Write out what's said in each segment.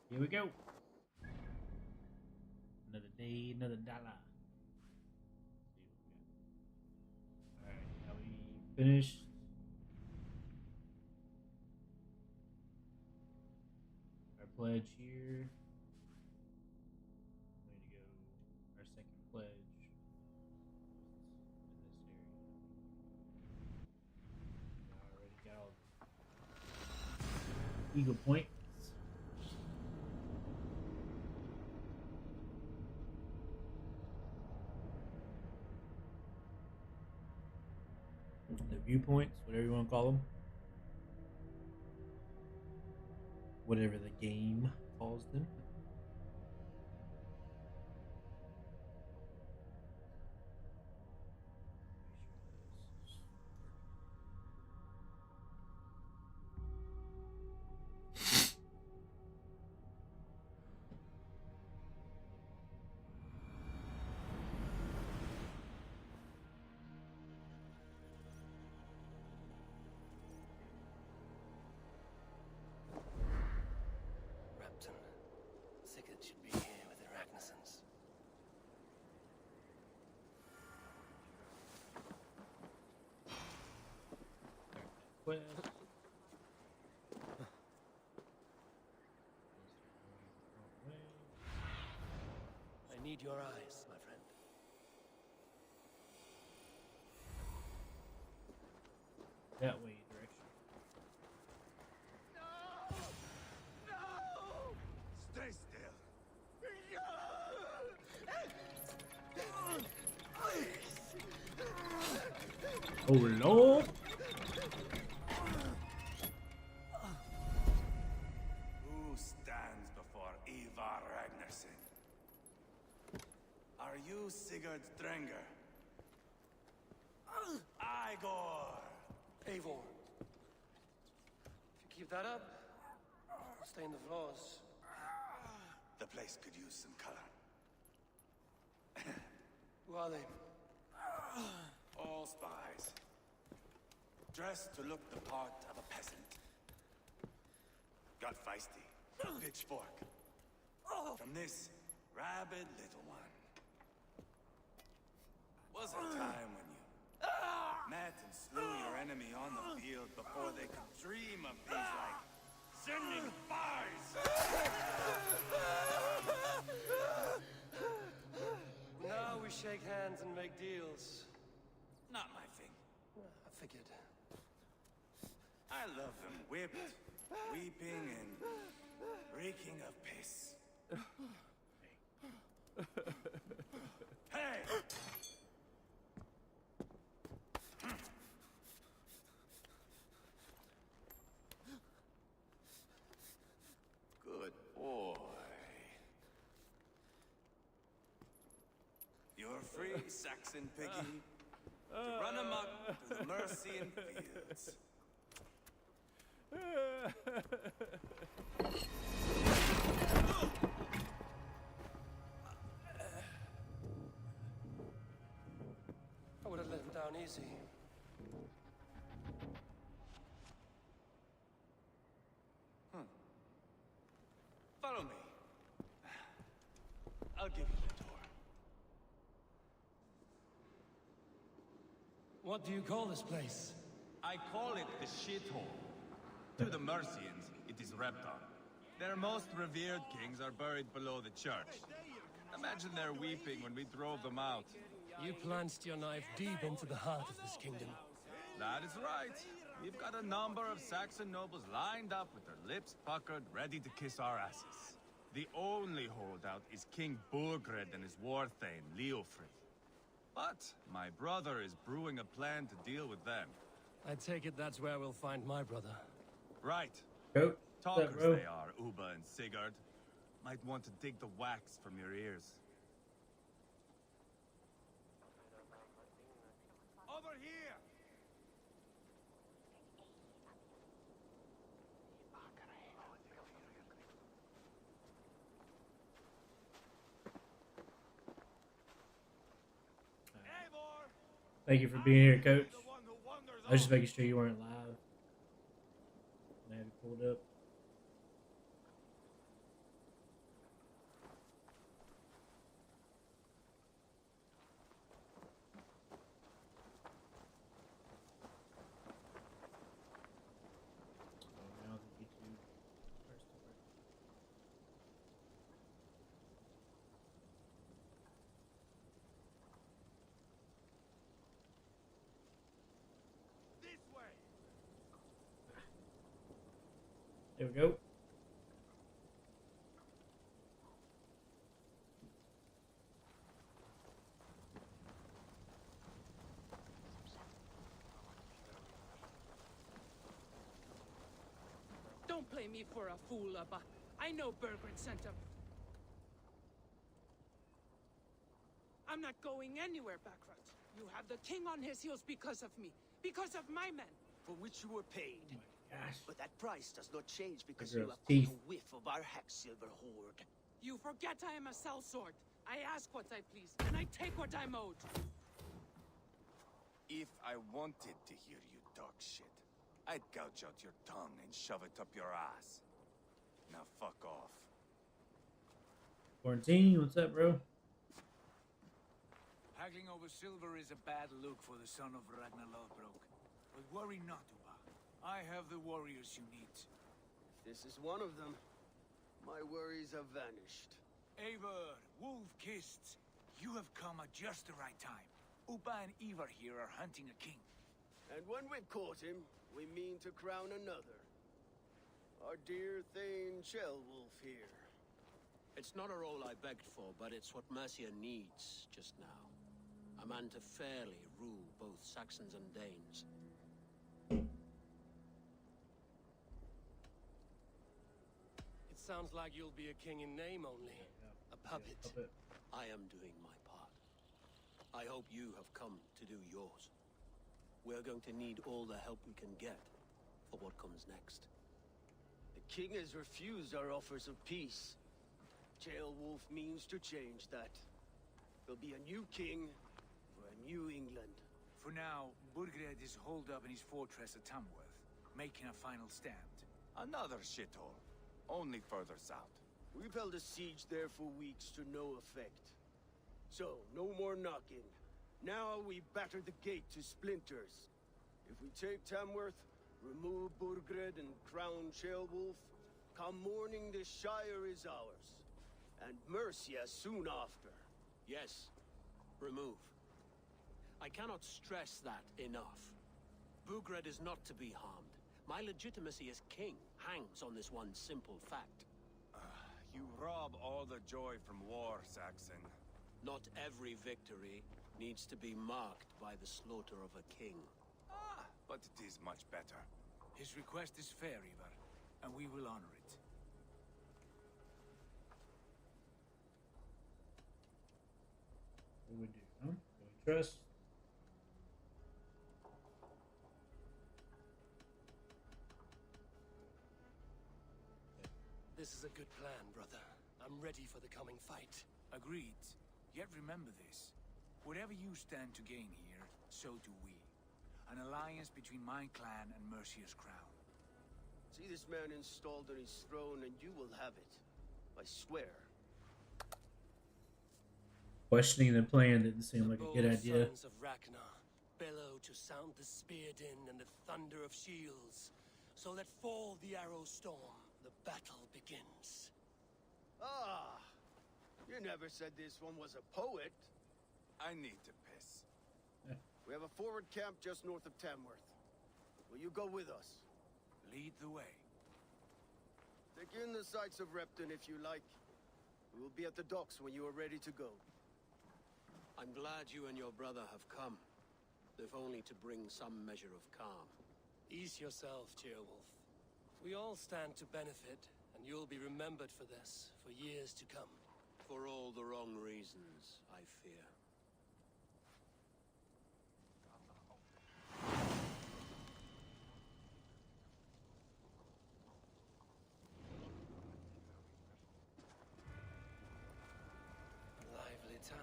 Here we go. Another day, another dollar. Alright, now we finished our pledge here. We need to go our second pledge in this area. I already got all the eagle points. The viewpoints, whatever you want to call them. Whatever the game calls them. Sigurd should be here with Arachnesons. Quest. I need your eyes, my friend. That way direction. Stay still. Oh Lord! Who stands before Ivar Ragnarsson? Are you Sigurd Drenger? Igor! Eivor. If you keep that up, I'll stain the floors. The place could use some color. Who are they? All spies. Dressed to look the part of a peasant. Got feisty. Pitchfork. From this rabid little one. Was a time when you met and slew your enemy on the field before they could dream of things like sending spies. Now we shake hands and make deals. Not my thing. I figured. I love them whipped, weeping, and reeking of piss. Hey! Good boy. You're free, Saxon piggy, to run amok through the Mercian fields. I would have let him down easy. Follow me. I'll give you the tour. What do you call this place? I call it the shithole. To the Mercians, it is Repton. Their most revered kings are buried below the church. Imagine their weeping when we drove them out. You plunged your knife deep into the heart of this kingdom. That is right. We've got a number of Saxon nobles lined up with their lips puckered, ready to kiss our asses. The only holdout is King Burgred and his war thane, Leofrid. But my brother is brewing a plan to deal with them. I take it that's where we'll find my brother. Right. Go. Talkers bro? they are, Uba and Sigurd. Might want to dig the wax from your ears. Over here! Thank you for being here, Coach. I was just making sure you weren't live. I have you pulled up. There we go. Don't play me for a fool, Abba. I know Bergred sent him. I'm not going anywhere, Backrot. You have the king on his heels because of me. Because of my men. For which you were paid. Oh my gosh. But that price does not change because The you girl's have teeth. caught a whiff of our Hacksilver hoard. You forget I am a sellsword. I ask what I please, and I take what I'm owed. If I wanted to hear you talk shit, I'd gouge out your tongue and shove it up your ass. Now fuck off. Quarantine, what's up, bro? Haggling over silver is a bad look for the son of Ragnar Lothbrok. But worry not, Uba. I have the warriors you need. This is one of them. My worries have vanished. Eivor, Wolf-Kissed, you have come at just the right time. Uba and Ivar here are hunting a king. And when we've caught him, we mean to crown another. Our dear Thane Ceolwulf here. It's not a role I begged for, but it's what Mercia needs just now. A man to fairly rule both Saxons and Danes. It sounds like you'll be a king in name only. A puppet. I am doing my part. I hope you have come to do yours. We're going to need all the help we can get for what comes next. The king has refused our offers of peace. Ceolwulf means to change that. There'll be a new king for a new England. For now, Burgred is holed up in his fortress at Tamworth, making a final stand. Another shithole. Only further south. We've held a siege there for weeks to no effect. So, no more knocking. Now we batter the gate to splinters. If we take Tamworth, remove Burgred and crown Ceolwulf, come morning the Shire is ours. And Mercia soon after. Yes, remove. I cannot stress that enough. Burgred is not to be harmed. My legitimacy as king hangs on this one simple fact. You rob all the joy from war, Saxon. Not every victory needs to be marked by the slaughter of a king. But it is much better. His request is fair, Ivar, and we will honor it. What do we do, huh? Do we trust? This is a good plan, brother. I'm ready for the coming fight. Agreed. Yet remember this. Whatever you stand to gain here, so do we. An alliance between my clan and Mercia's crown. See this man installed on his throne and you will have it. I swear. Questioning the plan didn't seem like a good Bold idea. sons of Ragnar bellow to sound the spear din and the thunder of shields. So let fall the arrow storm. The battle begins. Ah! You never said this one was a poet. I need to piss. We have a forward camp just north of Tamworth. Will you go with us? Lead the way. Take in the sights of Repton if you like. We will be at the docks when you are ready to go. I'm glad you and your brother have come, if only to bring some measure of calm. Ease yourself, Ceolwulf. We all stand to benefit, and you'll be remembered for this, for years to come. For all the wrong reasons, I fear. Lively town.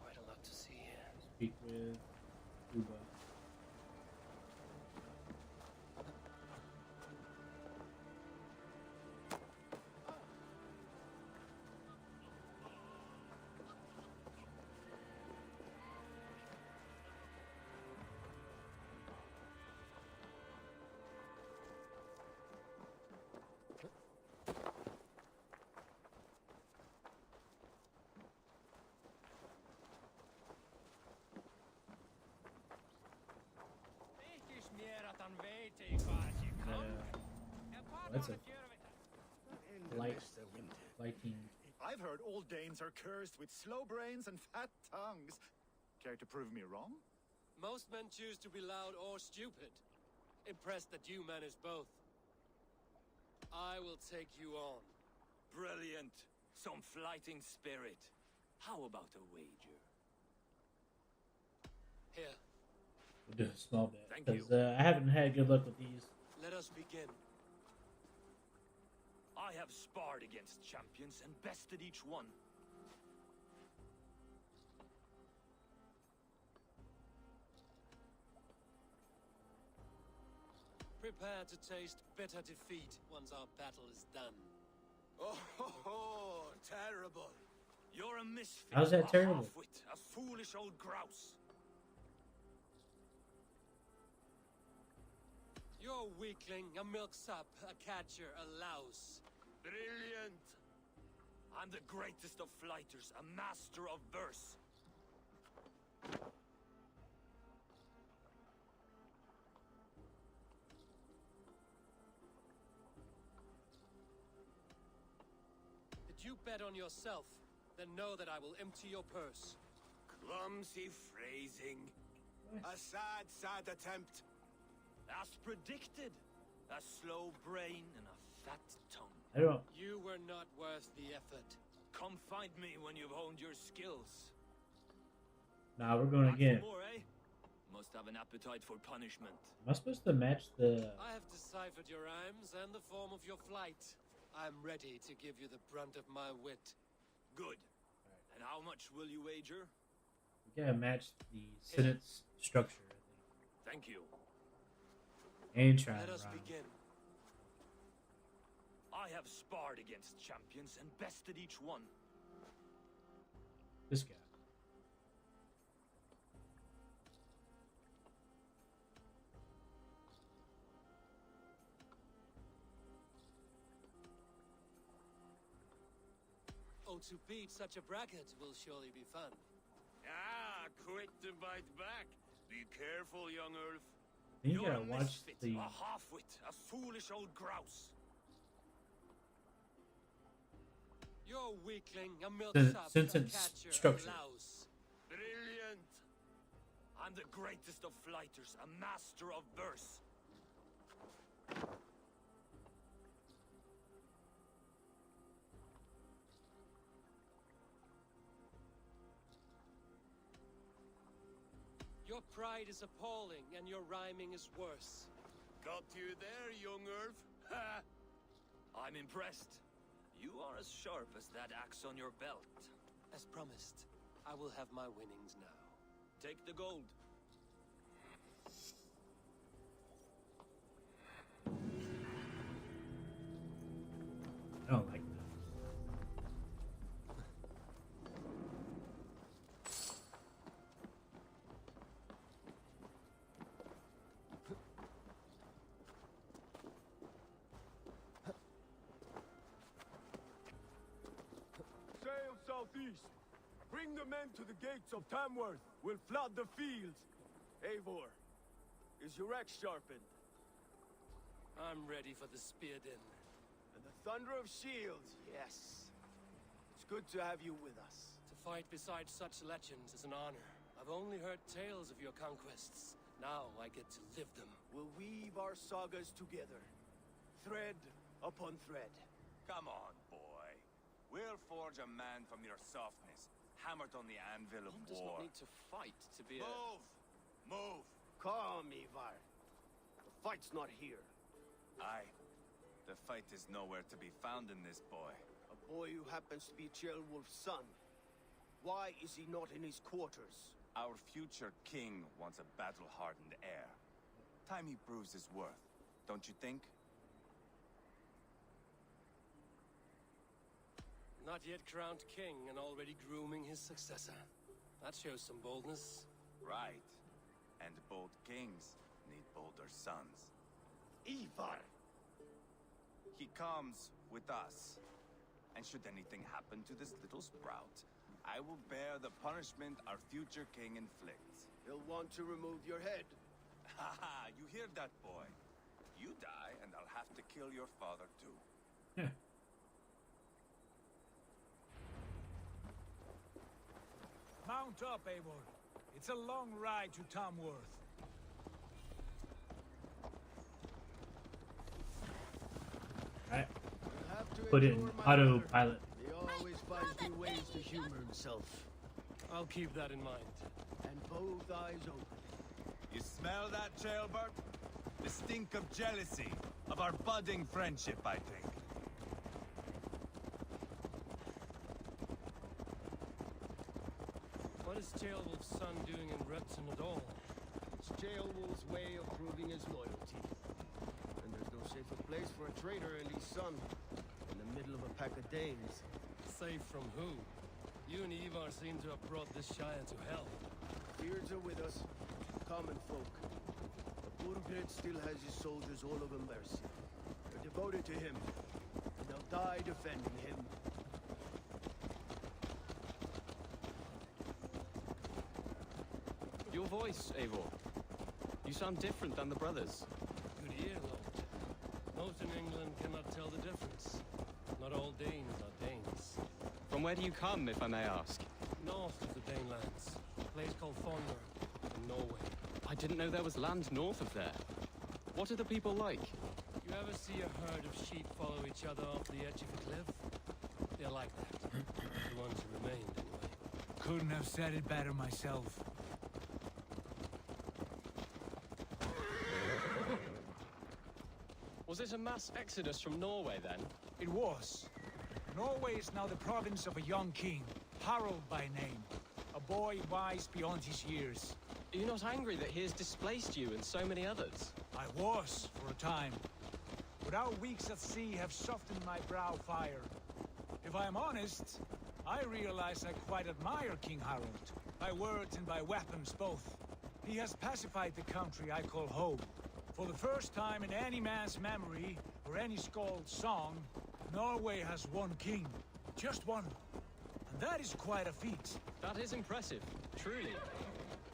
Quite a lot to see here. Speak with Uba. That's a light, Mr. Winter. lighting. I've heard old Danes are cursed with slow brains and fat tongues. Care to prove me wrong? Most men choose to be loud or stupid. Impressed that you manage both. I will take you on. Brilliant. Some flighting spirit. How about a wager? Here, We'll do a small bit Thank because you. I haven't had good luck with these. let us begin. I have sparred against champions and bested each one. Prepare to taste bitter defeat once our battle is done. Oh, terrible. You're a misfit. How's that a terrible? half-wit, a foolish old grouse. You're a weakling, a milksop, a catcher, a louse. Brilliant. I'm the greatest of flighters, a master of verse. Did you bet on yourself? Then know that I will empty your purse. Clumsy phrasing. A sad, sad attempt. As predicted. A slow brain and a fat tongue. I don't. You were not worth the effort. Come find me when you've honed your skills. Nah, we're going Back for again. more, eh? Must have an appetite for punishment. Am I supposed to match the? I have deciphered your rhymes and the form of your flight. I'm ready to give you the brunt of my wit. Good. And how much will you wager? We gotta match the sentence structure, I think. Thank you. And try Let to us rhyme. begin. I have sparred against champions and bested each one. This guy. Oh, to beat such a bracket will surely be fun. Ah, quick to bite back. Be careful, young Earth. Then you You're gotta a watch misfit, the. a half-wit, a foolish old grouse. You're a weakling, a milksop, a sentence catcher, structure. a louse. Brilliant. I'm the greatest of flighters, a master of verse. Your pride is appalling, and your rhyming is worse. Got you there, young Earth. Ha! I'm impressed. You are as sharp as that axe on your belt. As promised, I will have my winnings now. Take the gold. I don't like that. Sail southeast. Bring the men to the gates of Tamworth. We'll flood the fields. Eivor, is your axe sharpened? I'm ready for the spear din. And the thunder of shields, yes. It's good to have you with us. To fight beside such legends is an honor. I've only heard tales of your conquests. Now I get to live them. We'll weave our sagas together. Thread upon thread. Come on, boy. We'll forge a man from your softness, hammered on the anvil of One does not war. need to fight to be a... Move! Move! Calm, Ivar. The fight's not here. Aye. The fight is nowhere to be found in this boy. A boy who happens to be Ceolwulf's son. Why is he not in his quarters? Our future king wants a battle-hardened heir. Time he proves his worth, don't you think? Not yet crowned king and already grooming his successor. That shows some boldness. Right. And bold kings need bolder sons. Ivar! He comes with us. And should anything happen to this little sprout, I will bear the punishment our future king inflicts. He'll want to remove your head. Haha, you hear that, boy? You die, and I'll have to kill your father too. Yeah. Mount up, Eivor. It's a long ride to Tamworth. Alright. You'll have to Put it in endure my brother. autopilot. He always finds new ways to humor himself. I'll keep that in mind. And both eyes open. You smell that, jailbird? The stink of jealousy, of our budding friendship, I think. What is Ceolwulf's son doing in Repton at all? It's Ceolwulf's way of proving his loyalty. And there's no safer place for a traitor and his son in the middle of a pack of Danes. Safe from who? You and Ivar seem to have brought this Shire to hell. Fears are with us, common folk. But Burgred still has his soldiers all over Mercia. They're devoted to him, and they'll die defending him. Your voice, Eivor. You sound different than the brothers. Good ear, Lord. Most in England cannot tell the difference. Not all Danes are Danes. From where do you come, if I may ask? North of the Danelands, a place called Fonmer, in Norway. I didn't know there was land north of there. What are the people like? You ever see a herd of sheep follow each other off the edge of a cliff? They're like that. The ones who remained, anyway. Couldn't have said it better myself. Was it a mass exodus from Norway, then? It was. Norway is now the province of a young king, Harald by name. A boy wise beyond his years. Are you not angry that he has displaced you and so many others? I was, for a time. But our weeks at sea have softened my brow fire. If I am honest, I realize I quite admire King Harald. By words and by weapons both. He has pacified the country I call home. For the first time in any man's memory, or any skald's song, Norway has one king. Just one. And that is quite a feat. That is impressive, truly.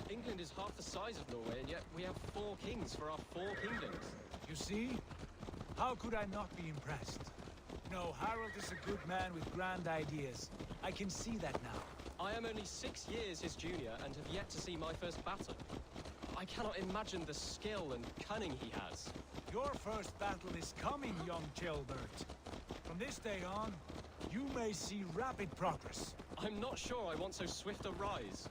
England is half the size of Norway, and yet we have 4 kings for our 4 kingdoms. You see? How could I not be impressed? No, Harald is a good man with grand ideas. I can see that now. I am only 6 years his junior and have yet to see my first battle. I cannot imagine the skill and cunning he has. Your first battle is coming, young Gilbert. From this day on, you may see rapid progress. I'm not sure I want so swift a rise.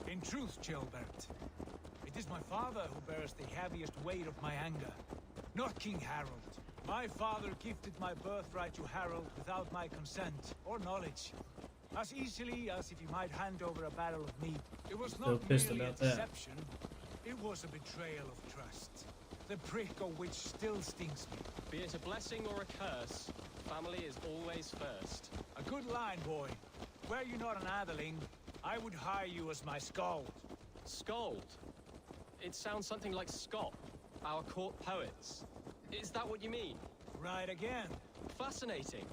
In truth, Gilbert, it is my father who bears the heaviest weight of my anger, not King Harald. My father gifted my birthright to Harald without my consent or knowledge. As easily as if he might hand over a barrel of meat. It was Still not pissed merely a about that. deception. It was a betrayal of trust. The prick of which still stings me. Be it a blessing or a curse, family is always first. A good line, boy. Were you not an atheling, I would hire you as my skald. Skald? It sounds something like Scott, our court poets. Is that what you mean? Right again. Fascinating.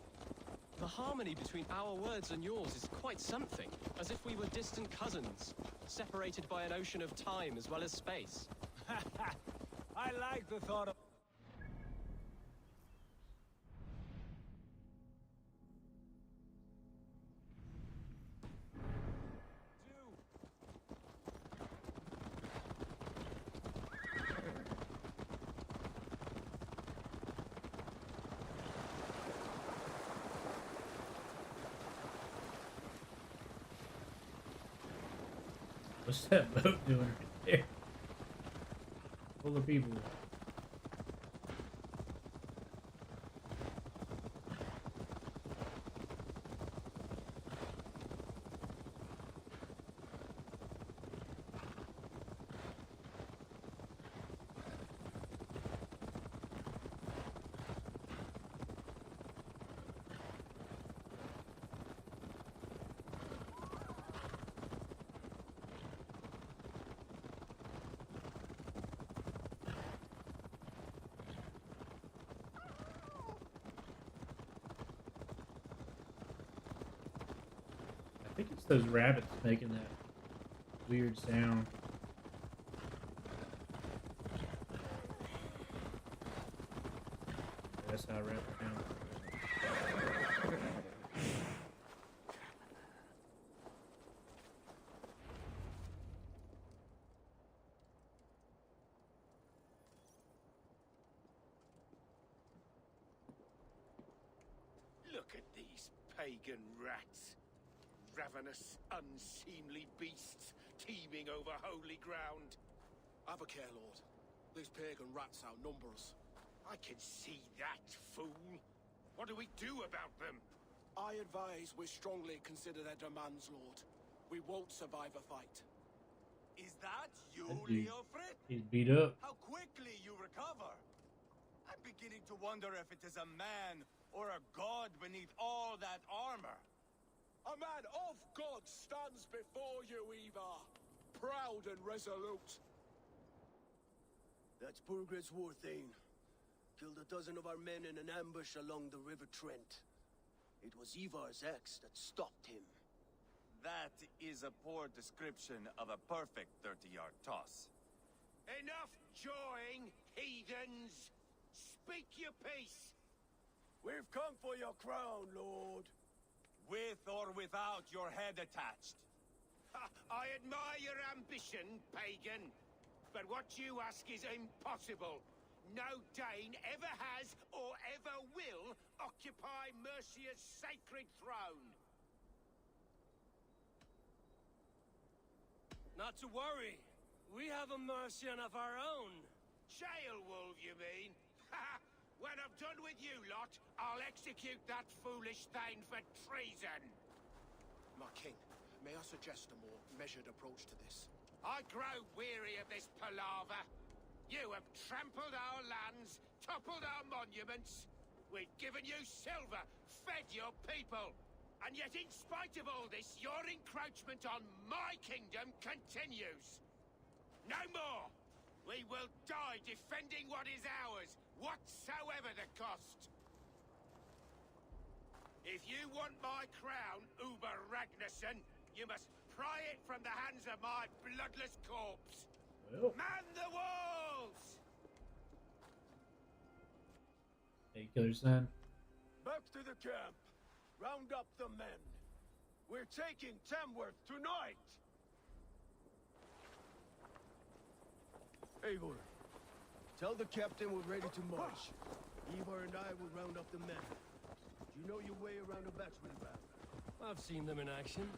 The harmony between our words and yours is quite something. As if we were distant cousins, separated by an ocean of time as well as space. I like the thought of... What's that boat doing right there? Full of people. I think it's those rabbits making that weird sound. That's how I wrap it down. Look at these pagan rats. Ravenous, unseemly beasts teeming over holy ground. Have a care, Lord. These pagan rats outnumber us. I can see that, fool. What do we do about them? I advise we strongly consider their demands, Lord. We won't survive a fight. Is that you, That dude, Leofrid? he's beat up. How quickly you recover! I'm beginning to wonder if it is a man or a god beneath all that armor. A man of God stands before you, Ivar. Proud and resolute. That's Burgred's Warthane. Killed a dozen of our men in an ambush along the River Trent. It was Ivar's axe that stopped him. That is a poor description of a perfect 30-yard toss. Enough jawing, heathens! Speak your piece! We've come for your crown, Lord. With or without your head attached. I admire your ambition, pagan. But what you ask is impossible. No Dane ever has or ever will occupy Mercia's sacred throne. Not to worry. We have a Mercian of our own. Jailwolf, you mean? When I'm done with you lot, I'll execute that foolish thing for treason. My king, may I suggest a more measured approach to this? I grow weary of this palaver. You have trampled our lands, toppled our monuments. We've given you silver, fed your people. And yet in spite of all this, your encroachment on my kingdom continues. No more! We will die defending what is ours, whatsoever the cost. If you want my crown, Uber Ragnarsson, you must pry it from the hands of my bloodless corpse. Well, Man the walls! hey, killer son. Back to the camp. Round up the men. We're taking Tamworth tonight! Eivor, tell the captain we're ready to march. Ivar and I will round up the men. Do you know your way around a battering ram? I've seen them in action.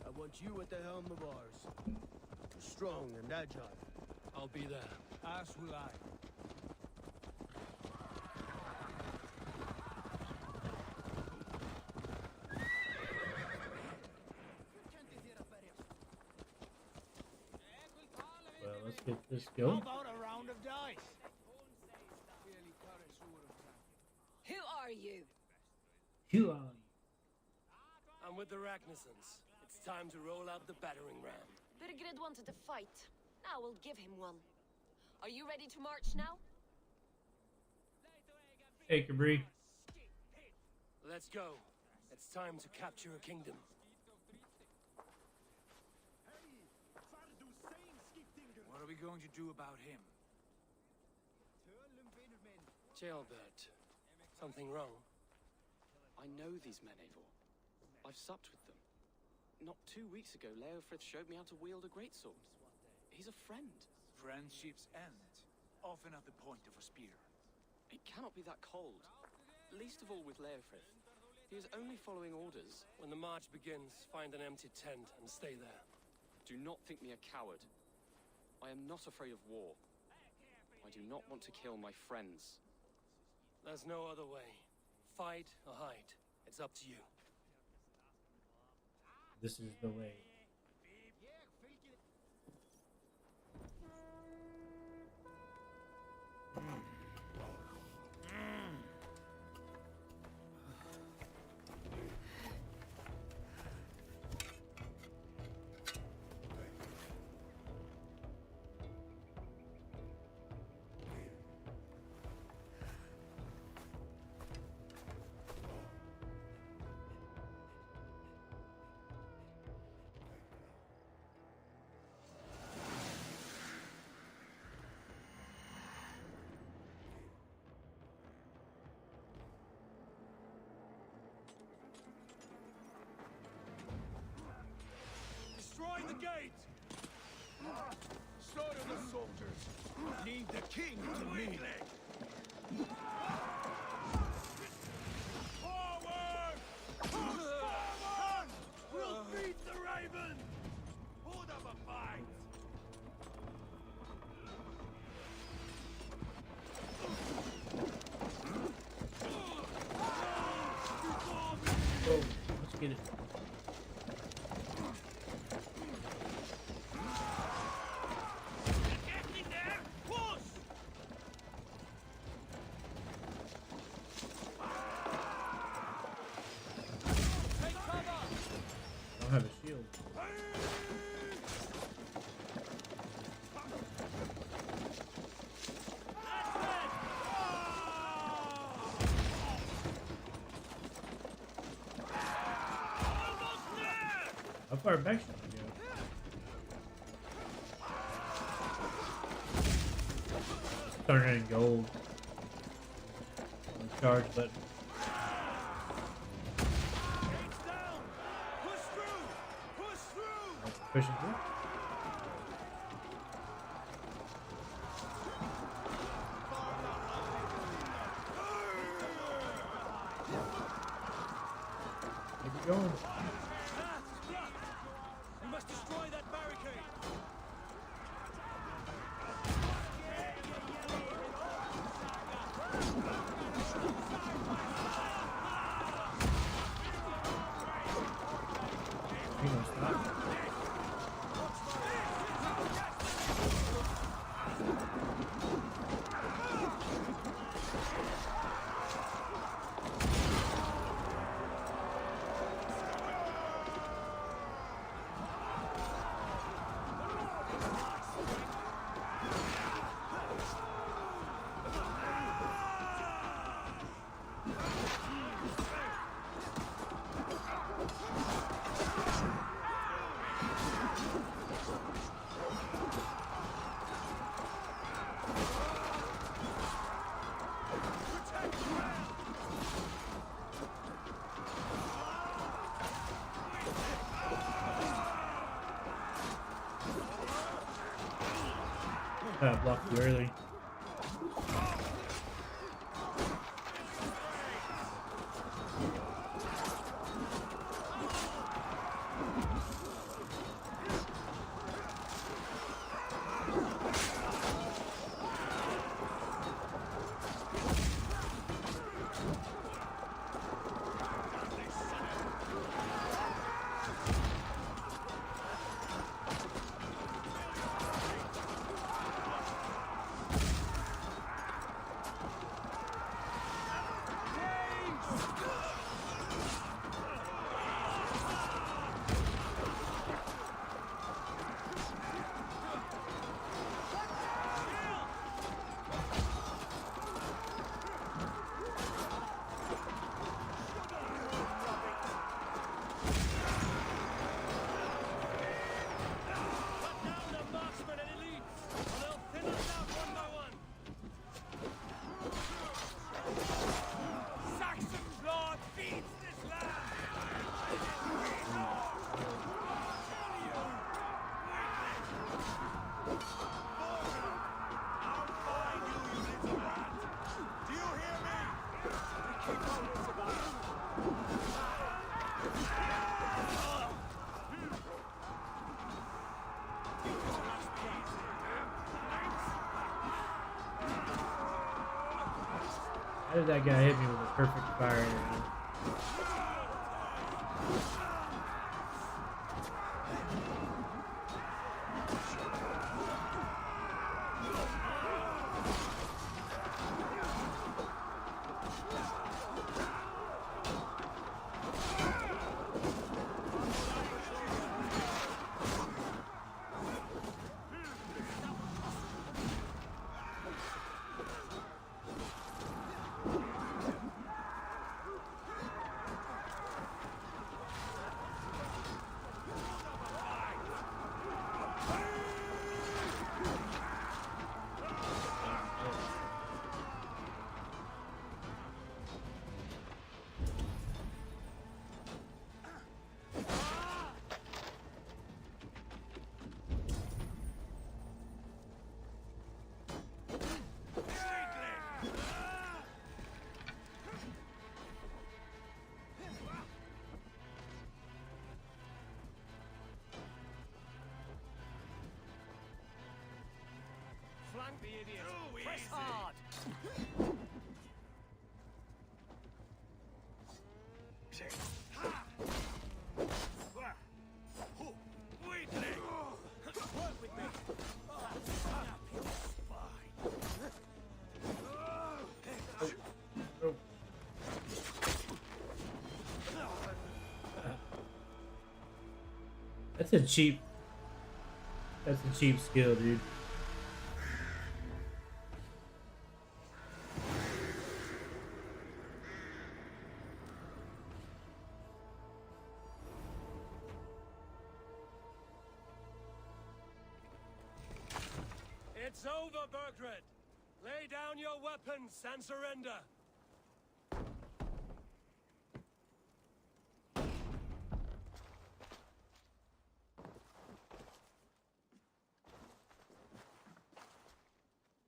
I want you at the helm of ours. You're strong and agile. I'll be there. As will I. Well, let's get this going. about a round of dice? Who are you? Who are you? I'm with the Ragnarsons. It's time to roll out the battering ram. Birgred wanted to fight. Now we'll give him one. Are you ready to march now? Hey, Cabri. Let's go. It's time to capture a kingdom. What are we going to do about him? Jailbird. Something wrong? I know these men, Eivor. I've supped with them. Not 2 weeks ago, Leofrith showed me how to wield a greatsword. He's a friend. Friendships end, often at the point of a spear. It cannot be that cold. Least of all with Leofrith. He is only following orders. When the march begins, find an empty tent and stay there. Do not think me a coward. I am not afraid of war. I do not want to kill my friends. There's no other way. Fight or hide. It's up to you. This is the way. gate! Slaughter the soldiers! Leave the king to me! Forward! Forward! We'll beat the raven! Put up a fight! Oh, let's get it. I don't have a shield. How far back should I go? Turn it in gold. On the charge button. Pushing through. Keep it going. We must destroy that barricade! He gonna stop. Blocked you early. How did that guy hit me with a perfect fire arrow? the idiot. Press hard. Work with me. Snap your spine. That's a cheap skill, dude. It's over, Burgred. Lay down your weapons and surrender.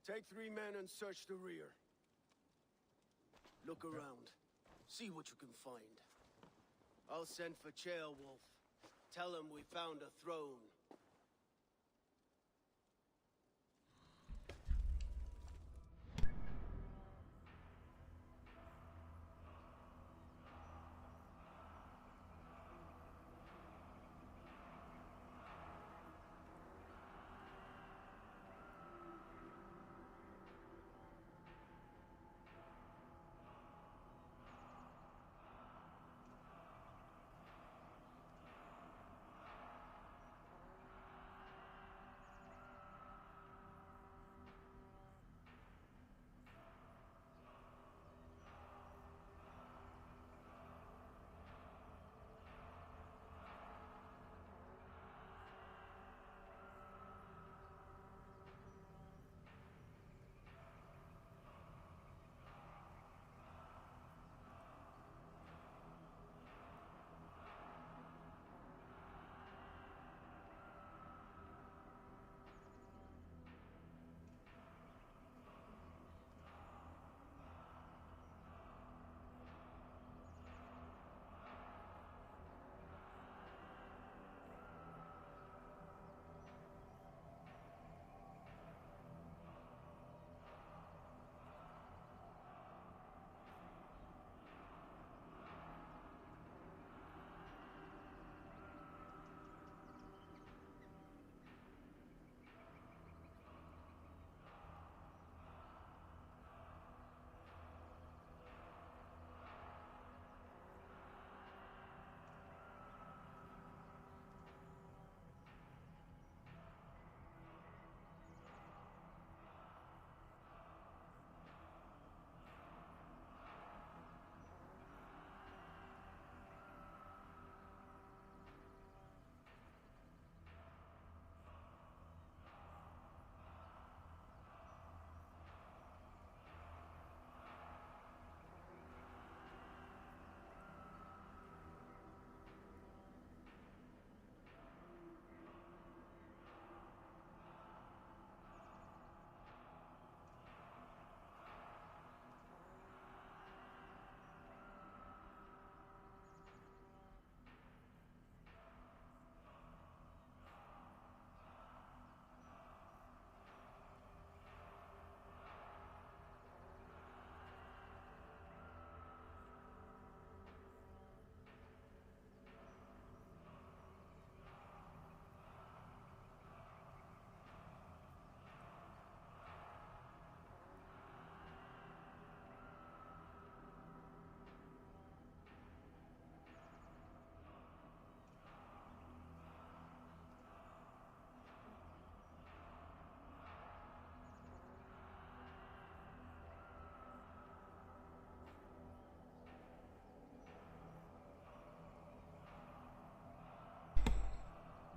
Take 3 men and search the rear. Look around. See what you can find. I'll send for Chaelwolf. Tell him we found a throne.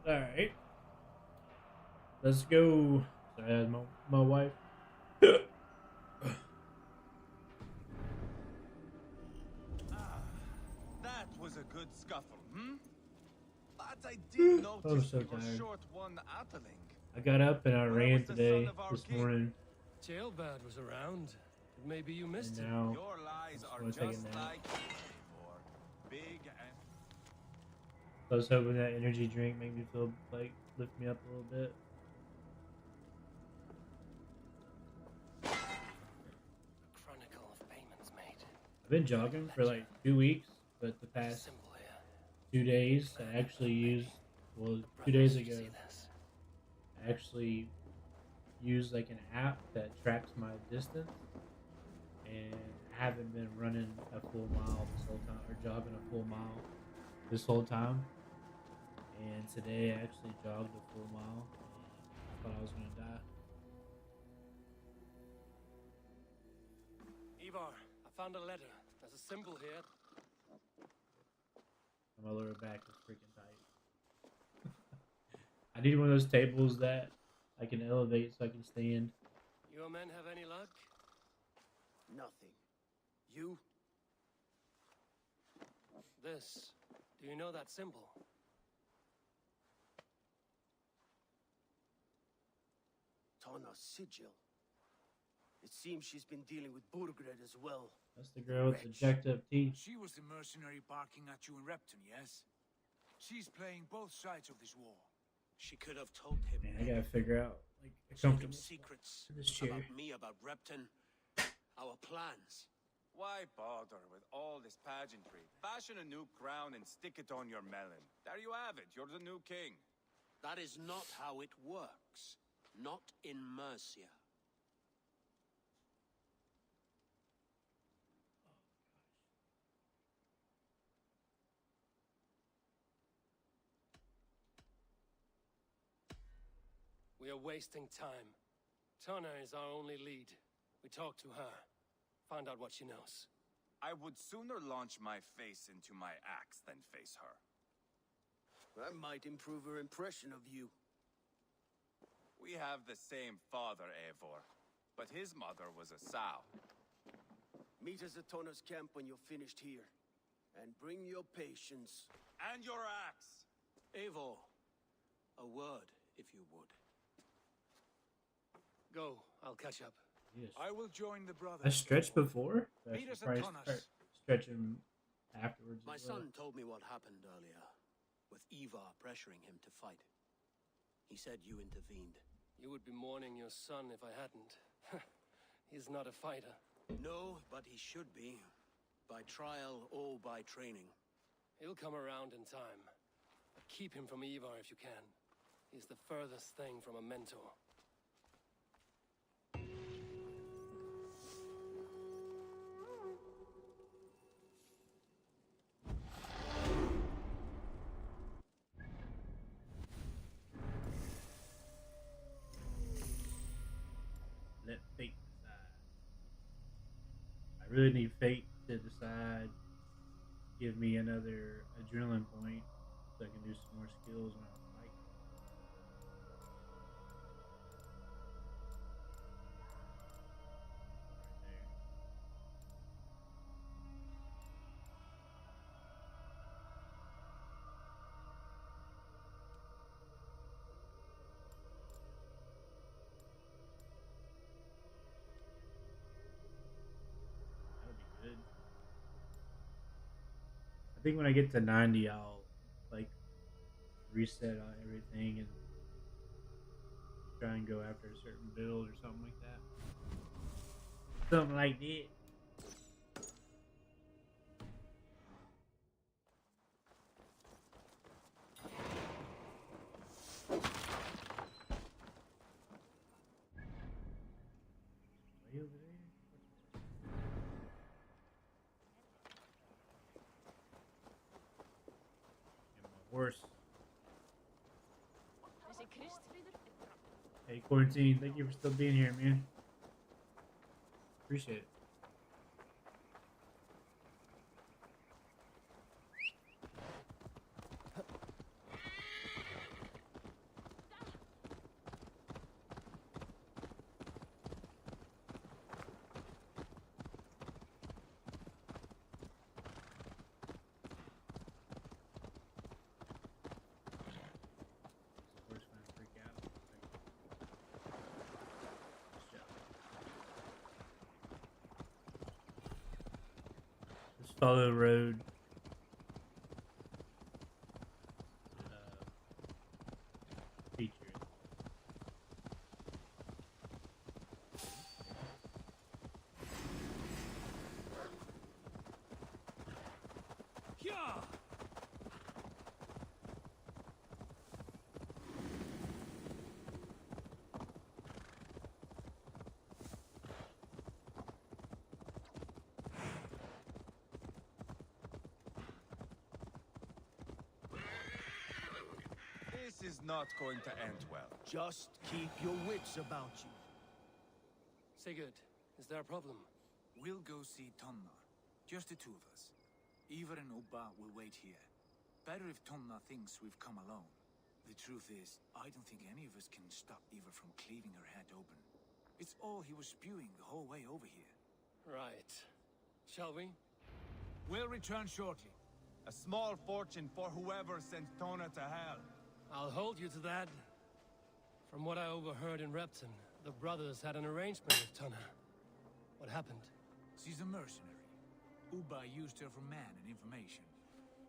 Alright. Let's go. Sorry, I had my wife. That was a good scuffle, hmm? But I did I'm notice so we were tired. short one Atheling. I got up and I Where ran was the today, son of our this king? morning, Jailbird was around. Maybe you missed and him. now Your lies are wanna take a just nap. like before. Big and I was hoping that energy drink made me feel like lift me up a little bit. been jogging for like 2 weeks, but the past Symbol here. 2 days I actually used, well, 2 days ago, See this? I actually used like an app that tracks my distance, and I haven't been running a full mile this whole time, or jogging a full mile this whole time. And today I actually jogged a full mile, and I thought I was gonna die. Ivar, I found a letter. There's a symbol here. My lower back is freaking tight. I need one of those tables that I can elevate so I can stand. Your men have any luck? Nothing. You? This. Do you know that symbol? Tana's sigil. It seems she's been dealing with Burgred as well. That's the girl with the jacked up teeth. She was the mercenary barking at you in Repton, yes? She's playing both sides of this war. She could have told him. Man, I gotta figure out like a Told him comfortable secrets for this chair. about me, about Repton, our plans. Why bother with all this pageantry? Fashion a new crown and stick it on your melon. There you have it. You're the new king. That is not how it works. Not in Mercia. We are wasting time. Tana is our only lead. We talk to her. Find out what she knows. I would sooner launch my face into my axe than face her. That might improve her impression of you. We have the same father, Eivor, but his mother was a sow. Meet us at Tana's camp when you're finished here. And bring your patience. And your axe! Eivor, a word, if you would. Go, I'll catch up. Yes. I will join the brothers. I stretched before. I Meet should us at probably Tana's. start stretching afterwards. My as well. son told me what happened earlier, with Ivar pressuring him to fight. He said you intervened. You would be mourning your son if I hadn't. He's not a fighter. No, but he should be. By trial or by training. He'll come around in time. But keep him from Ivar if you can. He's the furthest thing from a mentor. Let fate decide. I really need fate to decide. Give me another adrenaline point so I can do some more skills when I fight. Right there. That would be good. I think when I get to 90, I'll like reset on everything and try and go after a certain build or something like that. Something like that. Way over there? And my horse. Hey, Quarantine, thank you for still being here, man. Appreciate it. Horse gonna freak out. Nice job. Just follow the road. Feature. not going to end well. Just keep your wits about you. Sigurd, is there a problem? We'll go see Tonna. Just the two of us. Ivar and Ubba will wait here. Better if Tonna thinks we've come alone. The truth is, I don't think any of us can stop Ivar from cleaving her head open. It's all he was spewing the whole way over here. Right. Shall we? We'll return shortly. A small fortune for whoever sent Tona to hell. I'll hold you to that. From what I overheard in Repton, the brothers had an arrangement with Tonna. What happened? She's a mercenary. Ubba used her for man and information.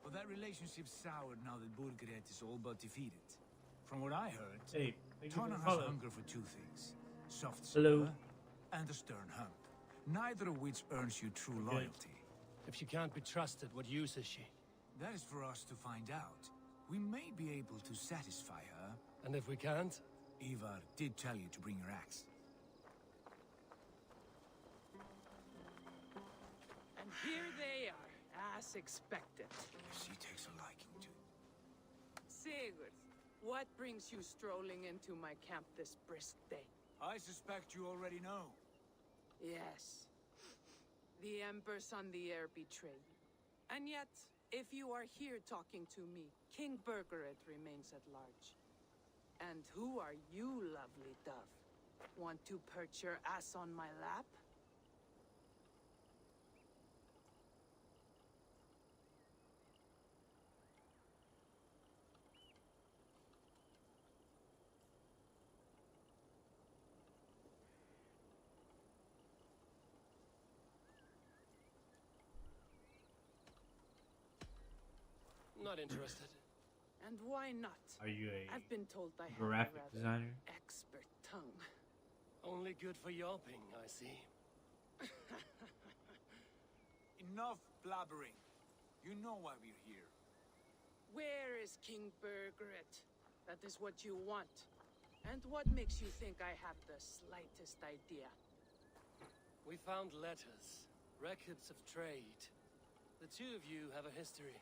But that relationship soured now that Burgred is all but defeated. From what I heard, Hey, thank you for Tonna the has follow. hunger for two things. Soft Hello. silver and a stern hump. Neither of which earns you true loyalty. If she can't be trusted, what use is she? That is for us to find out. We may be able to satisfy her. And if we can't? Ivar did tell you to bring your axe. And here they are, as expected. She takes a liking to. Sigurd, what brings you strolling into my camp this brisk day? I suspect you already know. Yes. The Embers on the air betray you. And yet, if you are here talking to me, King Burgred remains at large. And who are you, lovely dove? Want to perch your ass on my lap? Not interested. And why not? Are you a I've been told I have a graphic rather designer? expert tongue. Only good for yelping, I see. Enough blabbering. You know why we're here. Where is King Burgred? That is what you want. And what makes you think I have the slightest idea? We found letters, records of trade. The two of you have a history.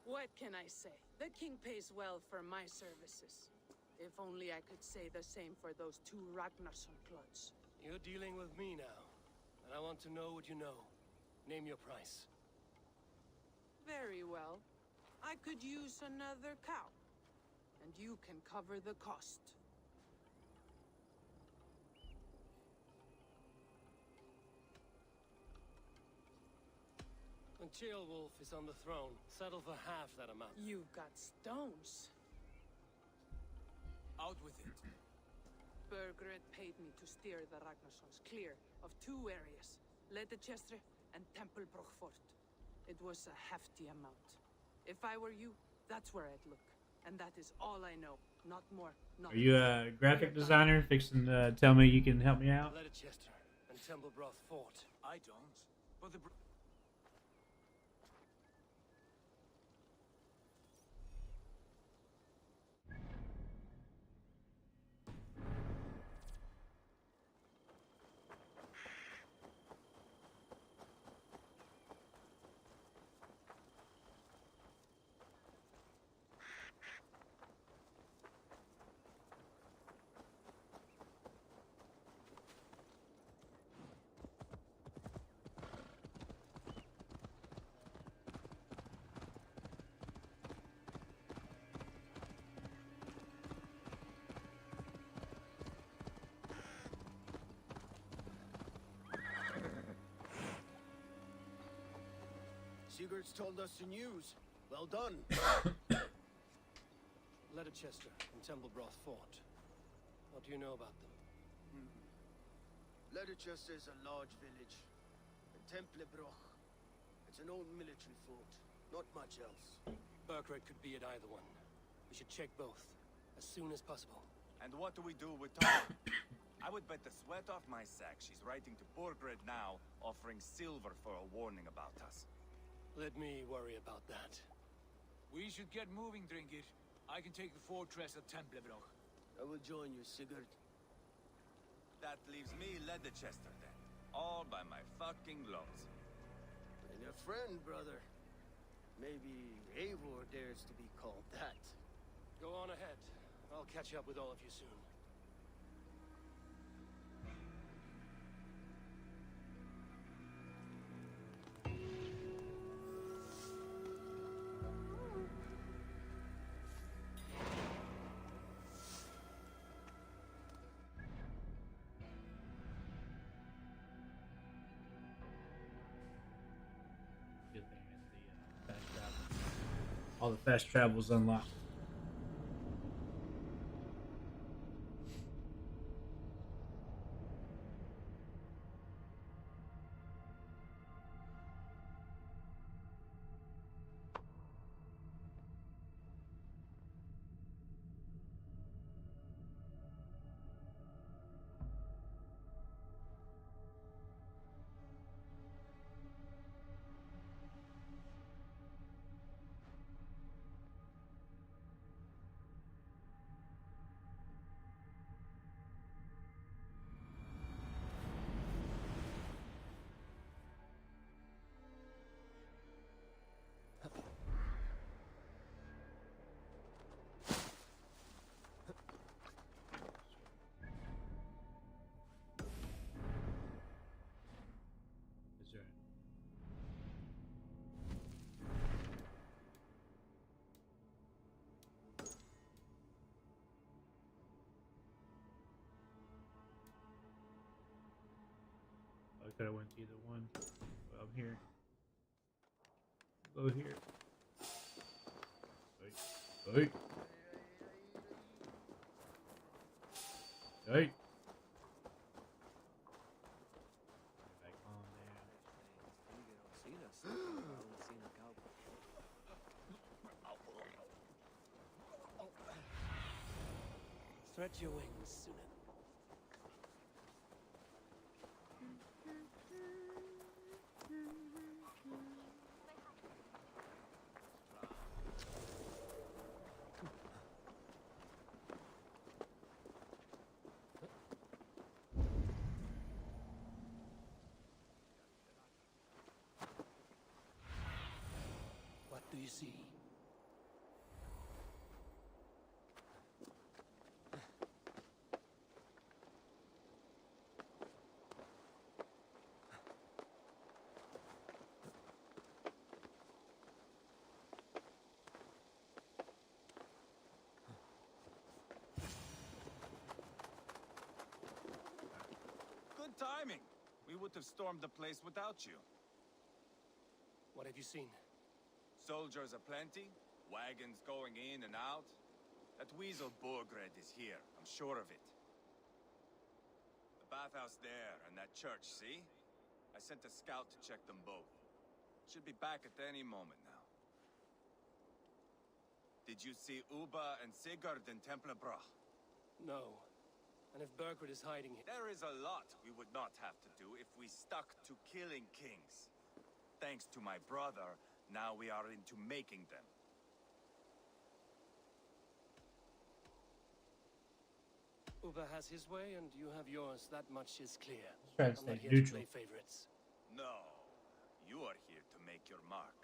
What can I say? The king pays well for my services. If only I could say the same for those two Ragnarsson clods. You're dealing with me now, and I want to know what you know. Name your price. Very well. I could use another cow. And you can cover the cost. When Ceolwulf is on the throne, settle for half that amount. You've got stones. Out with it. Burgred paid me to steer the Ragnarssons clear of two areas, Ledechestre and Tempelbroch Fort. It was a hefty amount. If I were you, that's where I'd look. And that is all I know. Not more, not Are you a graphic designer fixing to tell me you can help me out? Ledechestre and Tempelbroch Fort. I don't. But the... Sigurd's told us the news. Well done. Ledechestre and Tempelbroch Fort. What do you know about them? Ledechestre is a large village. And Tempelbroch, it's an old military fort. Not much else. Burgred could be at either one. We should check both, as soon as possible. And what do we do with Tona? I would bet the sweat off my sack she's writing to Burgred now, offering silver for a warning about us. Let me worry about that. We should get moving, Dringir. I can take the fortress at Tempelbroch. I will join you, Sigurd. That leaves me Ledechestre then. All by my fucking loves. And a friend, brother. Maybe Eivor dares to be called that. Go on ahead. I'll catch up with all of you soon. Good thing the fast travel. All the fast travel's unlocked. Is there I could have went to either one. Well, I'm here. Go here. Hey. Hey. Hey. Back on there. Stretch your wings, Sunan. What do you see? Good timing. We would have stormed the place without you. What have you seen? Soldiers aplenty, wagons going in and out. That weasel Borgred is here, I'm sure of it. The bathhouse there and that church, see? I sent a scout to check them both. Should be back at any moment now. Did you see Uba and Sigurd in Templebrach? No. And if Burkhardt is hiding here... There is a lot we would not have to do if we stuck to killing kings. Thanks to my brother, now we are into making them. Uba has his way, and you have yours. That much is clear. Try to I'm not stay here neutral. to play favorites. No, you are here to make your mark.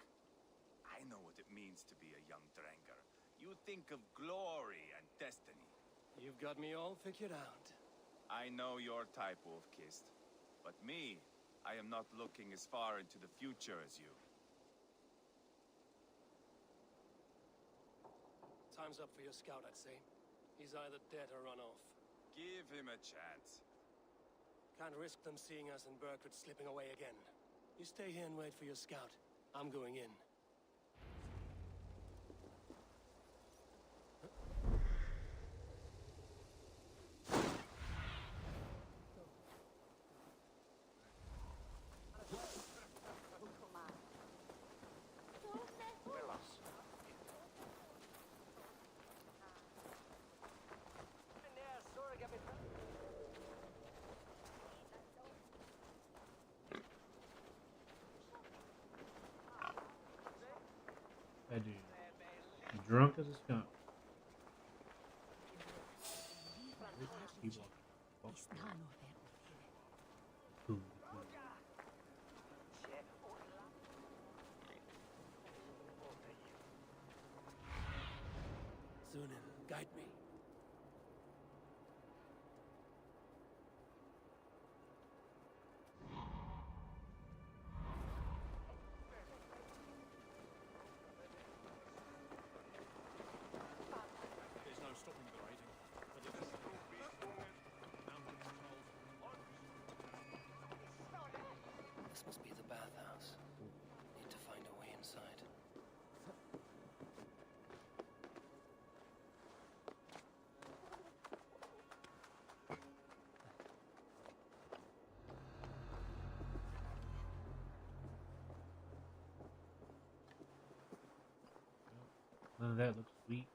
I know what it means to be a young Dranger. You think of glory and destiny. You've got me all figured out. I know your type, Wolf-Kissed. But me, I am not looking as far into the future as you. Time's up for your scout, I'd say. He's either dead or run off. Give him a chance. Can't risk them seeing us and Burkhardt slipping away again. You stay here and wait for your scout. I'm going in. That dude. Drunk as a skunk. He walked. Cool. Sunan, guide me. that looks sweet.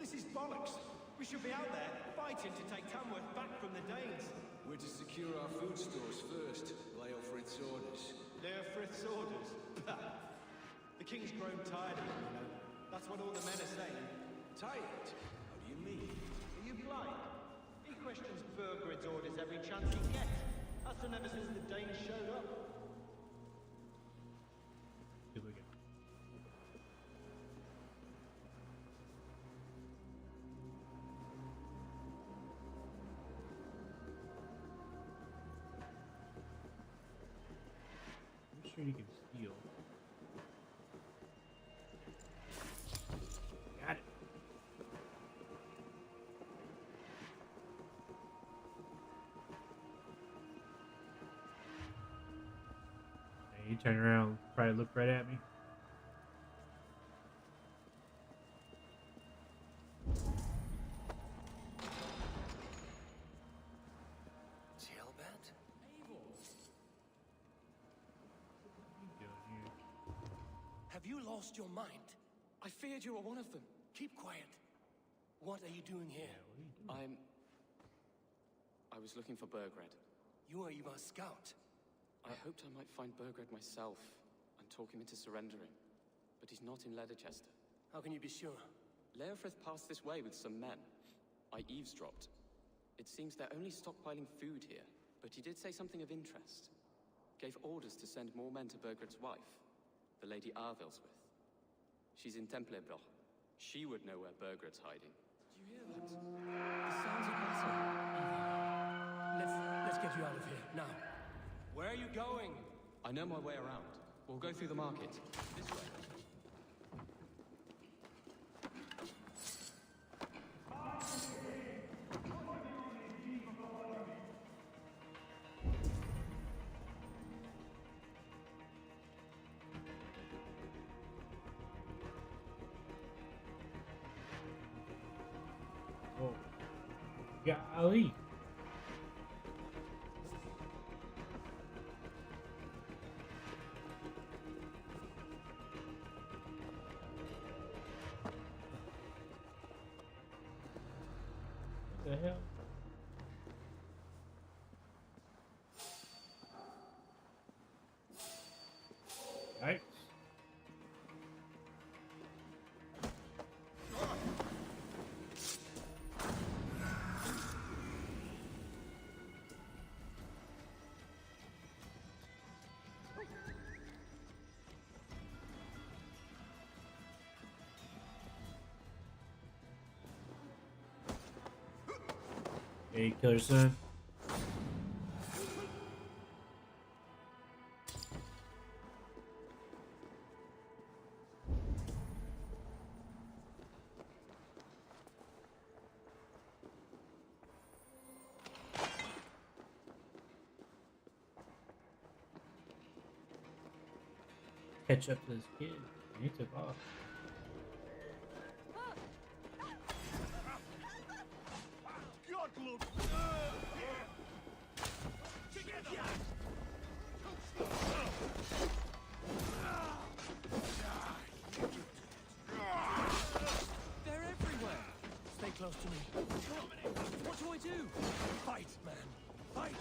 This is bollocks. We should be out there, fighting to take Tamworth back from the Danes. We're to secure our food stores first. Leofrith's orders. Leofrith's orders? The king's grown tired of it, you know. That's what all the men are saying. Tired? How do you mean? Are you blind? He questions Burgred's orders every chance he gets. That's done ever since the Danes showed up. Here we go. I'm sure you can steal. Got it. Hey, you turn around, probably look right at me. Tailbat? Have you lost your mind? I feared you were one of them. Keep quiet. What are you doing here? I was looking for Burgred. You are Eva's scout. I hoped I might find Burgred myself and talk him into surrendering. But he's not in Leatherchester. How can you be sure? Leofrith passed this way with some men. I eavesdropped. It seems they're only stockpiling food here, but he did say something of interest. Gave orders to send more men to Burgred's wife, the Lady Arvelswith. She's in Templebroch. She would know where Burgred's hiding. Do you hear that? The sounds of battle. Let's get you out of here, now. Where are you going? I know my way around. We'll go through the market. This way. Oh. Yeah, Ali. What the hell? Right. Hey, killer son. Catch up to this kid. He took off. They're everywhere. Stay close to me. What do I do? Fight, man. Fight.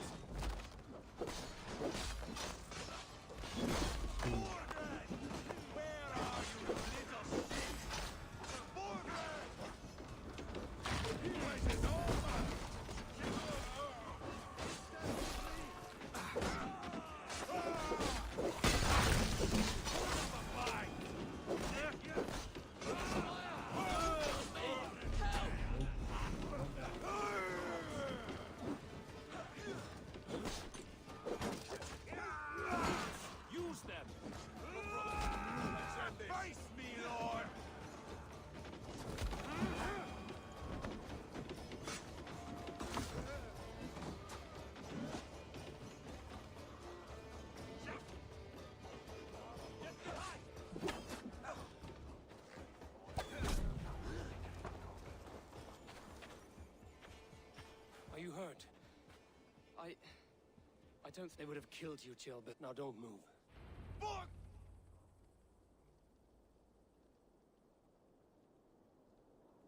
don't... They would have killed you, Gilbert. Now don't move. Fuck!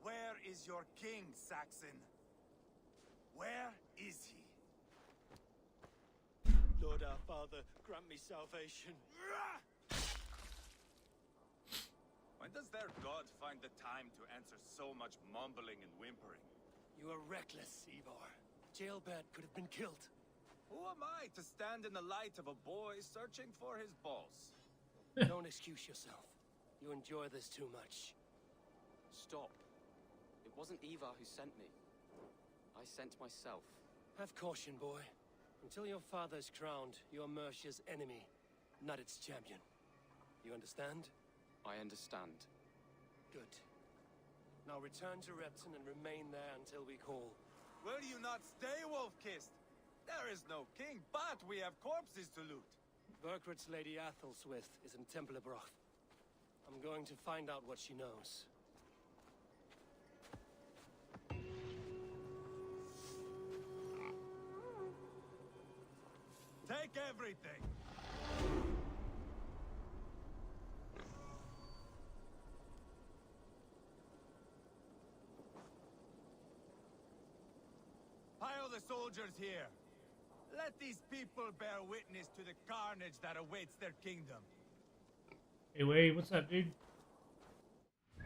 Where is your king, Saxon? Where is he? Lord our Father, grant me salvation. When does their god find the time to answer so much mumbling and whimpering? You are reckless, Ivar. Jailbird could have been killed. Who am I to stand in the light of a boy searching for his balls? Don't excuse yourself. You enjoy this too much. Stop. It wasn't Ivar who sent me. I sent myself. Have caution, boy. Until your father's crowned, you're Mercia's enemy, not its champion. You understand? I understand. Good. Now return to Repton and remain there until we call. Will you not stay, Wolf-Kissed? There is no king, but we have corpses to loot. Burgred's Lady Athelstwith is in Templebroch. I'm going to find out what she knows. Take everything! Pile the soldiers here. Let these people bear witness to the carnage that awaits their kingdom. Hey, Wade, what's up, dude? Yeah,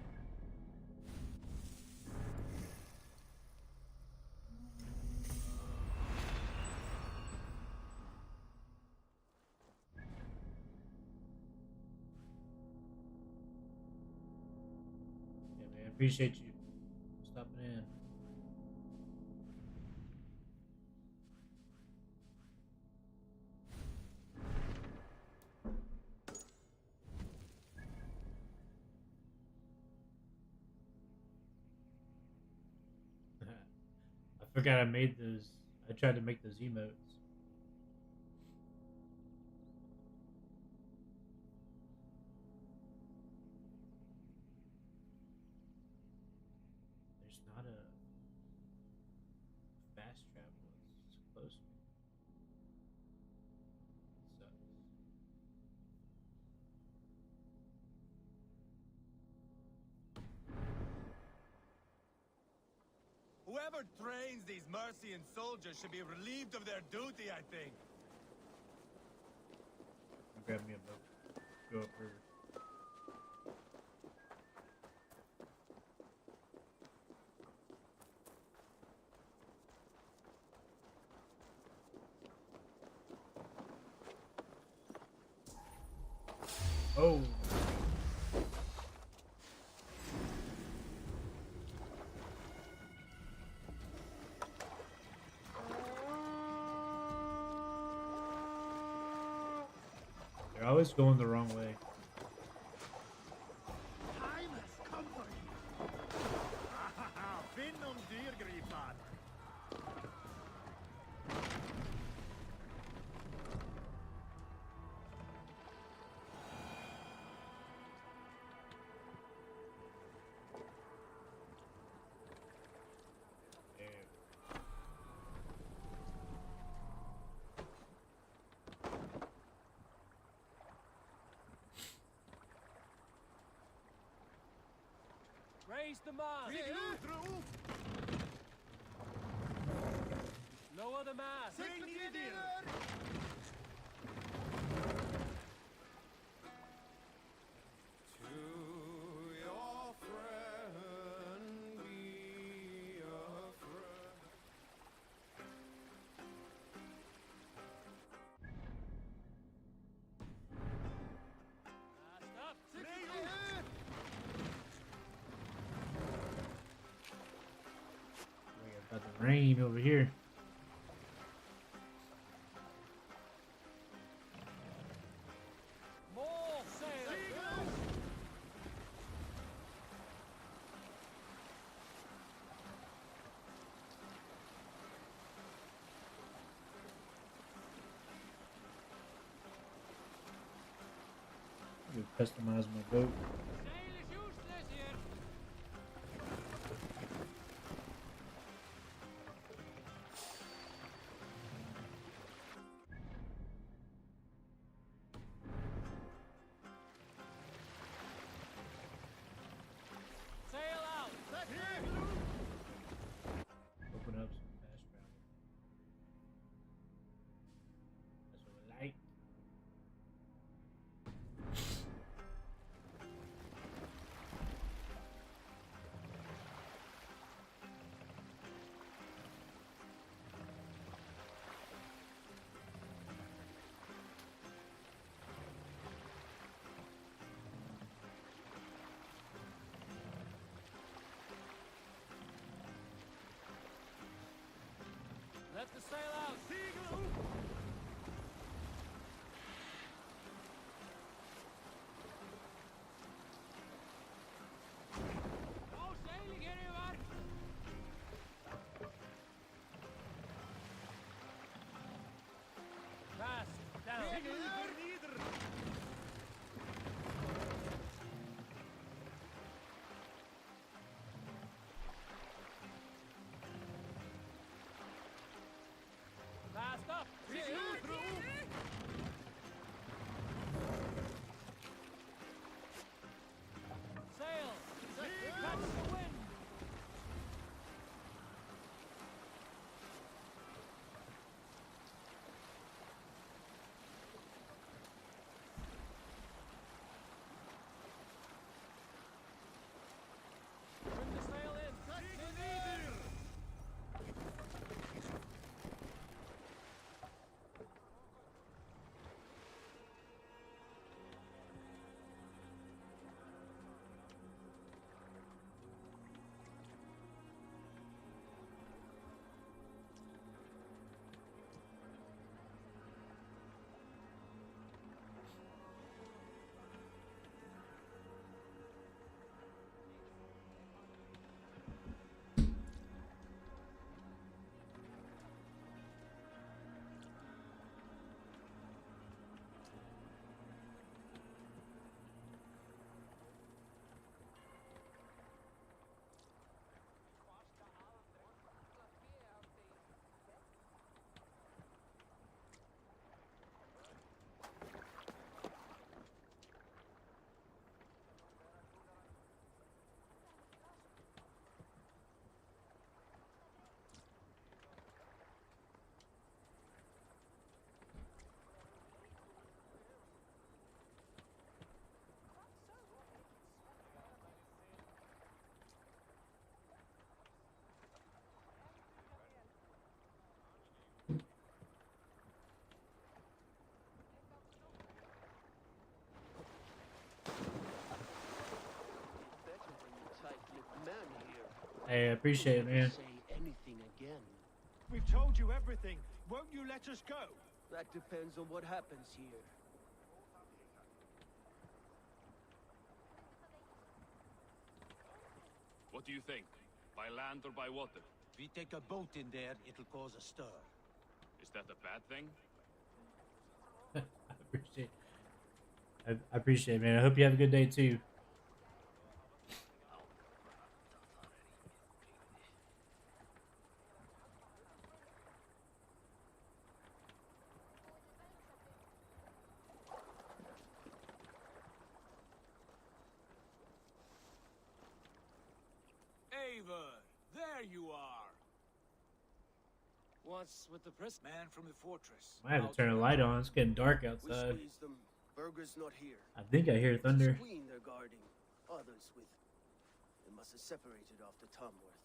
man, appreciate you stopping in. I forgot I made those. I tried to make those emotes. There's not a fast travel. It's close to me. Sucks. Whoever trains these Mercian soldiers should be relieved of their duty, I think. Grab me a boat. Go up river. Oh. They're always going the wrong way. Time has come for you. Finnum dyrgripar. Raise the mast! Lower the mast! About to rain over here. More sail! I'm gonna customize my boat. Sail is useless here! Hey, I appreciate it, man. Say anything again. We've told you everything. Won't you let us go? That depends on what happens here. What do you think? By land or by water? If we take a boat in there, it'll cause a stir. Is that a bad thing? I appreciate. I appreciate it, man. I hope you have a good day too. Eivor, there you are. What's with the prison? Man from the fortress. Might have to turn a light on. It's getting dark We outside. squeezed them. Burger's not here. I think I hear thunder. It's Queen they're guarding. Others with... They must have separated after Tomworth.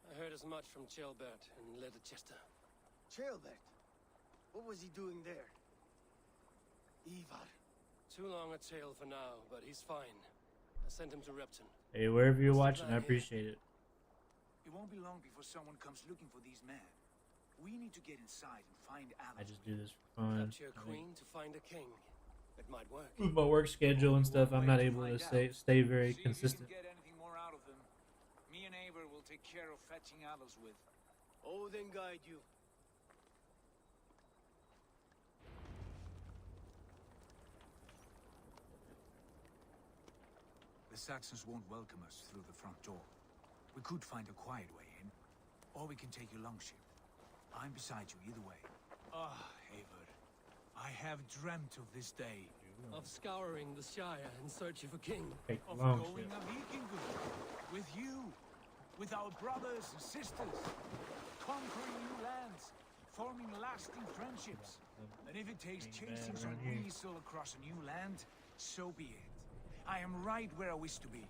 I heard as much from Chilbert and Leicester. Chilbert? What was he doing there? Ivar. Too long a tale for now, but he's fine. I sent him to Repton. Hey, wherever you're What's the watching, I plan here? appreciate it. It won't be long before someone comes looking for these men. We need to get inside and find I Alice. just do this for fun. Capture a queen to find a king. It might work. With my work schedule and stuff, I'm not able to stay very See consistent. if you can get anything more out of them. Me and Eivor will take care of fetching Alice with. Odin guide you. The Saxons won't welcome us through the front door. We could find a quiet way in, or we can take your longship. I'm beside you either way. Ah, Eivor, I have dreamt of this day. Of scouring the Shire in search of a king. Take Of long going shit. a Viking with you, with our brothers and sisters, conquering new lands, forming lasting friendships. And if it takes Ain't bad chasing some around here. weasel across a new land, so be it. I am right where I wish to be.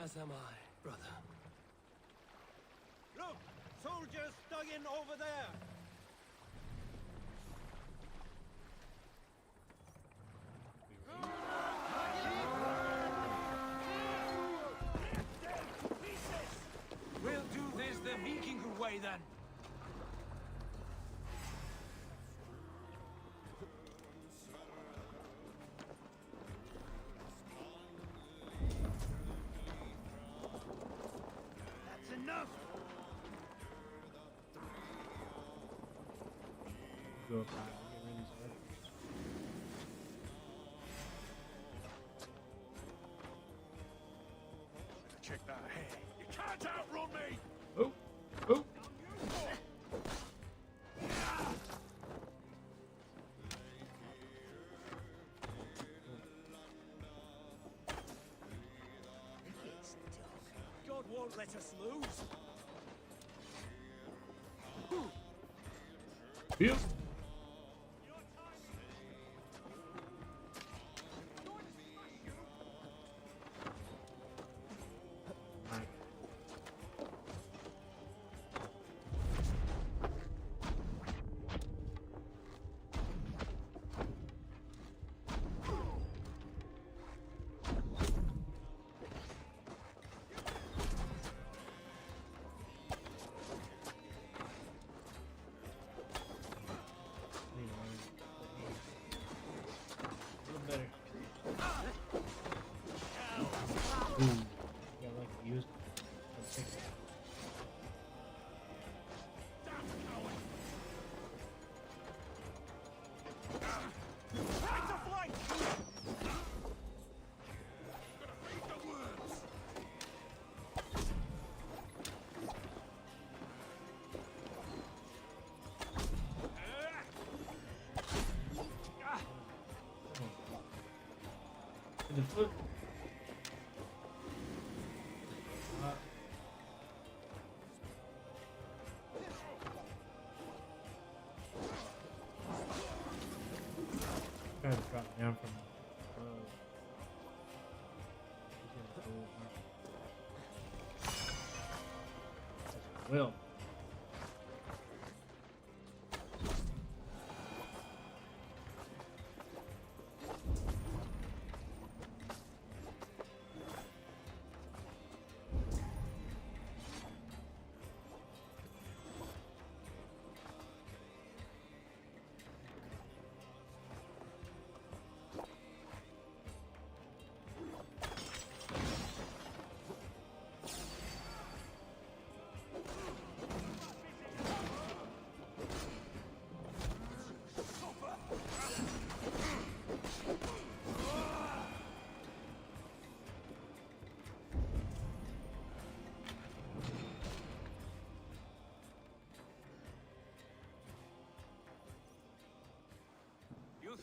As am I, brother. Look! Soldiers dug in over there! We'll do this the Viking way then. That's enough! Go up high, get rid of these archers. Check that ahead. You can't outrun me! Oh, oh. God won't let us lose! Yep. Better. Ooh, yeah, I like to use. Let's take that. Fight to flight! The foot. Trying to drop down from above. Well.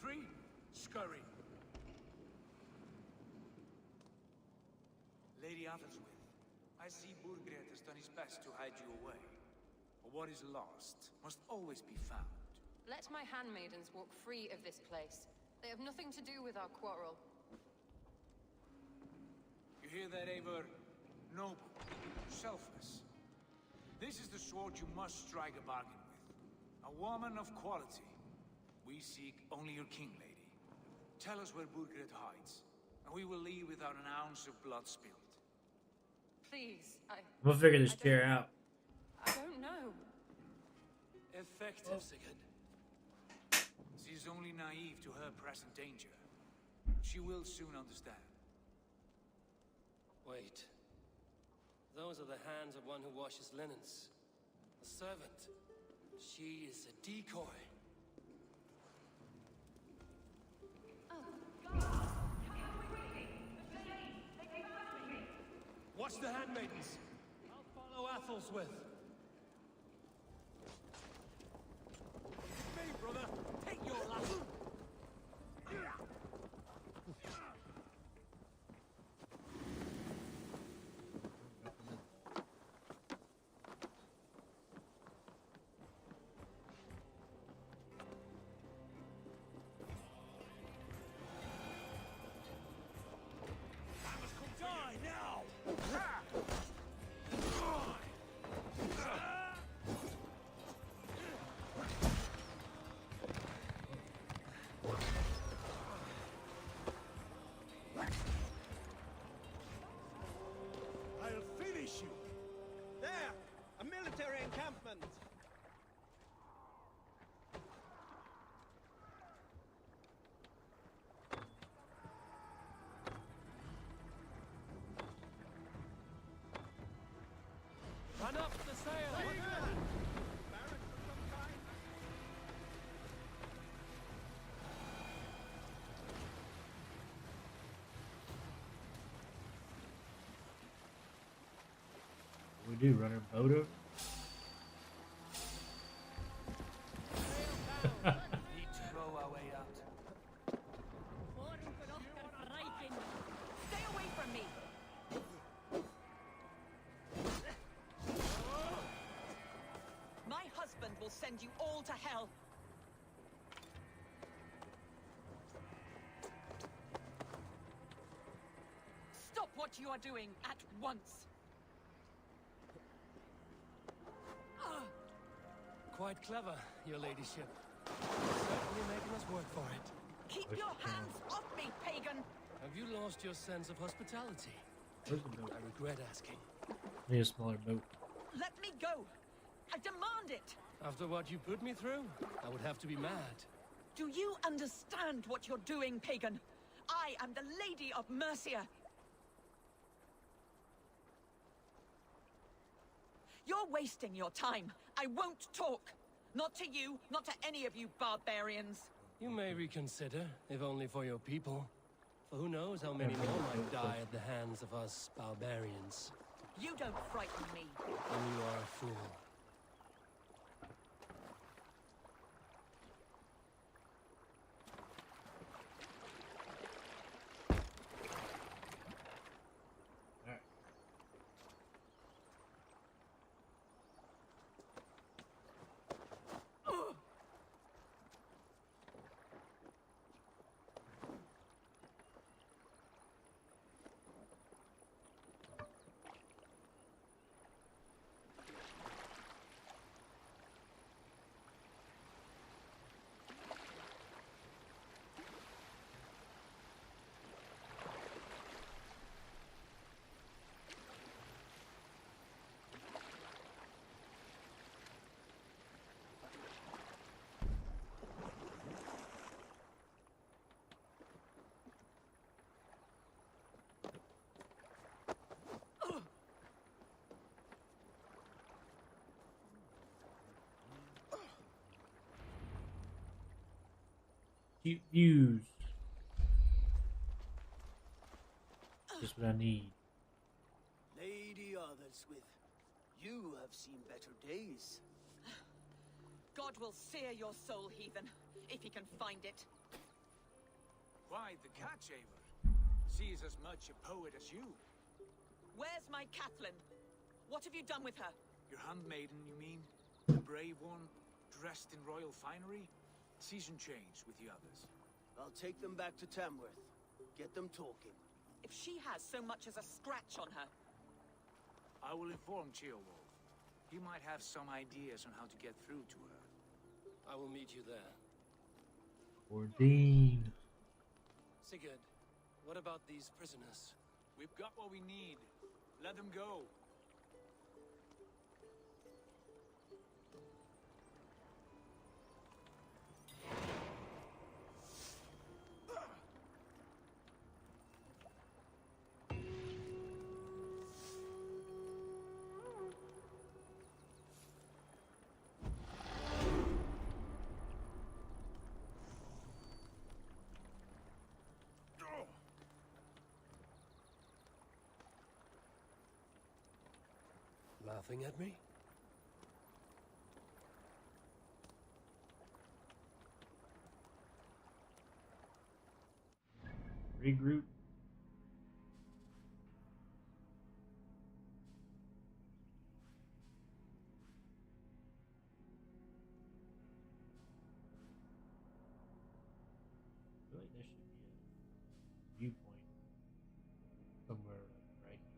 free. Scurry. Lady Atheldswith, I see Burgred has done his best to hide you away. But what is lost must always be found. Let my handmaidens walk free of this place. They have nothing to do with our quarrel. You hear that, Eivor? Noble, selfless. This is the sword you must strike a bargain with. A woman of quality. We seek only your king, lady. Tell us where Burgred hides, and we will leave without an ounce of blood spilled. Please, We'll figure this chair out. I don't know. Effective, Sigurd. She is only naive to her present danger. She will soon understand. Wait. Those are the hands of one who washes linens. A servant. She is a decoy. Watch the handmaidens. I'll follow Atheldswith. Me, brother. Take your lasso. Die now! I'll finish you! There! A military encampment! Run up the sail! What do we do? Run our boat over? Need to row our way out. Stay away from me! My husband will send you all to hell! Stop what you are doing at once! Quite clever, your ladyship. Certainly making us work for it. Keep your hands off me, pagan! Have you lost your sense of hospitality? Where's the boat? I regret asking. Need a smaller boat. Let me go! I demand it! After what you put me through, I would have to be mad. Do you understand what you're doing, pagan? I am the Lady of Mercia. You're wasting your time. I won't talk. Not to you, not to any of you barbarians. You may reconsider, if only for your people. For who knows how many more might die at the hands of us barbarians. You don't frighten me. And you are a fool. Cute views. Just what I need. Lady Atheldswith, you have seen better days. God will sear your soul, heathen, if he can find it. quite the catch, Eivor. She's as much a poet as you. Where's my Catelyn? What have you done with her? Your handmaiden, you mean? The brave one, dressed in royal finery? Season change with the others. I'll take them back to Tamworth. Get them talking. If she has so much as a scratch on her... I will inform Ceolwulf. He might have some ideas on how to get through to her. I will meet you there. Ordain. Sigurd, what about these prisoners? We've got what we need. Let them go. Laughing at me? Regroup. I feel like there should be a viewpoint somewhere like right here.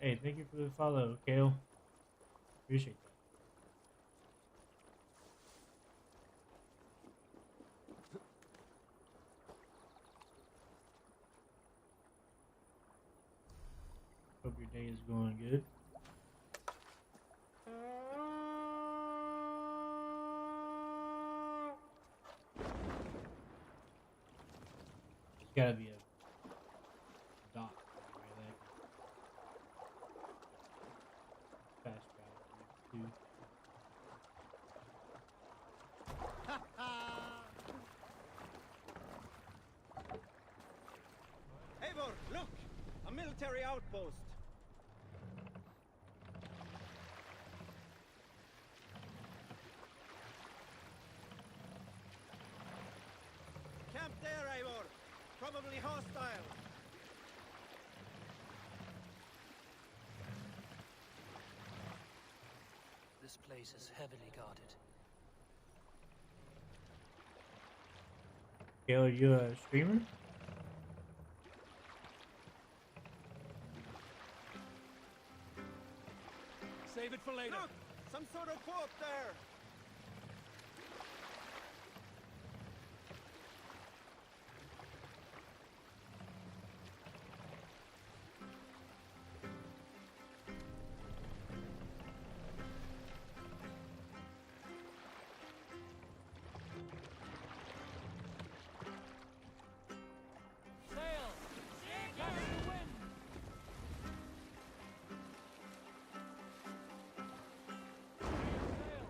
Hey, thank you for the follow, Kale. Appreciate that. Hope your day is going good. There's gotta be a dock right there. Fast travel too. Eivor, look! A military outpost! Camp there, Eivor! Probably hostile! This place is heavily guarded. Kale, are you a streamer? Save it for later. Look! Some sort of boat there! Sail! Carry the wind! Sail!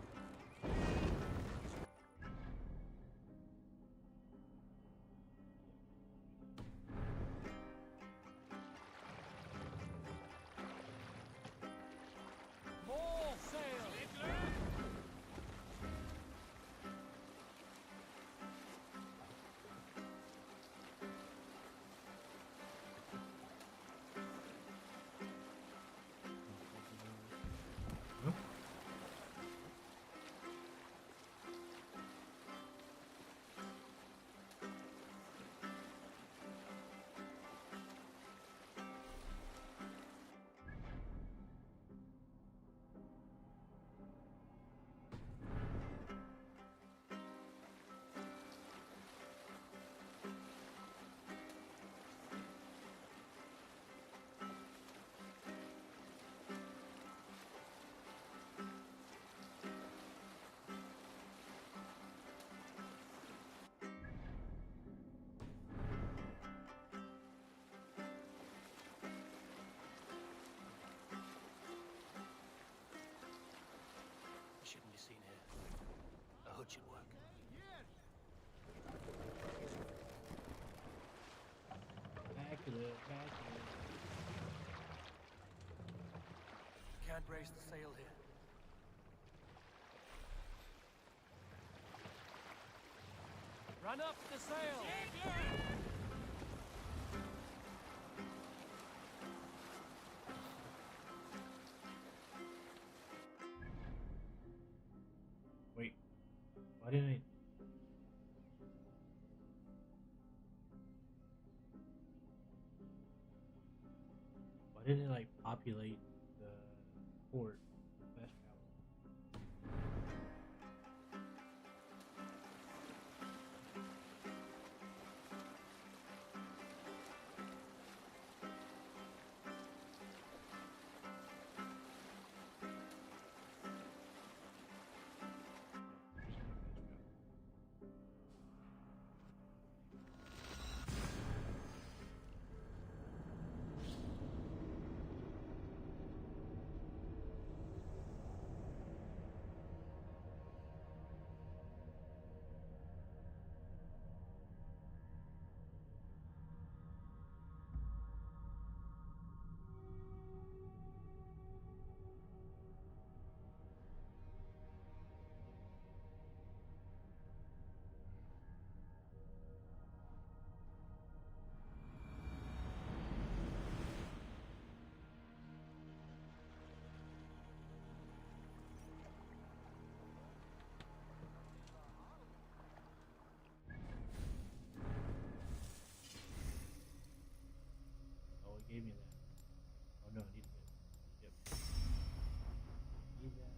can't raise the sail here. Run up the sail! Wait, why didn't I? Why didn't it like populate the port? Fast travel. Oh, it gave me that. Oh no, I needed it. Yep. Need that.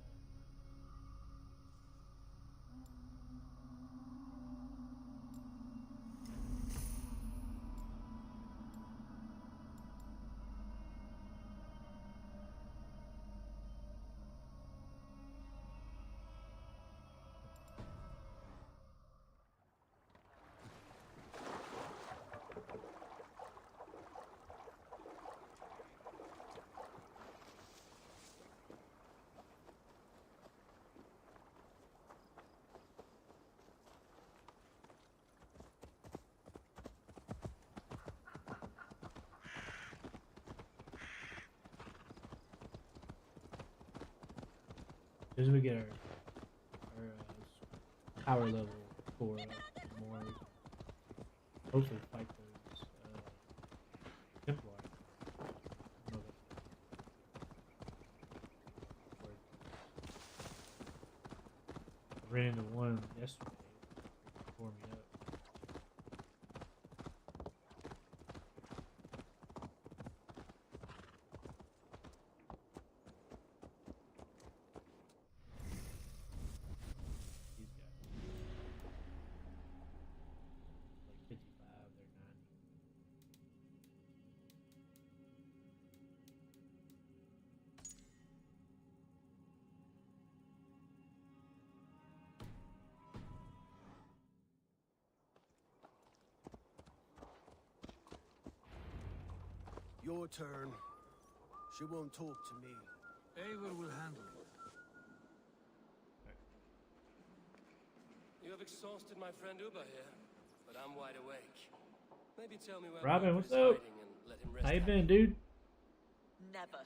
As soon as we get our power level 4 up, the more hopefully fight those Templar. I don't know I ran into one yesterday. Tore me up. These guys. Like 55, they're 90. Your turn. She won't talk to me. Eivor will handle it. You have exhausted my friend Uba here, but I'm wide awake. Maybe tell me where Robin, Margaret what's is up? hiding and let him rest How you happy. been, dude? Never.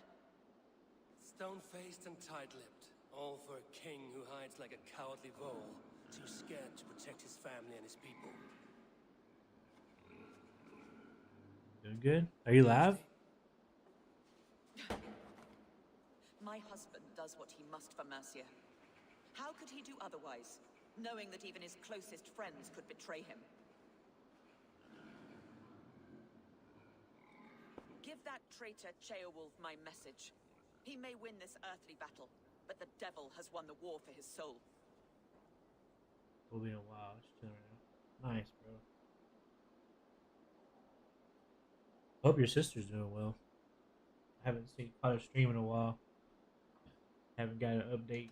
Stone-faced and tight-lipped, all for a king who hides like a cowardly vole, too scared to protect his family and his people. Doing good? Are you live? My husband does what he must for Mercia. How could he do otherwise, knowing that even his closest friends could betray him? Give that traitor Ceolwulf my message. He may win this earthly battle, but the devil has won the war for his soul. We'll be in a while. Just chilling right now. Nice, bro. Hope your sister's doing well. I haven't caught her stream in a while. Haven't got an update.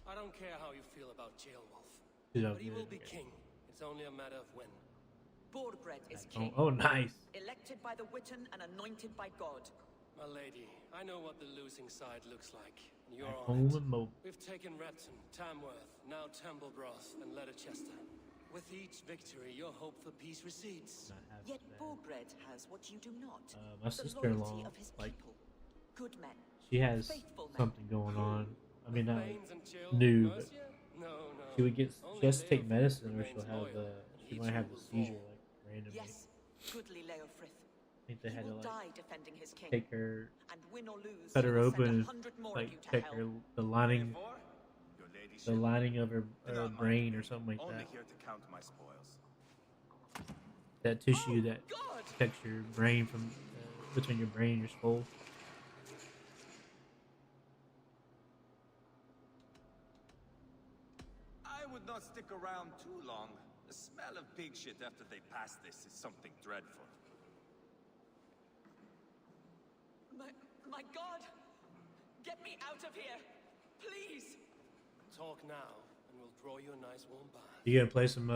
I don't care how you feel about Ceolwulf, She's but up he there, will be okay. king. It's only a matter of when. Borgred is Oh, king. oh, nice. Elected by the Witten and anointed by God. My lady, I know what the losing side looks like. And you're Back on home it. and mobile. We've taken Repton, Tamworth, now Temblebroth, and Letterchester. With each victory, your hope for peace recedes. Not half Yet as bad. Borgred has what you do not. My The sister-in-law, loyalty of his like, people. Good men. she has Faithful men. something going on. I mean, not like Thanes and chills new, of but Mercia? No, no. she would get. She Only has to take Leofrith medicine, or remains she'll have loyal. she Each might have will a seizure fall. like randomly. Yes, goodly Leofrith. I think they He had to will like die defending his king. take her, And win or lose, cut he her will send open, and 100 more like of you to check hell. her the lining, Your ladyship, the lining of her do not mind brain me. or something like Only that. here to count my spoils. That tissue that God! protects your brain from between your brain and your skull. I would not stick around too long. The smell of pig shit after they pass this is something dreadful. My God! Get me out of here! Please! Talk now, and we'll draw you a nice warm bath. You gonna play some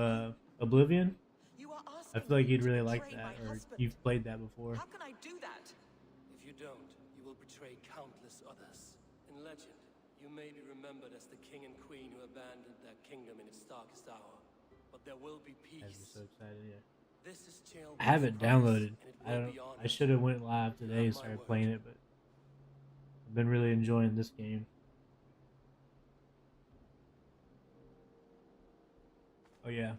Oblivion? You are I asking feel like me you'd to really like betray that, my or husband. you've played that before. How can I do that? If you don't, you will betray countless others. In legend, you may be remembered as the king and queen who abandoned their kingdom in its darkest hour. But there will be peace. I'd be so excited, yeah. This is Chael I have it Wolf's downloaded. promise, and it I will don't. be I honored. should have went live You today and have my started word. playing it, but I've been really enjoying this game. Oh yeah.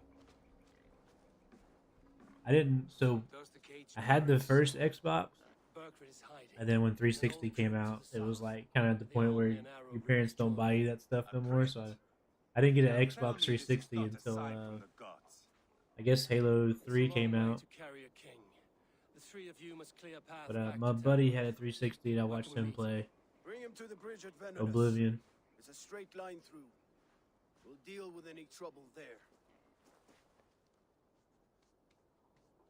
I didn't. So I had the first Xbox, Berkrit is hiding. and then when 360 came out, it was like kind of at the point where your parents don't buy you that stuff no more. So I didn't get an Xbox 360 until I guess Halo 3 came out. To carry a king. The three of you must clear path But back my to buddy town. had a 360, and I watched him play Bring him to the bridge at Venice. Oblivion. It's a straight line through. We'll deal with any trouble there.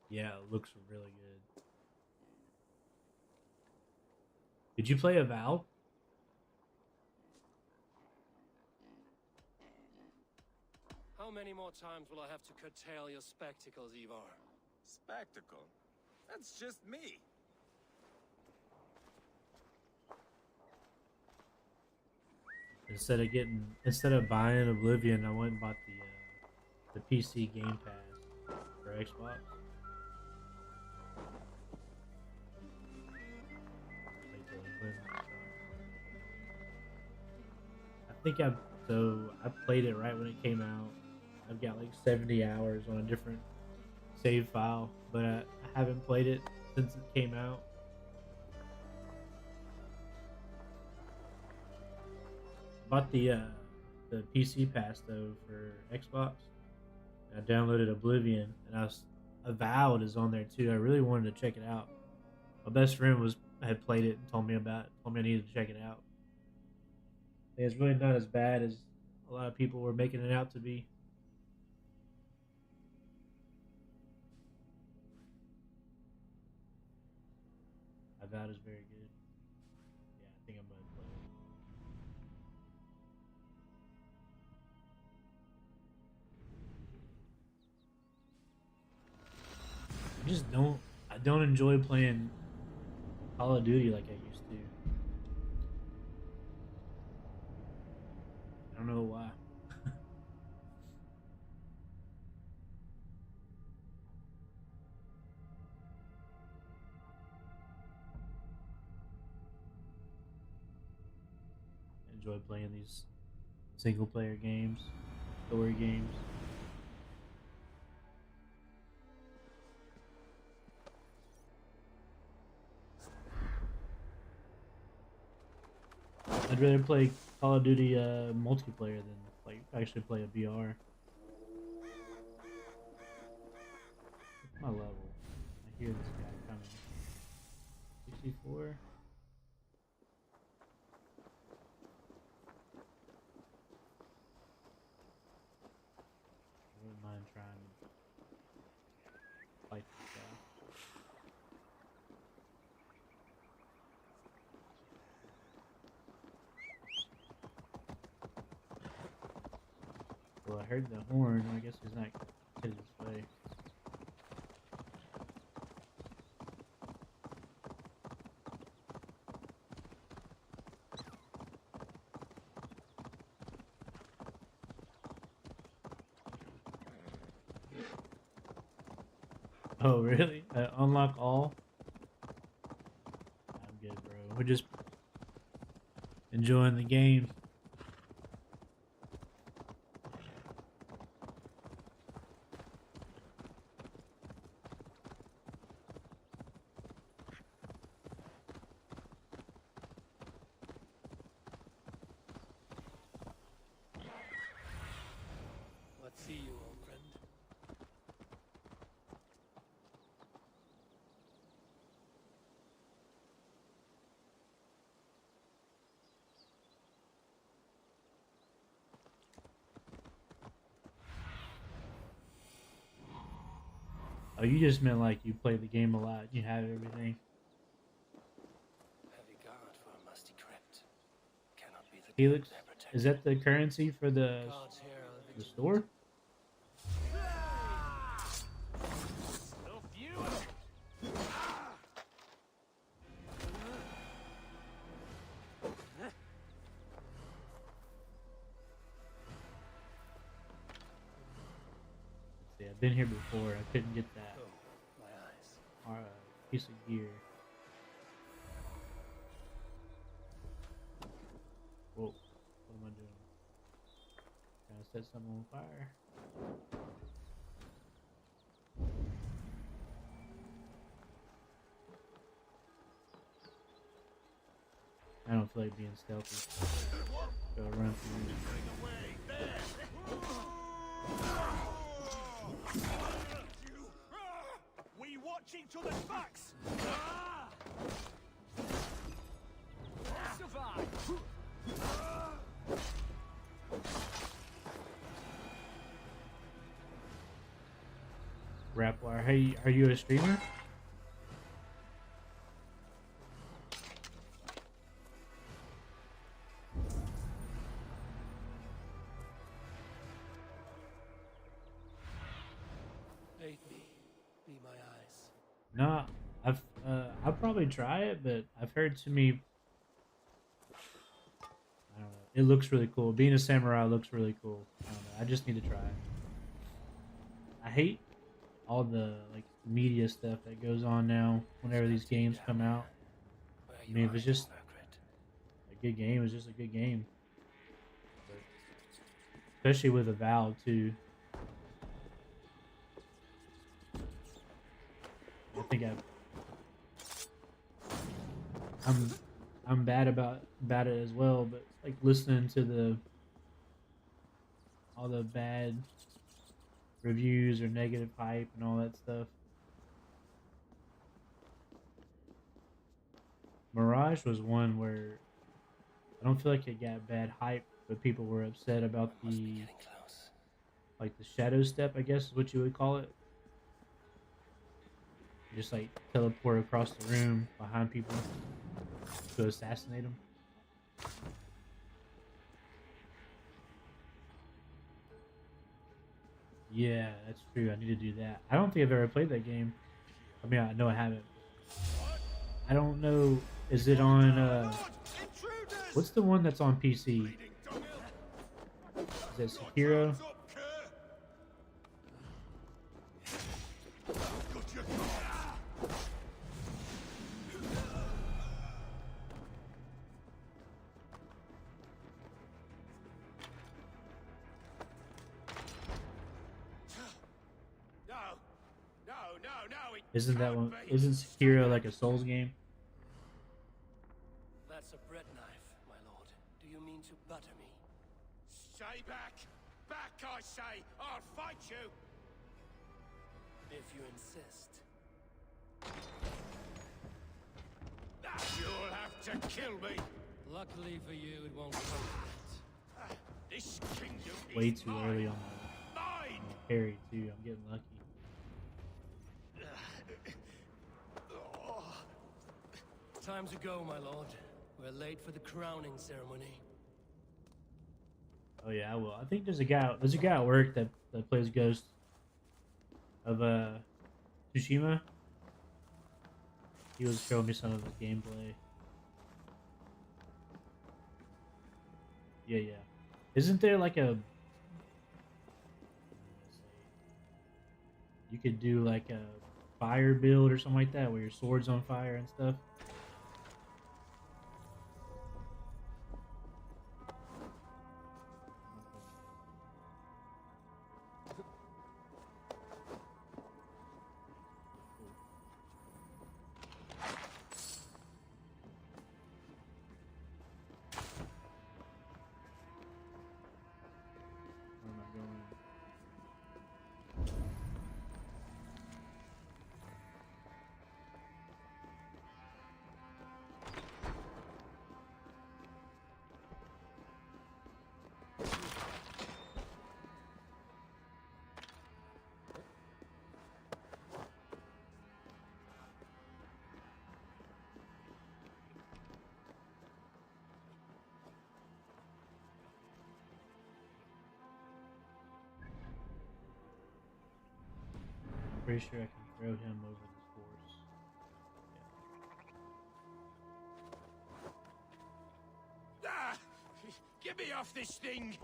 Yeah, it looks really good. Did you play Avowed? How many more times will I have to curtail your spectacles, Ivar? Spectacle? That's just me. Instead of buying Oblivion, I went and bought the PC Game Pass for Xbox. I played it right when it came out. I've got like 70 hours on a different save file, but I haven't played it since it came out. Bought the PC pass though for Xbox. I downloaded Oblivion, and Avowed is on there too. I really wanted to check it out. My best friend had played it and told me I needed to check it out. It's really not as bad as a lot of people were making it out to be. Avowed is very good. Yeah, I think I'm gonna play it. I don't enjoy playing Call of Duty like I used to. I don't know why. I enjoy playing these single player games, story games. I'd rather play Call of Duty multiplayer than like actually play a VR. What's my level? I hear this guy coming. 64. I wouldn't mind trying to fight this guy. Well, I heard the horn. I guess he's not headed this way. Oh, really? Unlock all? I'm good, bro. We're just enjoying the game. Let's see you, old friend. Oh, you just meant like you play the game a lot. You have everything. Heavy guard for a musty crypt. Cannot be the Helix, good they're is that the currency for the Guards here are the vigilant. store? Let's see, I've been here before. I couldn't get that Oh, my eyes. piece of gear. Whoa, what am I doing? Trying to set something on fire. I don't feel like being stealthy. Go run through. We watch each other's backs. Survive. Rapwire, hey, are you a streamer? Aid me. Be my eyes. No, I'll probably try it, but I've heard too many. I don't know. It looks really cool. Being a samurai looks really cool. I don't know. I just need to try it. I hate all the like media stuff that goes on now whenever these games come out. I mean, if it's just a good game, it's just a good game. But especially with a Valve too. I think I'm bad about it as well, but like listening to all the bad reviews or negative hype and all that stuff. Mirage was one where I don't feel like it got bad hype, but people were upset about the like the shadow step, I guess is what you would call it. Just like teleport across the room behind people to assassinate them. Yeah, that's true. I need to do that. I don't think I've ever played that game. I mean, I know I haven't. I don't know. Is it on? What's the one that's on PC? Is that Sekiro? Isn't that one? Isn't Sekiro like a Souls game? That's a bread knife, my lord. Do you mean to butter me? Stay back! Back, I say! I'll fight you! If you insist. You'll have to kill me! Luckily for you, it won't come to that. This kingdom Way is too mine. early on Mine! the parry too. I'm getting lucky. Time to go, my lord. We're late for the crowning ceremony. Oh yeah, I will. I think there's a guy at work that plays Ghost of Tsushima. He was showing me some of his gameplay. Yeah. Isn't there like a you could do like fire build or something like that, where your sword's on fire and stuff. Where am I going? I'm pretty sure I can throw him over this horse. Ah! Get me off this thing!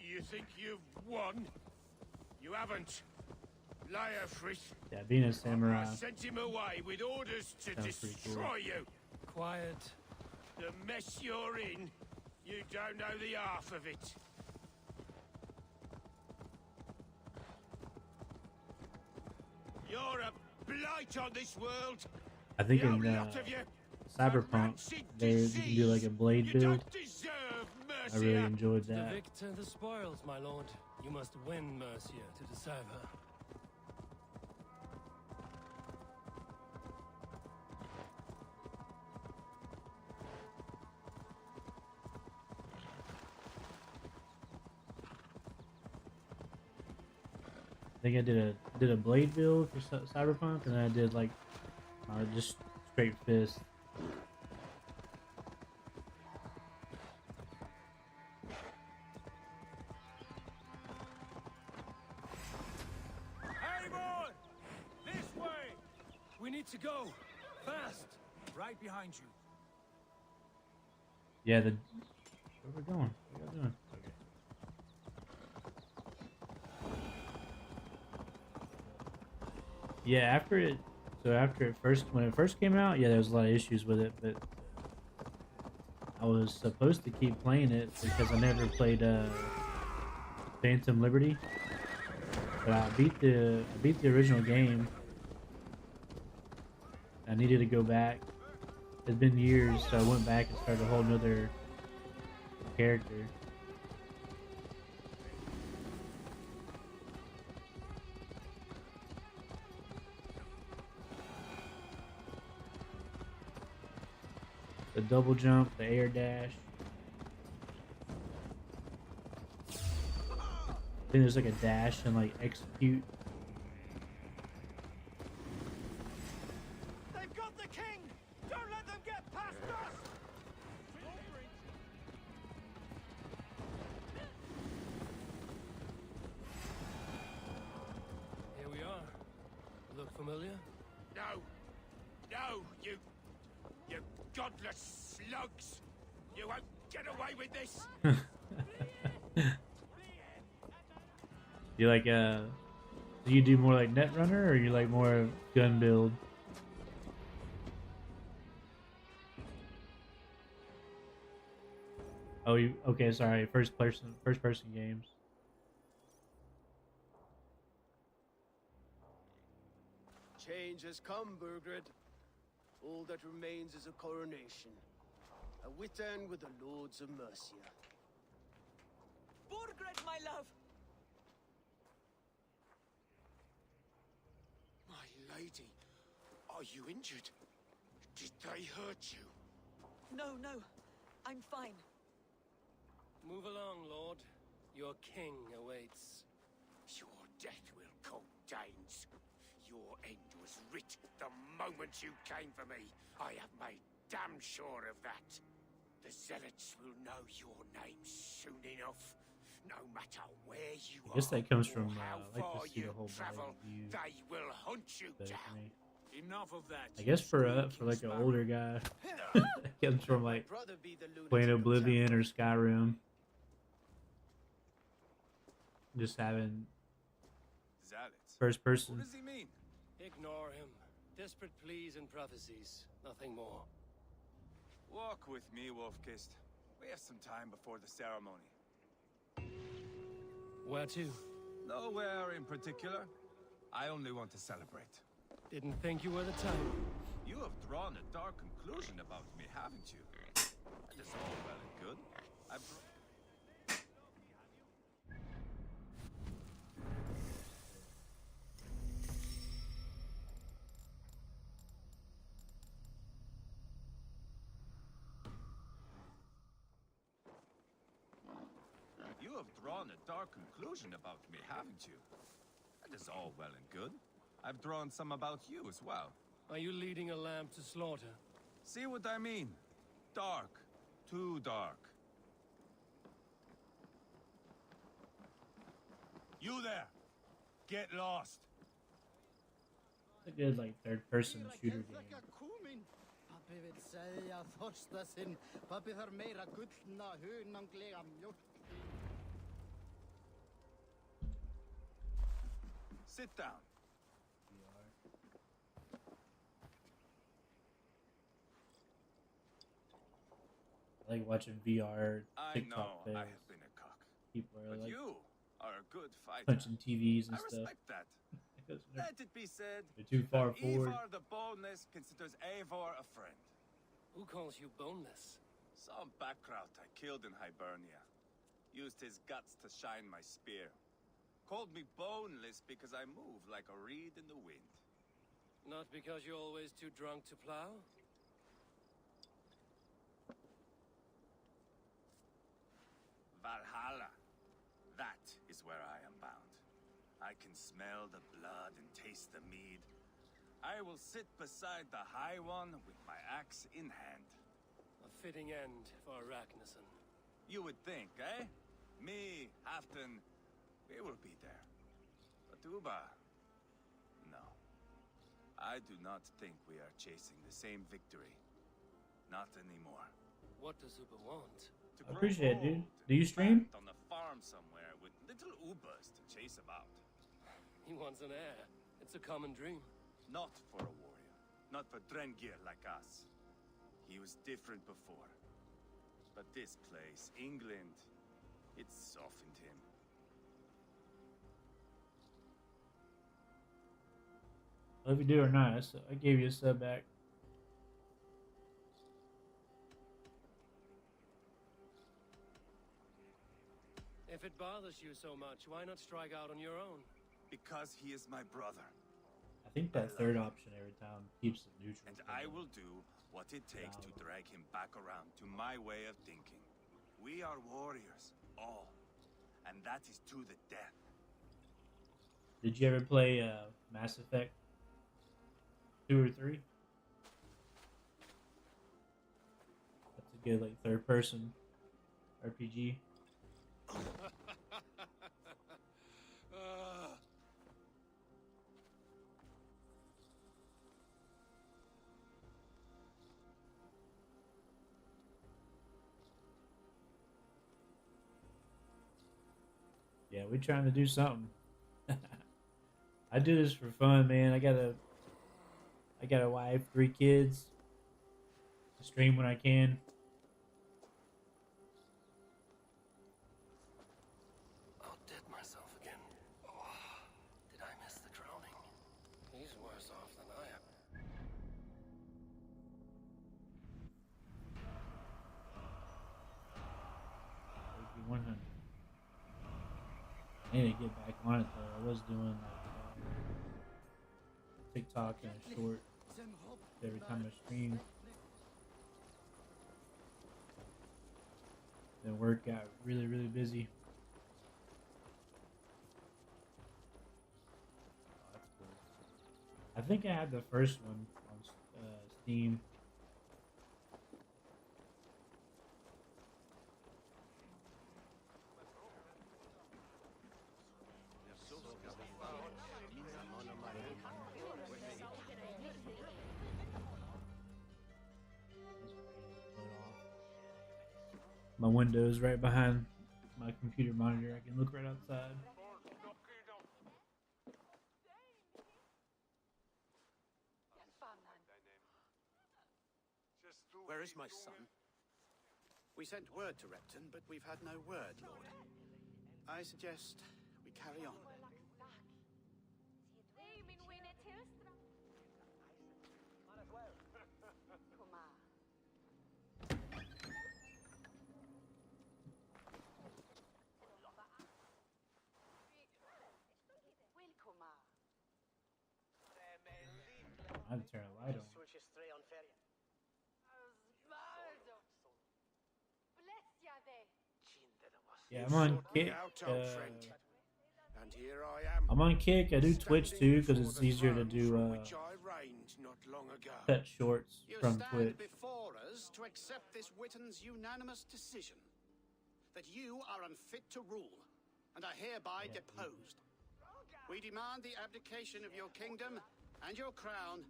You think you've won? You haven't. Liar, Frisk. Yeah, being a samurai. I sent him away with orders to destroy you. Quiet. The mess you're in, you don't know the half of it. You're a blight on this world. I think in Cyberpunk, you can do like a blade build. I really enjoyed that. The victor, the spoils, my lord. You must win Mercia to deserve her. I think I did a blade build for Cyberpunk, and then I did like just straight fist. Hey, boy! This way! We need to go. Fast. Right behind you. Yeah, where are we going? What are y'all doing? Okay. Yeah, when it first came out, yeah, there was a lot of issues with it, but I was supposed to keep playing it because I never played Phantom Liberty. But I beat the original game. I needed to go back. It's been years, so I went back and started a whole nother character. The double jump, the air dash. Then there's like a dash and like execute. They've got the king! Don't let them get past us! Here we are. Look familiar? No! No, you godless slugs! You won't get away with this! You like do you do more like Netrunner, or you like more gun build? Oh, okay, sorry, first person games. Change has come, Burgred. All that remains is a coronation. A Witan with the Lords of Mercia. Burgred, my love! My lady, are you injured? Did they hurt you? No, I'm fine. Move along, Lord. Your king awaits. Your death will cold Danes. Your end was writ the moment you came for me. I have made damn sure of that. The zealots will know your name soon enough. No matter where you I guess are that comes or from how I like far to see the you whole travel, view. they will hunt you Better down. for me. Enough of that. I guess for like an sparrow. older guy, it comes from My like brother be the lunatic playing of Oblivion or Tamworth. Skyrim, just having Zealots. first What person. does he mean? Ignore him. Desperate pleas and prophecies. Nothing more. Walk with me, Wolfkist. We have some time before the ceremony. Where to? Nowhere in particular. I only want to celebrate. Didn't think you were the type. You have drawn a dark conclusion about me, haven't you? That is all well and good. You have drawn a dark conclusion about me, haven't you? That is all well and good. I've drawn some about you as well. Are you leading a lamb to slaughter? See what I mean? Dark. Too dark. You there! Get lost! It's a good like third person shooter game. Pappi vill segja þorsta sinn. Pappi þarf meira gullna, hunanglega mjólk. Sit down. I like watching VR I TikTok know fails. I have been a cock. People are But like you are a good fighter. punching TVs and I stuff. respect that. Because they're Let it be said they're too far that forward. Ivar the Boneless considers Eivor a friend. Who calls you boneless? Some backrout I killed in Hibernia. Used his guts to shine my spear. Called me boneless because I move like a reed in the wind. Not because you're always too drunk to plow? Valhalla. That is where I am bound. I can smell the blood and taste the mead. I will sit beside the High One with my axe in hand. A fitting end for Arachnason. You would think, eh? Me, Halfton, we will be there. But Uba... no. I do not think we are chasing the same victory. Not anymore. What does Uba want? To I grow appreciate it, dude. old Do you and stream? fat on a farm somewhere with little Ubas to chase about. He wants an heir. It's a common dream. Not for a warrior. Not for Drengir like us. He was different before. But this place, England, it softened him. Well, if you do or not, I gave you a sub back. If it bothers you so much, why not strike out on your own? Because he is my brother. I think that third option every time keeps it neutral. And I will do what it takes to drag him back around to my way of thinking. We are warriors, all. And that is to the death. Did you ever play Mass Effect 2 or 3? That's a good like third person RPG. Yeah, we're trying to do something. I do this for fun, man. I got a wife, 3 kids. I stream when I can. Outdid myself again. Oh, did I miss the drowning? He's worse off than I am. 100. I need to get back on it though. I was doing like TikTok and a short every time I stream. Then work got really busy. Oh, that's cool. I think I had the first one on Steam. My window's right behind my computer monitor. I can look right outside. Where is my son? We sent word to Repton, but we've had no word, Lord. I suggest we carry on. I have to turn a light on. Yeah, I'm on Kick. And here I am. I'm on Kick. I do Twitch too because it's easier to do cut shorts from Twitch. Before us to accept this Witten's unanimous decision that you are unfit to rule and are hereby deposed. We demand the abdication of your kingdom and your crown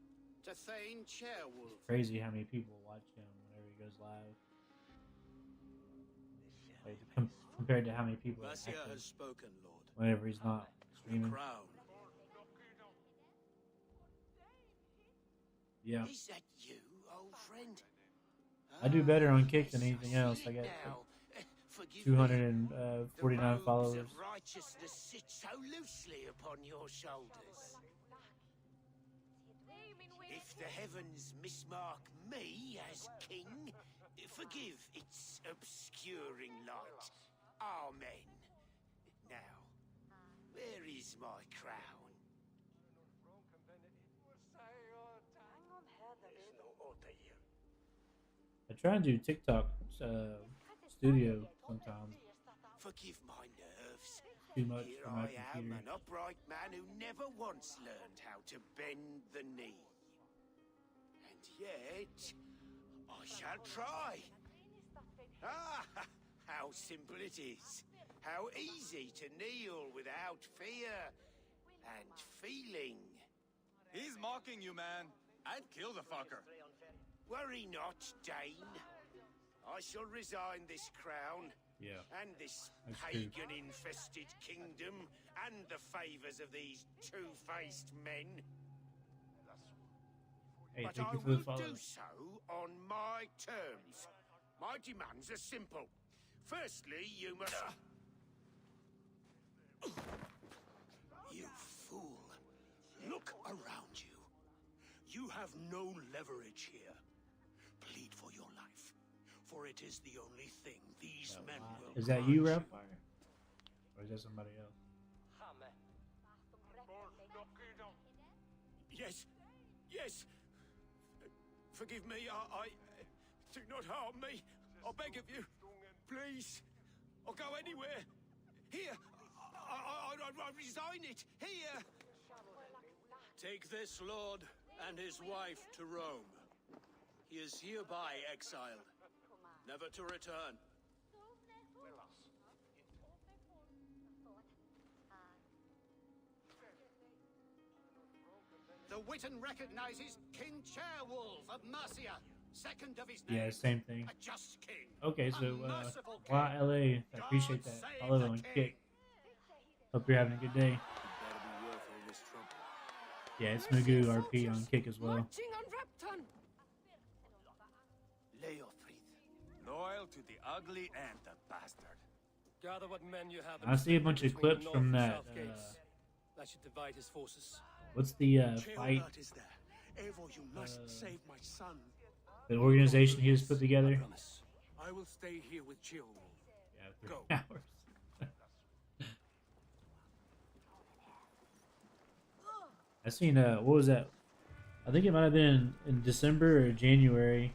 to Thane Chairwolf. Crazy how many people watch him whenever he goes live. Like, compared to how many people are Mercia active has spoken, Lord. whenever he's not streaming. Crown. Yeah. Is that you, old friend? I do better on Kick than anything else. I got 249 followers. Righteousness sits so loosely upon your shoulders. If the heavens mismark me as king, forgive its obscuring light. Amen. Now, where is my crown? I try and do TikTok studio sometimes. Forgive my nerves. Too much Here for my I am, computer. an upright man who never once learned how to bend the knee. And yet, I shall try. Ah, how simple it is. How easy to kneel without fear and feeling. He's mocking you, man. I'd kill the fucker. Worry not, Dane. I shall resign this crown. Yeah. And this That's true. pagan-infested kingdom, and the favors of these two-faced men. Hey, But thank I you for the will follow. do so on my terms. My demands are simple. Firstly, you must... You fool. Look around you. You have no leverage here. Plead for your life, for it is the only thing these men will... Is that you, Rapfire? Or is that somebody else? Yes, yes. Forgive me, I do not harm me. I beg of you, please. I'll go anywhere. Here, I resign it. Here. Take this lord and his wife to Rome. He is hereby exiled, never to return. The Witten recognizes King Chairwolf of Mercia, second of his name. Yeah, same thing. A just king. Okay, so merciful king. wow, LA, I appreciate that. Follow on Kick. Hope you're having a good day. Yeah, it's Magoo RP on Kick as well. Marching on Repton. Loyal to the ugly and the bastard. Gather what men you have. I see a bunch of between the clips north from and that. south gates. That should divide his forces. What's the fight? Is there. Eivor, you must save my son. The organization he just put together? I will stay here with Chairwolf. Yeah, 3 hours. I seen what was that? I think it might have been in December or January,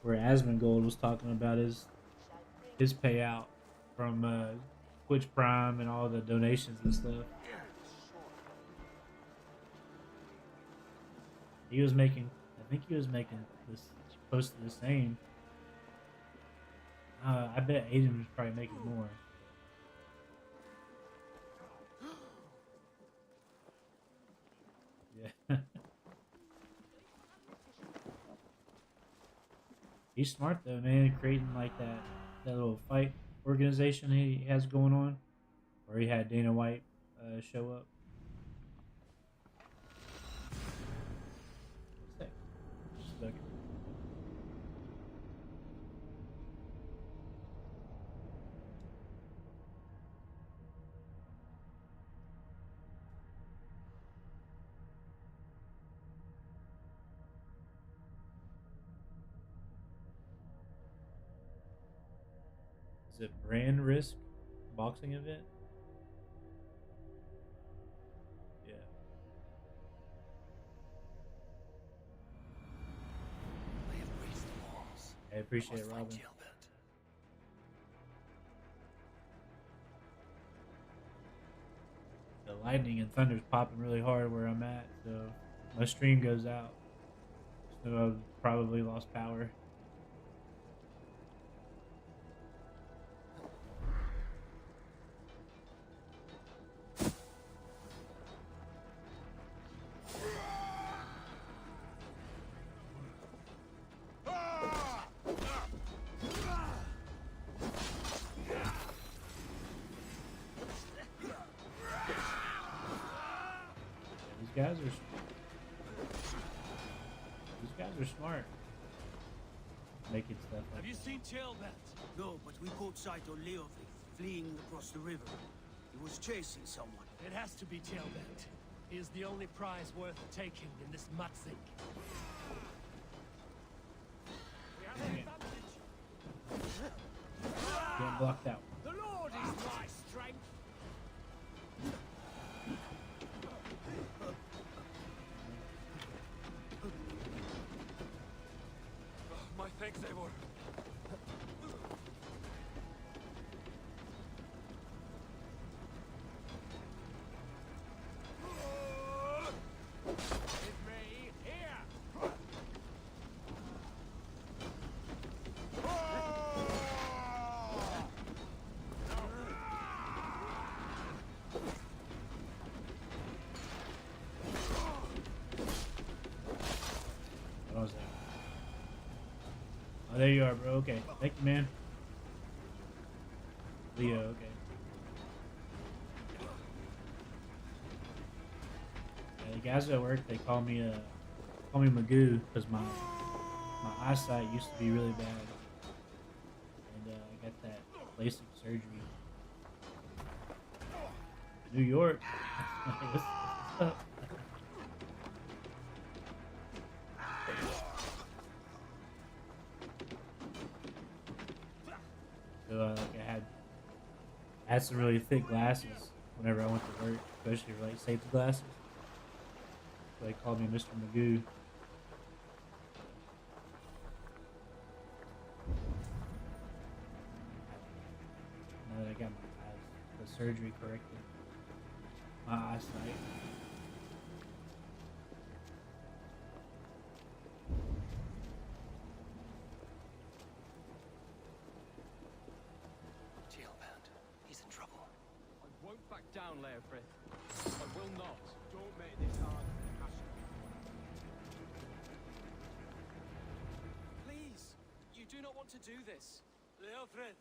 where Asmongold was talking about his payout from Twitch Prime and all the donations and stuff. He was making, I think he was making this close to the same. I bet Aiden was probably making more. Yeah. He's smart though, man, creating like that that little fight organization he has going on, where he had Dana White show up. One sec. Just a second. Is it Brand Risk boxing event? Yeah. I have raised the walls. I appreciate it, Must find Robin. Gilbert. The lightning and thunder's popping really hard where I'm at, so my stream goes out. So I've probably lost power. These guys are smart. Making stuff like Have you seen Tailbelt? No, but we caught sight of Leofrith fleeing across the river. He was chasing someone. It has to be Tailbelt. He is the only prize worth taking in this mudsink. We have an advantage. getting blocked out. The Lord is my strength. My thanks, Eivor. What was that? Oh, there you are, bro. Okay. Thank you, man. Leo, okay. Yeah, the guys at work, they call me Magoo because my eyesight used to be really bad, and I got that LASIK surgery. New York. What's up? So like I had some really thick glasses whenever I went to work, especially for like safety glasses. So they called me Mr. Magoo. Now that I got my eyes, the surgery corrected my eyesight. Jailbound. He's in trouble. I won't back down, Leofrith. I will not. Don't make this hard. Please, you do not want to do this. Leofrith.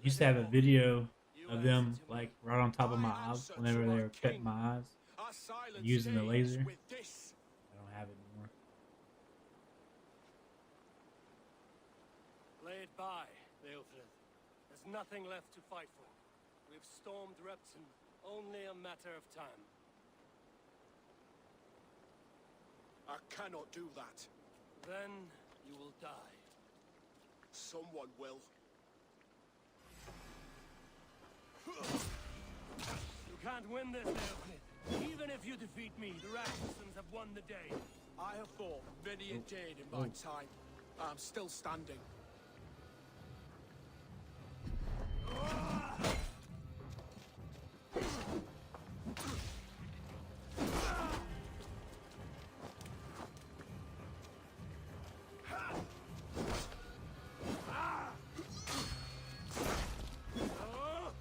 Used to have a video of them like right on top of my eyes whenever they were cutting my eyes and using the laser. I don't have it anymore. Lay it by, Leofrith. There's nothing left to fight for. We've stormed Repton. Only a matter of time. I cannot do that. Then you will die. Someone will. You can't win this, Leofrith. Even if you defeat me, the Rasmussens have won the day. I have fought many a day in my time. I'm still standing.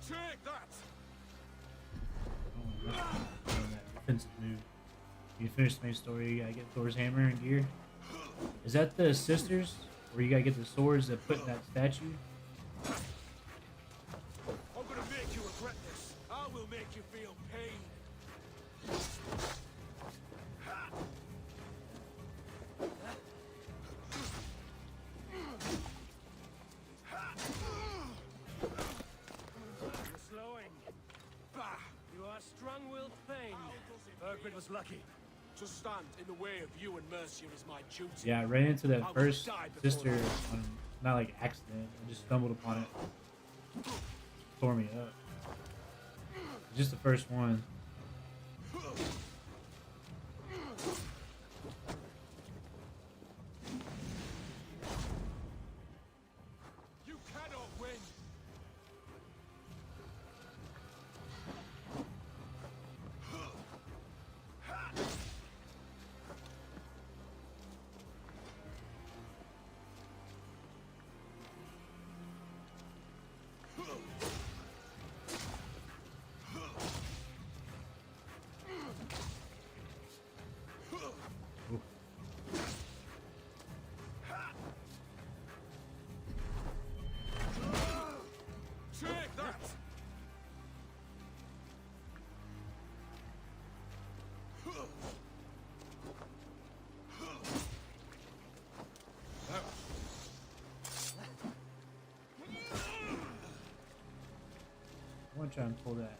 Take that! Oh, that defensive move. You finish the main story, you gotta get Thor's hammer and gear. Is that the sisters? Where you gotta get the swords that put in that statue? you feel pain. You're slowing. Bah! You are strong-willed pain. Burgred was lucky. To stand in the way of you and Mercia is my duty. Yeah, I ran into I that will first die before sister that. on not like accident. I just stumbled upon it. Tore me up. Just the first one. You cannot win. Take that! I want to try and pull that.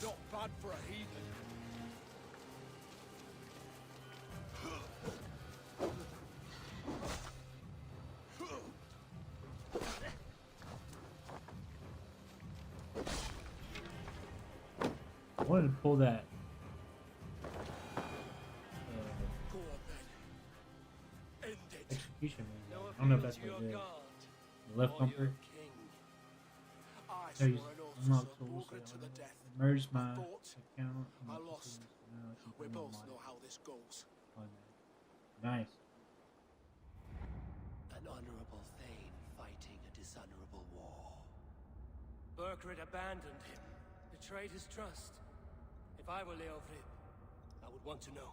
Not bad for a heathen. I wanted to pull that. Go on then. End it. Execution man. I don't know if that's what it is. The left bumper. I No, swore you an oath to unlock serve tools. Bulgrid to the death. Merge my I fought. account. I lost. We both know how this goes. Nice. An honorable thane fighting a dishonorable war. Burgred abandoned him, betrayed his trust. If I were Leofrid, I would want to know.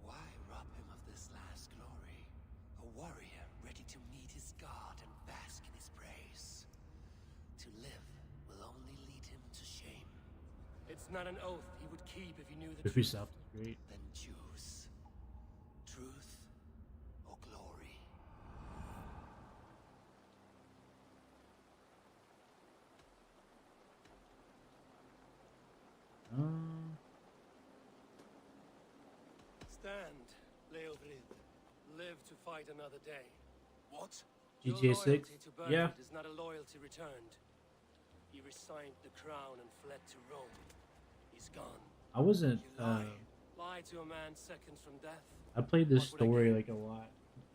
Why rob him of this last glory? A warrior ready to meet his god and bask in his praise. To live will only lead him to shame. It's not an oath he would keep if he knew the If truth. yourself is great. Then choose. Truth or glory. Stand, Leofrid. Live to fight another day. What? Your GTA 6? loyalty to Burgred Yeah. is not a loyalty returned. He resigned the crown and fled to Rome. He's gone. I wasn't. Lie to a man seconds from death. I played this What would I story gain? like a lot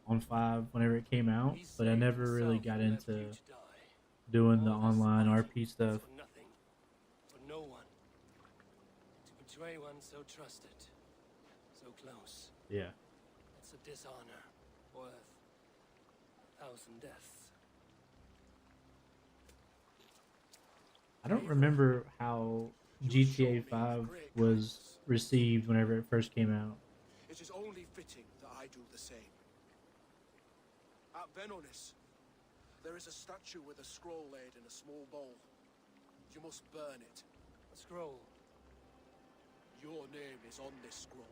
on 5 whenever it came out, but I never really got into doing the online RP stuff. For nothing. For no one. To betray one so trusted. So close. Yeah. It's a dishonor. Worth 1,000 deaths. I don't remember how GTA 5 was received whenever it first came out. It is only fitting that I do the same. At Venonis, there is a statue with a scroll laid in a small bowl. You must burn it. A scroll. Your name is on this scroll.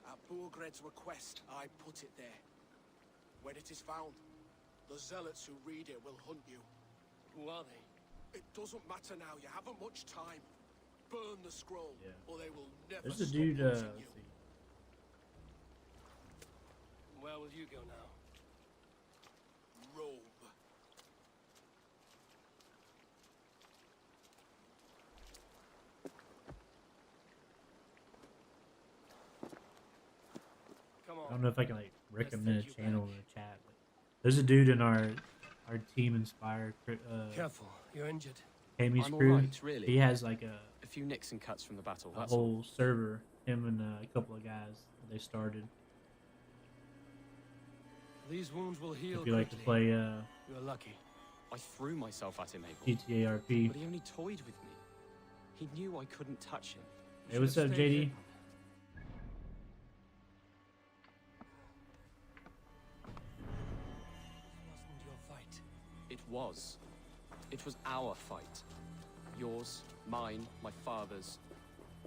At Burgred's request, I put it there. When it is found, the zealots who read it will hunt you. Who are they? It doesn't matter now, you haven't much time. Burn the scroll, or they will never There's a stop dude, hunting let's you. see. Where will you go now? Rome. Come I on. don't know if I can like recommend a channel in the chat. But there's a dude in our team inspired. Careful, you're injured. Amy's I'm crew. alright, really. He has like A few nicks and cuts from the battle. a That's all. whole server. Him and a couple of guys that they started. These wounds will heal If you like to quickly. play You're lucky. I threw myself at him, Abel. GTA RP. But he only toyed with me. He knew I couldn't touch him. Hey, what's up, JD? Wasn't your fight? It was. It was our fight. Yours, mine, my father's.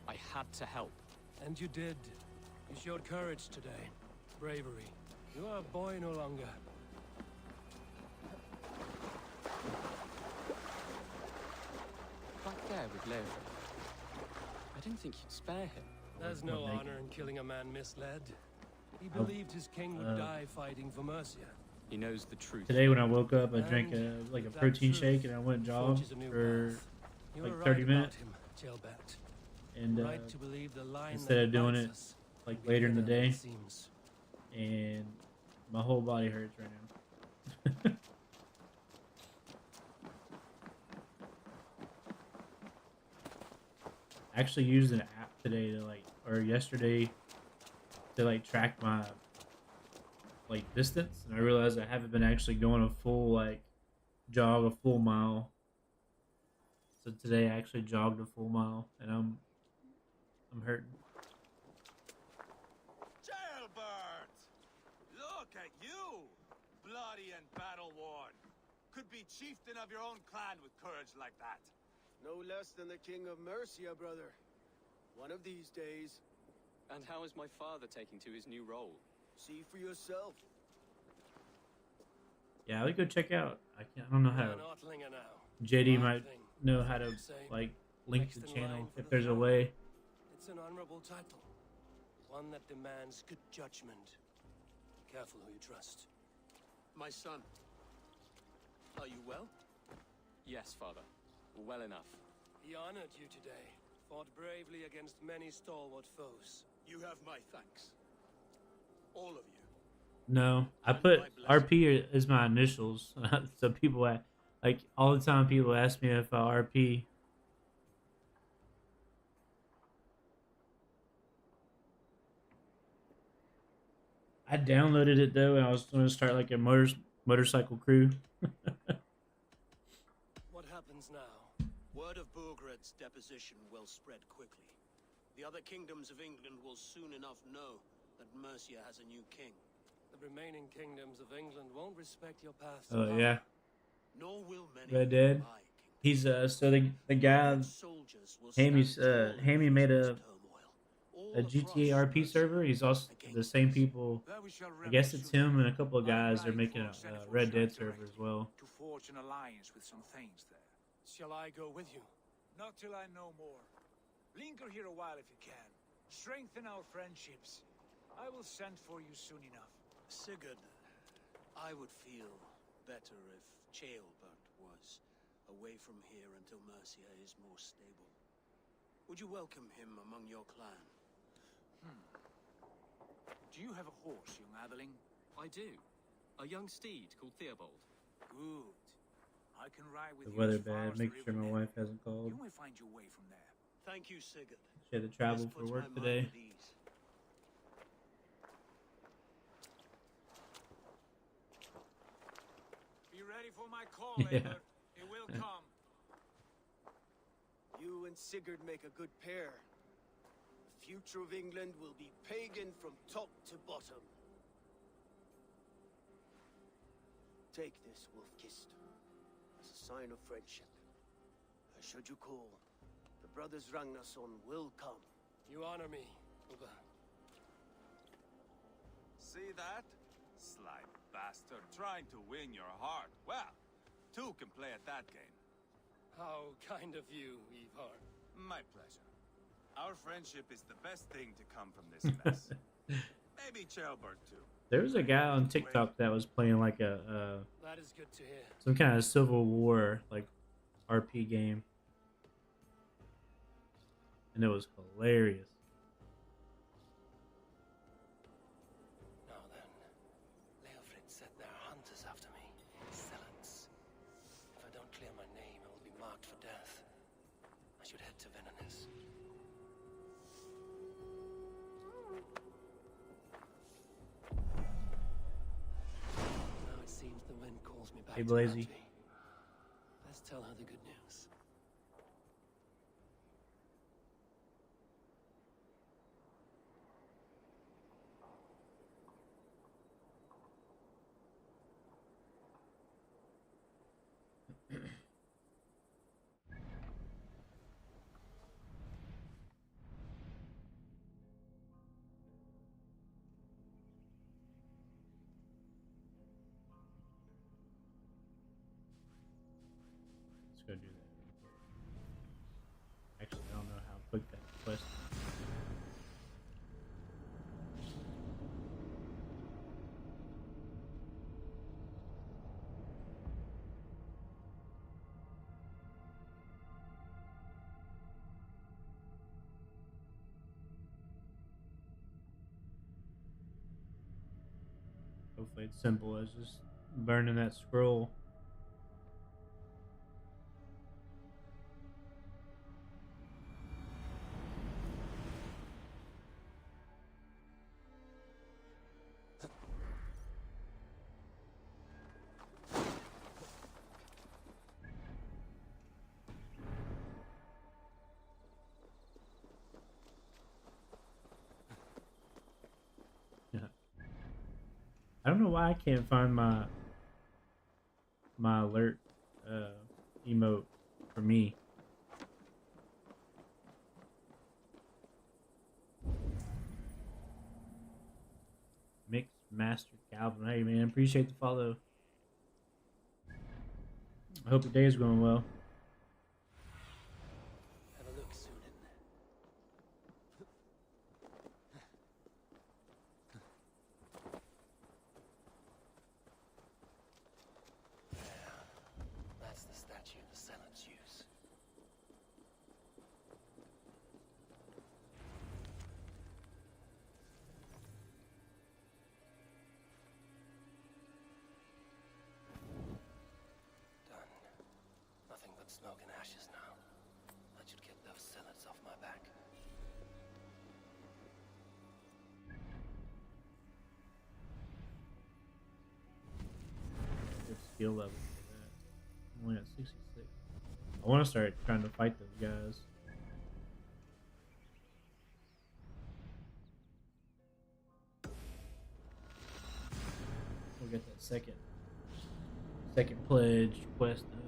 I had to help. And you did. You showed courage today. Bravery. You are a boy no longer. Back there with Leo. I didn't think you'd spare him. There's no honor in killing a man misled. He believed his king would die fighting for Mercia. He knows the truth. Today when I woke up, I drank a protein shake and I went jog for like 30 minutes. And instead of doing it like later in the day, and my whole body hurts right now. I actually used an app today to or yesterday to track my distance, and I realized I haven't been actually going a full jog a full mile. So today I actually jogged a full mile, and I'm hurting. Jailbird! Look at you! Bloody and battle-worn. Could be chieftain of your own clan with courage like that. No less than the king of Mercia, brother. One of these days. And how is my father taking to his new role? See for yourself. Yeah, I'll go check out. I don't know how. JD might know how to link the channel if there's a way. It's an honorable title, one that demands good judgment. Careful who you trust. My son, are you well? Yes, father. Well enough. He honored you today. Fought bravely against many stalwart foes. You have my thanks. All of you. No, I put RP as my initials, so people all the time people ask me if I RP. I downloaded it though, and I was going to start a motorcycle crew. What happens now? Word of Burgred's deposition will spread quickly. The other kingdoms of England will soon enough know that Mercia has a new king. The remaining kingdoms of England won't respect your path. Oh yeah. Nor will many. Red Dead. He's so the guy Hammy made a GTA RP server. He's also the same people. I guess it's him and a couple of guys are making a Red Dead server as well. To forge an alliance with some thanes there. Shall I go with you? Not till I know more. Linger here a while if you can. Strengthen our friendships. I will send for you soon enough. Sigurd, I would feel better if Ceolbert was away from here until Mercia is more stable. Would you welcome him among your clan? Do you have a horse, young Atheling? I do. A young steed called Theobald. Good. I can ride with The you weather as far bad. as Make the sure river my neck. wife hasn't called. You may find your way from there. Thank you, Sigurd. She had to travel This for puts work my mind today. at ease. Be ready for my call, Yeah. Egbert. It will come. You and Sigurd make a good pair. The future of England will be pagan from top to bottom. Take this, Wolf-Kissed, as a sign of friendship. Should you call, the brothers Ragnarsson will come. You honor me, Uba. See that? Sly bastard, trying to win your heart. Well, two can play at that game. How kind of you, Ivar. My pleasure. Our friendship is the best thing to come from this mess. Maybe Ceolbert too. There was a guy on TikTok that was playing That is good to hear. some kind of Civil War RP game, and it was hilarious. Now then, Leofrid said there are hunters after me. Zealots. If I don't clear my name, I will be marked for death. I should head to Venanis. Now it seems the wind calls me back Hey, to Blazy. Mandy. Hopefully it's simple as just burning that scroll. I don't know why I can't find my alert emote for me. Mixed Master Calvin. Hey man, appreciate the follow. I hope your day is going well. Have a look, Sunan. That's the statue the Zealots use. Done. Nothing but smoke and ashes now. That should get those Zealots off my back. Good skill level for that. I'm only at 66. I want to start trying to fight those guys. We'll get that second pledge quest done.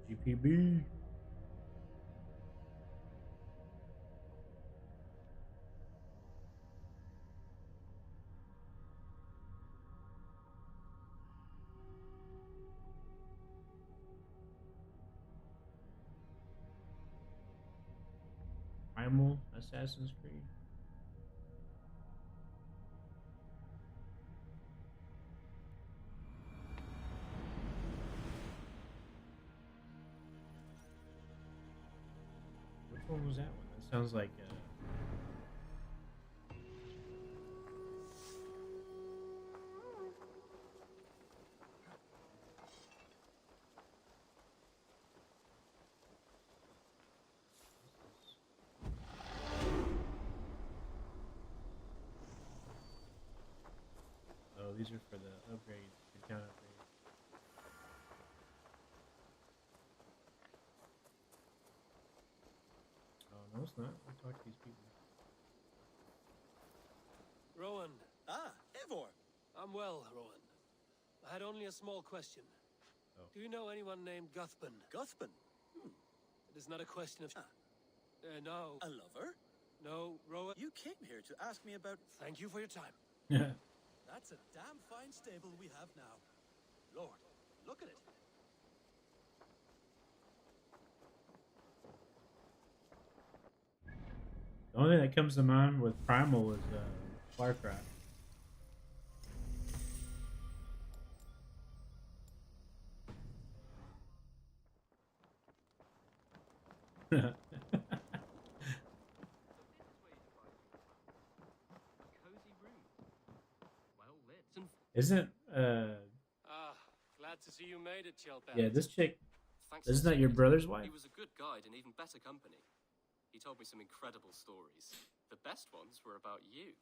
GPB. Primal Assassin's Creed. Which one was that one? That sounds like oh, these are for the upgrades, the count upgrades. Oh no, it's not. I'll talk to these people. Rowan. Ah, Eivor. I'm well, Rowan. I had only a small question. Oh. Do you know anyone named Guthban? Guthban? It is not a question of... no. A lover? No, Rowan. You came here to ask me about... Thank you for your time. That's a damn fine stable we have now. Lord, look at it. The only thing that comes to mind with Primal is Far Cry. Isn't glad to see you made it, Chelbert. yeah, this chick, Thanks isn't for that your saying it. brother's wife? He was a good guide and even better company. He told me some incredible stories. The best ones were about you.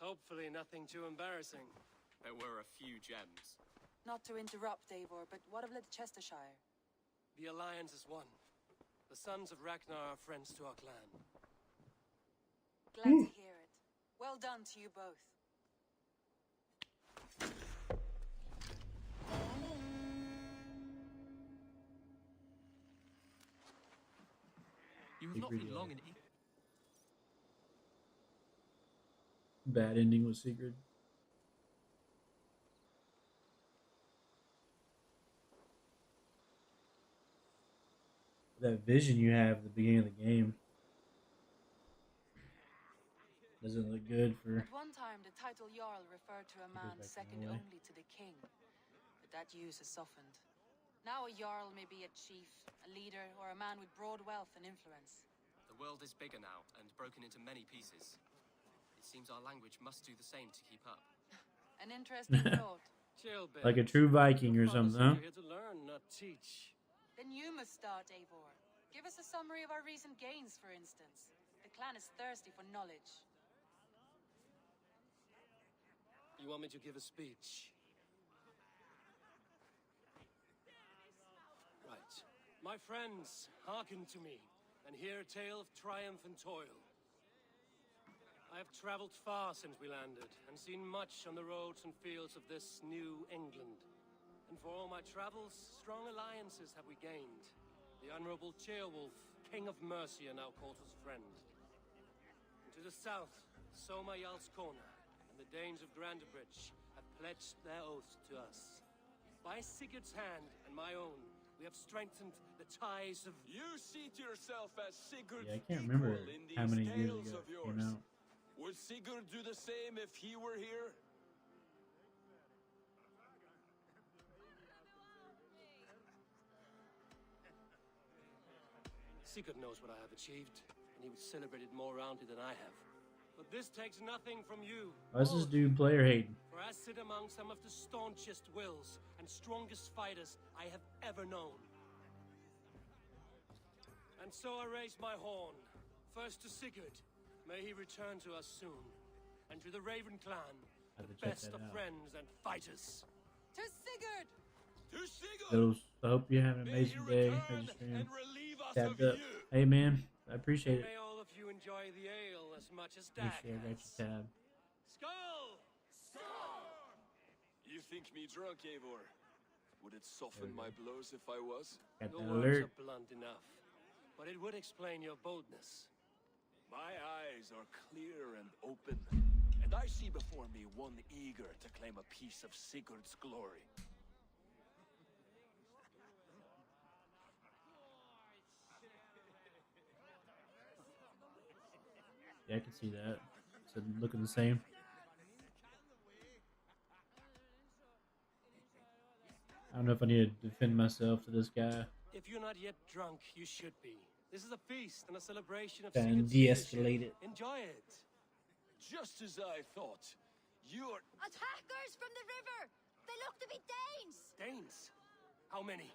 Hopefully nothing too embarrassing. There were a few gems. Not to interrupt, Eivor, but what of Leicestershire? The Alliance is one. The sons of Ragnar are friends to our clan. Glad to hear it. Well done to you both. You have not been long in... Bad ending with Sigrid. That vision you have at the beginning of the game doesn't look good for... At one time, the title Jarl referred to a man second only to the king. But but that use has softened. Now a Jarl may be a chief, a leader, or a man with broad wealth and influence. The world is bigger now, and broken into many pieces. It seems our language must do the same to keep up. An interesting thought. Chill, babe. Like a true Viking or Promise something, huh? You're here to learn, not teach. Then you must start, Eivor. Give us a summary of our recent gains, for instance. The clan is thirsty for knowledge. You want me to give a speech? Right. My friends, hearken to me, and hear a tale of triumph and toil. I have traveled far since we landed, and seen much on the roads and fields of this new England. And for all my travels, strong alliances have we gained. The Honorable Ceolwulf, King of Mercia, now calls us friend. And to the south, Soma Jarl's Corner, and the Danes of Grandebridge have pledged their oath to us. By Sigurd's hand and my own, we have strengthened the ties of... You see to yourself as Sigurd's Yeah, I can't remember equal in how these many years tales ago of it yours. came out. Would Sigurd do the same if he were here? Sigurd knows what I have achieved, and he would celebrate it more roundly than I have. But this takes nothing from you. Why is this dude player hating? For I sit among some of the staunchest wills and strongest fighters I have ever known. And so I raise my horn, first to Sigurd, may he return to us soon, and to the Raven clan, the best of friends and fighters. To Sigurd! To Sigurd! Those, I hope you have an amazing day. Tapped up. Hey man, I appreciate it. May all of you enjoy the ale as much as Dag Make sure I got your tab. Skull! You think me drunk, Eivor? Would it soften my blows if I was? Got Your that words alert. are blunt enough, but it would explain your boldness. My eyes are clear and open, and I see before me one eager to claim a piece of Sigurd's glory. Yeah, I can see that. It's looking the same. I don't know if I need to defend myself to this guy. If you're not yet drunk, you should be. This is a feast and a celebration of And Sigurd's de-escalate leadership. it. Enjoy it. Just as I thought. You're... Attackers from the river! They look to be Danes! Danes? How many?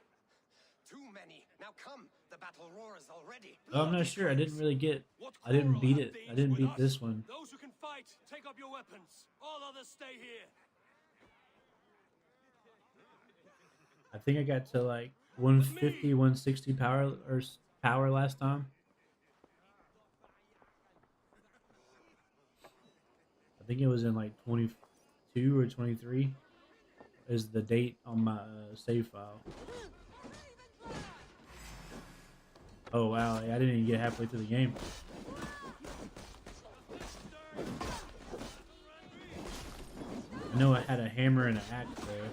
Too many. Now come. The battle roars already. Oh, I'm not sure. I didn't really get. I didn't beat it. I didn't beat this one. Those who can fight, take up your weapons. All others stay here. I think I got to like 150, 160 power last time. I think it was in like 22 or 23 is the date on my save file. Oh wow, I didn't even get halfway through the game. I know I had a hammer and an axe there.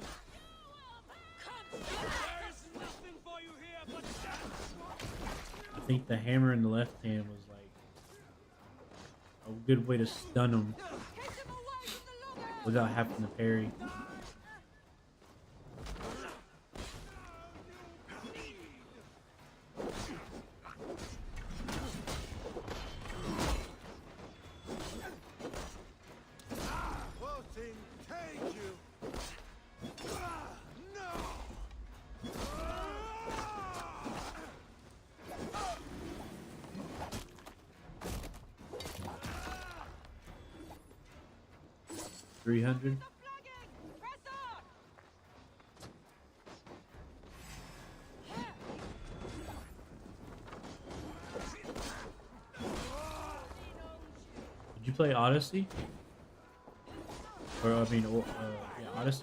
I think the hammer in the left hand was like a good way to stun him without having to parry. Take you! No! 300. Did you play Odyssey? Or I mean, yeah, Odyssey.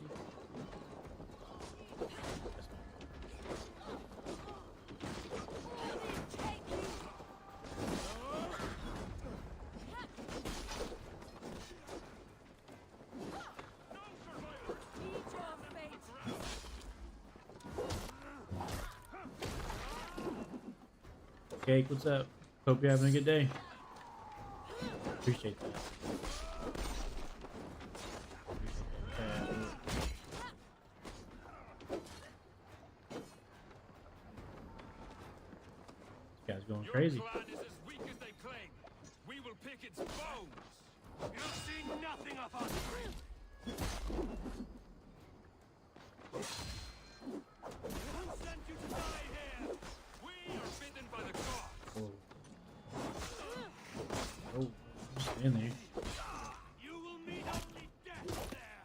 Cake, what's up? Hope you're having a good day. Appreciate that. guy's going Your crazy. clan is as weak as they claim. We will pick its bones. You'll see nothing of us three. Who sent you to die here? We are bidden by the gods. Oh, stand there. You will meet only death there.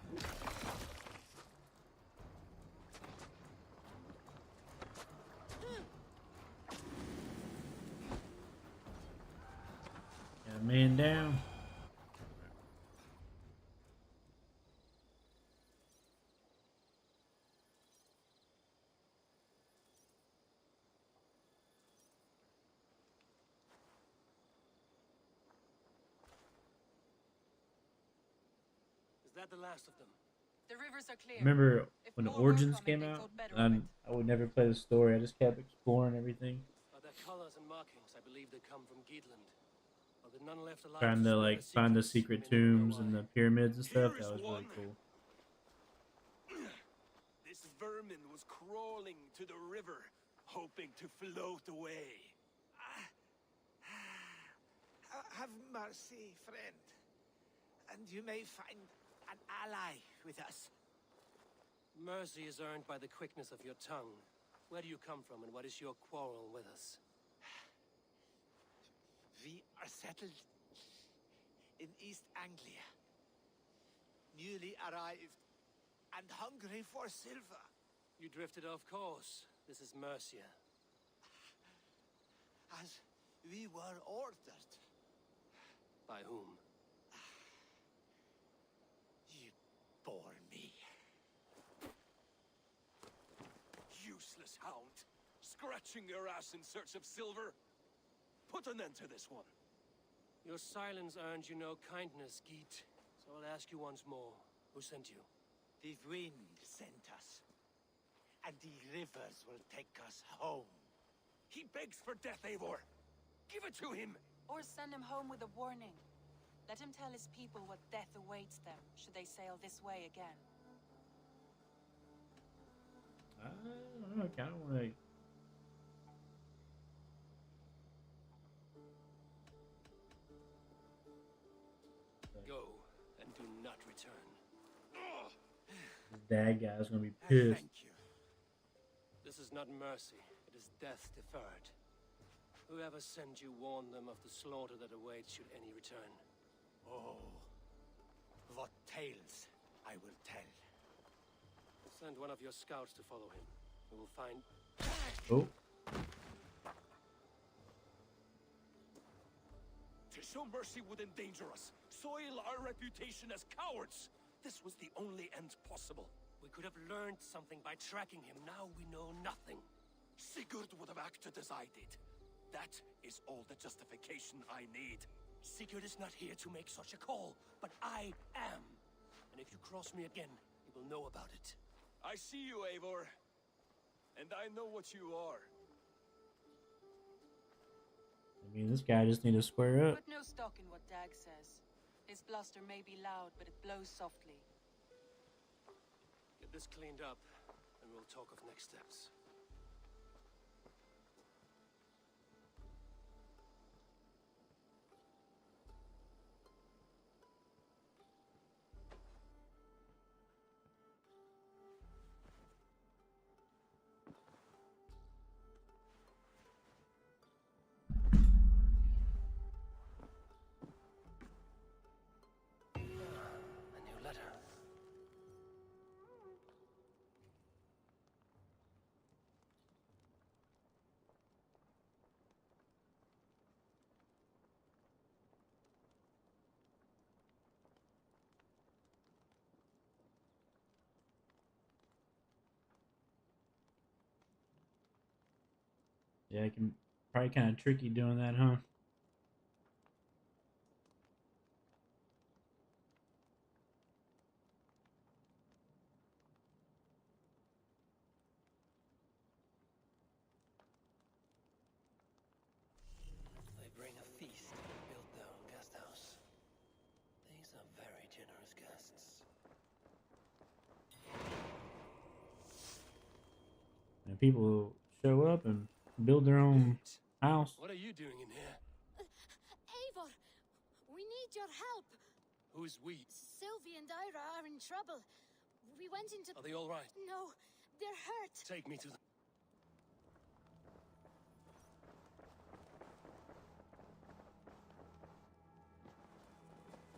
Got a man down. Is that the last of them? The rivers are clear. Remember If when more were Origins coming, came they out? thought better of And I would never play the story. I just kept exploring everything, By their colors and markings, I believe they come from Geatland. Are there none left alive trying to swear like their find the secrets? secret You may never know tombs why. and the pyramids and stuff. Here That is was really one. cool. This vermin was crawling to the river, hoping to float away. Have mercy, friend. And you may find an ally with us. Mercy is earned by the quickness of your tongue. Where do you come from, and what is your quarrel with us? We are settled in East Anglia. Newly arrived and hungry for silver. You drifted off course. This is Mercia. As we were ordered. By whom? You bore me. Useless hound. Scratching your ass in search of silver. Put an end to this one. Your silence earned you no kindness, Geet. So I'll ask you once more. Who sent you? The wind sent us. And the rivers will take us home. He begs for death, Eivor. Give it to him. Or send him home with a warning. Let him tell his people what death awaits them, should they sail this way again. I don't know. I kind of want to. Go, and do not return. This dad guy's gonna be pissed. Thank you. This is not mercy. It is death deferred. Whoever sent you warned them of the slaughter that awaits should any return. Oh, what tales I will tell. Send one of your scouts to follow him. We will find... Oh. To show mercy would endanger us. Soil our reputation as cowards. This was the only end possible. We could have learned something by tracking him. Now we know nothing. Sigurd would have acted as I did. That is all the justification I need. Sigurd is not here to make such a call, but I am. And if you cross me again, you will know about it. I see you, Eivor. And I know what you are. I mean, this guy just need to square up. Put no stock in what Dag says. His bluster may be loud, but it blows softly. Get this cleaned up, and we'll talk of next steps. A new letter. Yeah, it can probably kind of tricky doing that, huh? They bring a feast and build their own guest house. These are very generous guests. And people show up and build their own house. What are you doing in here? Eivor, we need your help. Who's we? Sylvie and Ira are in trouble. We went into... Are they all right? No, they're hurt. Take me to them.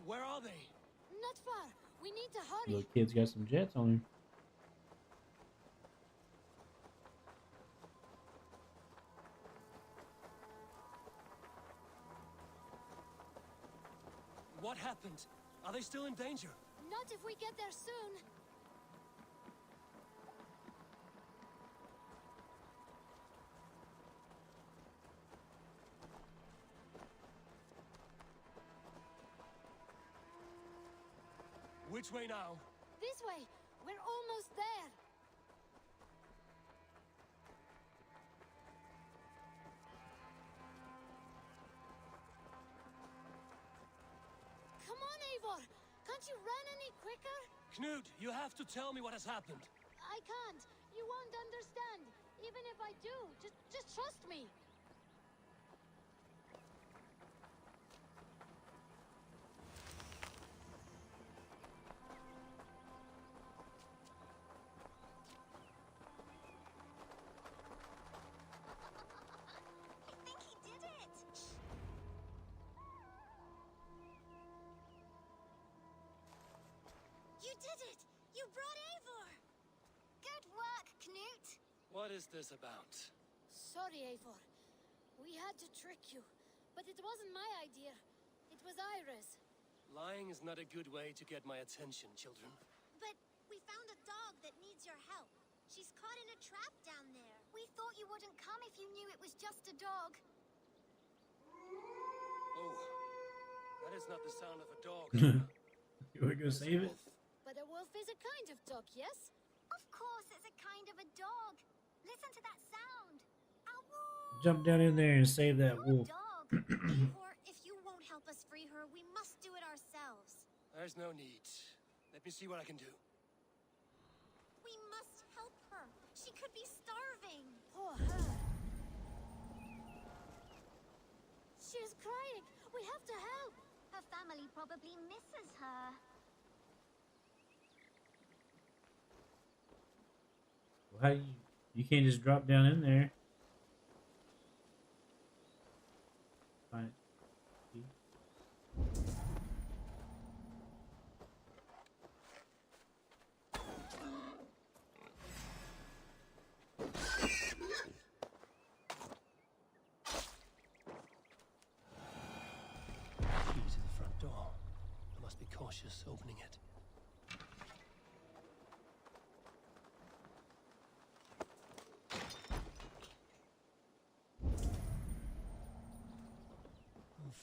Where are they? Not far. We need to hurry. Little kid's got some jets on him. What happened? Are they still in danger? Not if we get there soon. Which way now? This way. We're almost there. Come on, Eivor. Can't you run any quicker? Knut, you have to tell me what has happened. I can't. You won't understand. Even if I do, just trust me. You did it! You brought Eivor! Good work, Knut! What is this about? Sorry, Eivor. We had to trick you. But it wasn't my idea. It was Ira's. Lying is not a good way to get my attention, children. But we found a dog that needs your help. She's caught in a trap down there. We thought you wouldn't come if you knew it was just a dog. Oh, that is not the sound of a dog. You want to go save it? But a wolf is a kind of dog, yes? Of course it's a kind of a dog. Listen to that sound. Jump down in there and save that wolf. Eivor, if you won't help us free her, we must do it ourselves. There's no need. Let me see what I can do. We must help her. She could be starving. Poor her. She's crying. We have to help. Her family probably misses her. How you can't just drop down in there. Fine. Key to the front door. I must be cautious opening it.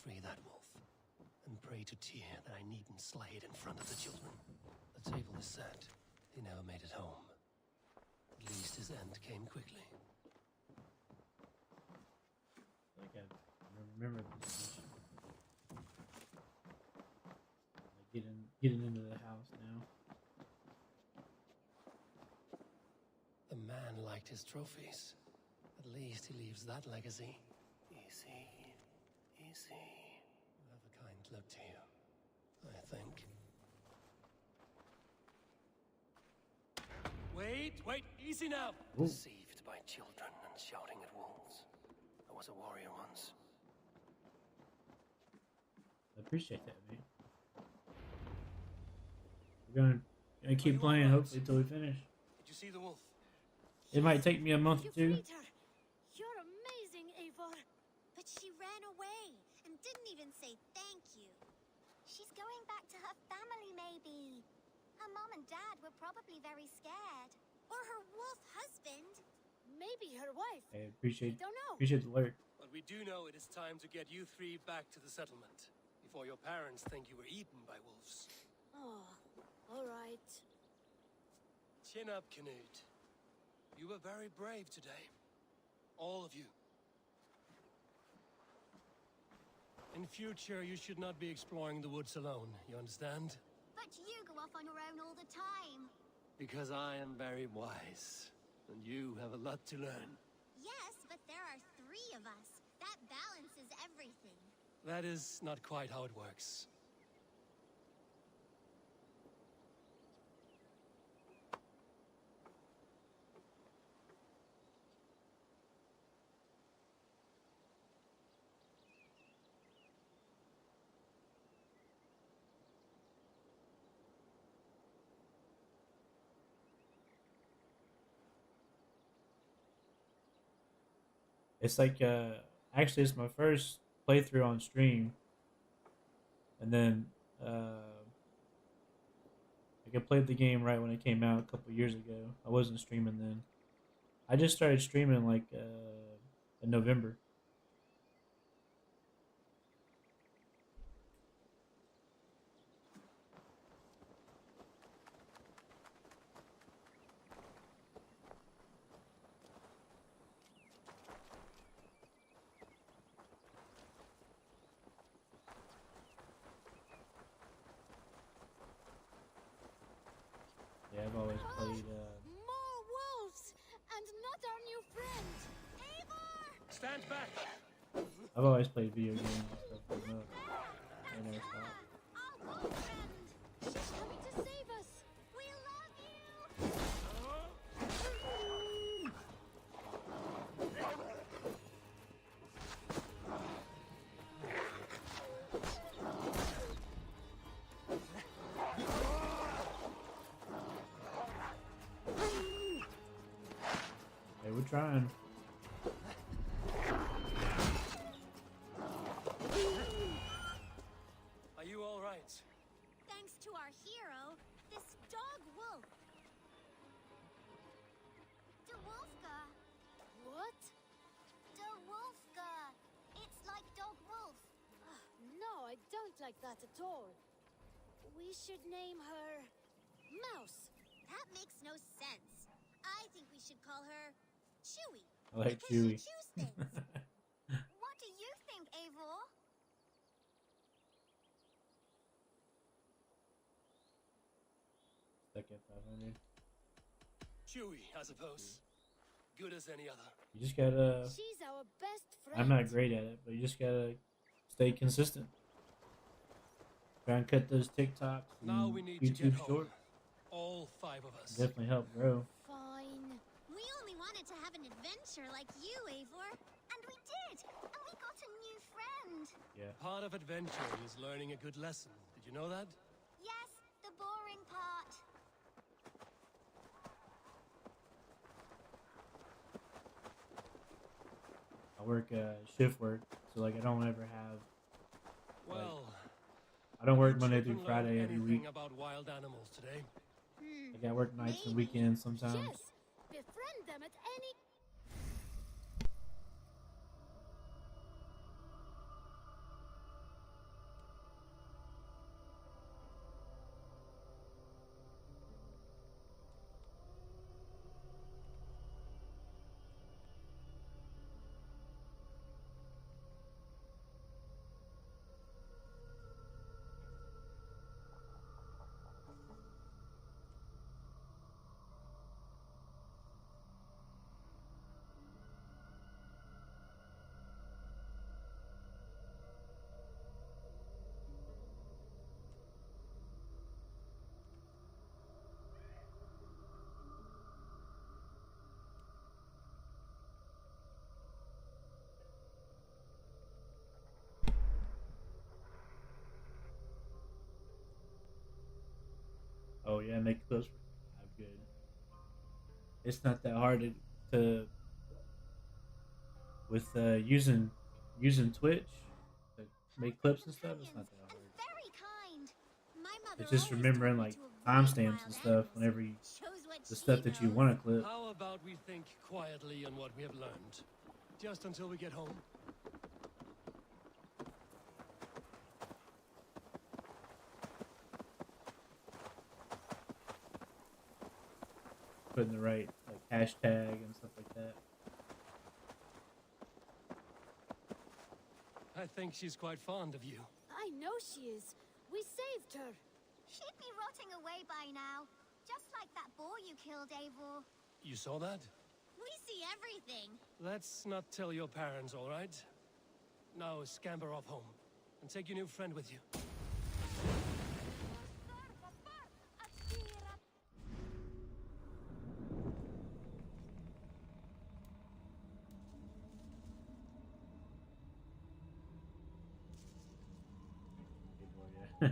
Free that wolf, and pray to Tyr that I needn't slay it in front of the children. The table is set. He never made it home. At least his end came quickly. I think I remember this mission. Like getting into the house now. The man liked his trophies. At least he leaves that legacy. Easy. Easy. You have a kind look to you, I think. Wait, easy now! Ooh. Deceived by children and shouting at wolves. I was a warrior once. I appreciate that, man. We're gonna keep playing, hopefully, till we finish. Did you see the wolf? It might take me a month or two. Freed her. You're amazing, Eivor. But she ran away and didn't even say thank you. She's going back to her family, maybe. Her mom and dad were probably very scared. Or her wolf husband. Maybe her wife. I appreciate don't know. Appreciate the alert. But we do know it is time to get you three back to the settlement. Before your parents think you were eaten by wolves. Oh, all right. Chin up, Knut. You were very brave today. All of you. In future, you should not be exploring the woods alone, you understand? But you go off on your own all the time. Because I am very wise, and you have a lot to learn. Yes, but there are 3 of us. That balances everything. That is not quite how it works. It's like actually it's my first playthrough on stream, and then like I played the game right when it came out a couple years ago. I wasn't streaming then. I just started streaming like in November. Yeah, I've always played. More wolves! And not our new friend! Eivor! Stand back! I've always played video games and stuff like that. I never stopped. Our wolf friend! She's coming to save us! We love you! Hey, we're trying. Are you all right? Thanks to our hero, this dog wolf. De Wolfka. What? De Wolfka. It's like dog wolf. No, I don't like that at all. We should name her Mouse. That makes no sense. I think we should call her Chewy. I like because Chewy. she chews things. What do you think, Eivor? Stuck at 500. Chewy, I suppose. Good as any other. You just gotta. She's our best friend. I'm not great at it, but you just gotta stay consistent. Try and cut those TikToks and Now we need to get YouTube home. shorts. All 5 of us. Definitely help grow. Fine. We only wanted to have an adventure like you, Eivor. And we did. And we got a new friend. Yeah. Part of adventuring is learning a good lesson. Did you know that? Yes, the boring part. I work shift work, so like I don't ever have. Well, I don't work Monday children through Friday learn every anything week. about wild animals today? Like I work nights and weekends sometimes. Yes, befriend them at any... Oh yeah, make clips. I'm good. It's not that hard to with using Twitch to make clips and stuff. It's not that hard. Very kind. My mother It's just always remembering told me like to avoid timestamps wild and stuff animals. whenever you, Shows what the she stuff that you knows. want to clip. How about we think quietly on what we have learned? Just until we get home. Putting the right like hashtag and stuff like that. I think she's quite fond of you. I know she is. We saved her. She'd be rotting away by now. Just like that boar you killed, Eivor. You saw that? We see everything. Let's not tell your parents, all right? Now scamper off home, and take your new friend with you. Yeah.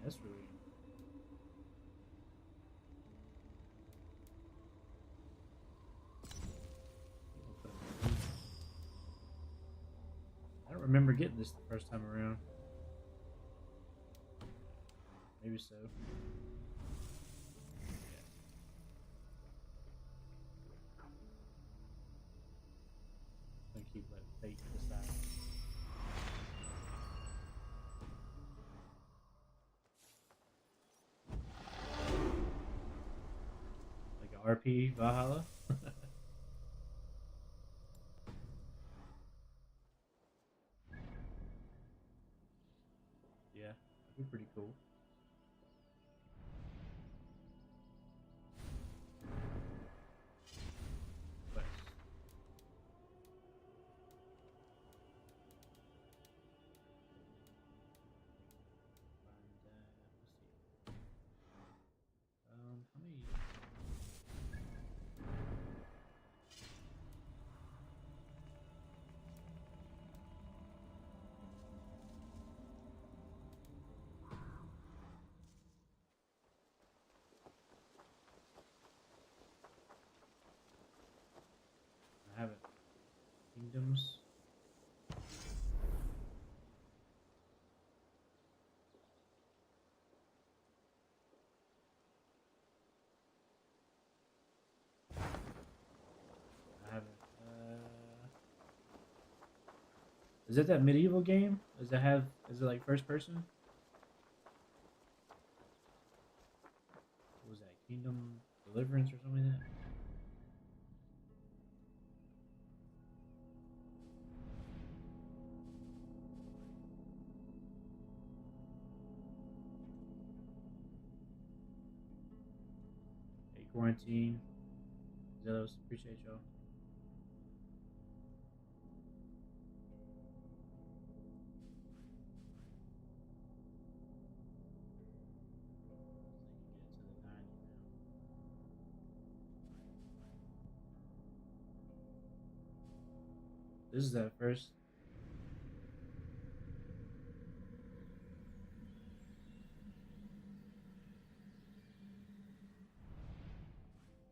That's really I don't remember getting this the first time around. Maybe so. I'm gonna keep letting fate decide. Like a RP Valhalla. Yeah, that'd be pretty cool. But how many? I haven't. Kingdoms. I haven't. Is it that medieval game? Does it have? Is it like first person? What was that? Kingdom Deliverance or something like that? Hey, Quarantine. Zelos, appreciate y'all. This is that first.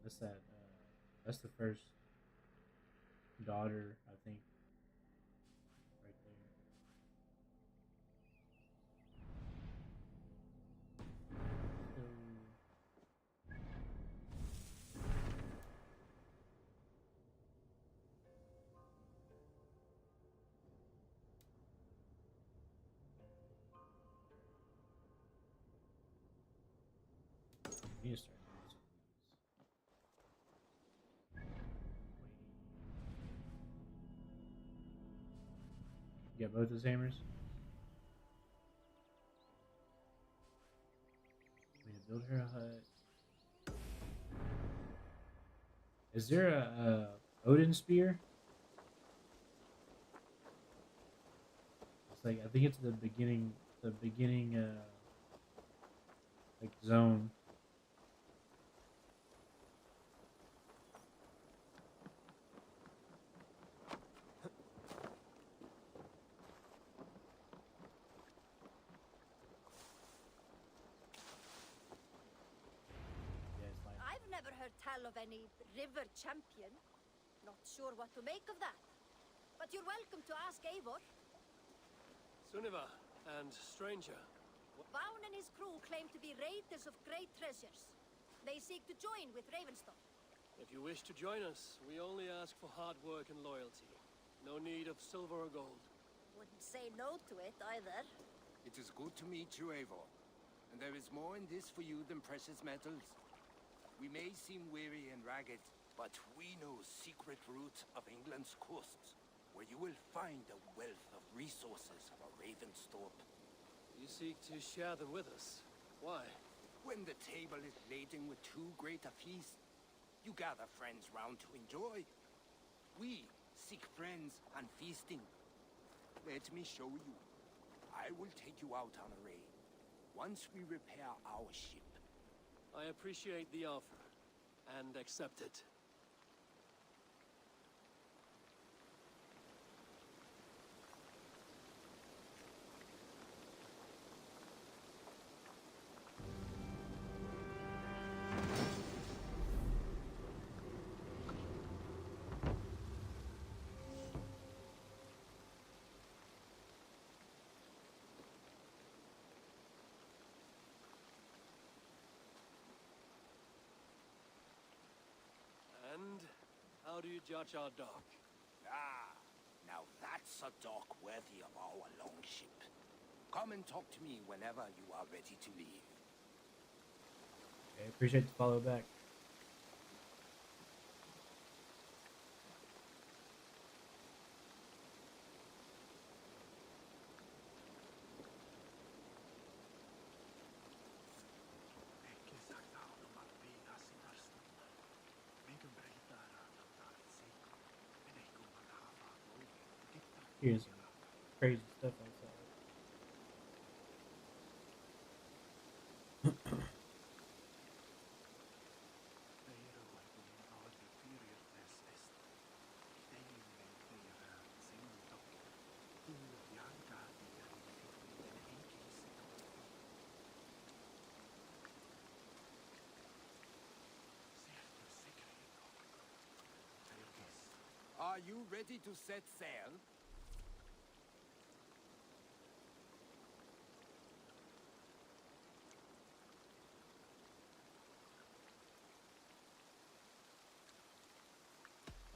That's that. That's the first daughter, I think. Right there. So. We need to start doing some of these. You got both his hammers? We need to build her a hut. Is there a Odin spear? It's like I think it's the beginning like zone. I've never heard tell of any river champion. Not sure what to make of that. But you're welcome to ask Eivor. Sunniva and Stranger. Vaughn and his crew claim to be raiders of great treasures. They seek to join with Ravenstone. If you wish to join us, we only ask for hard work and loyalty. No need of silver or gold. Wouldn't say no to it either. It is good to meet you, Eivor. And there is more in this for you than precious metals. We may seem weary and ragged, but we know secret routes of England's coasts, where you will find a wealth of resources for Ravensthorpe. You seek to share them with us. Why? When the table is laden with too great a feast, you gather friends round to enjoy. We sick friends, and feasting. Let me show you. I will take you out on a raid, once we repair our ship. I appreciate the offer, and accept it. And how do you judge our dock? Ah, now that's a dock worthy of our longship. Come and talk to me whenever you are ready to leave. Okay, appreciate the follow back. Here's some crazy stuff outside. Are you ready to set sail?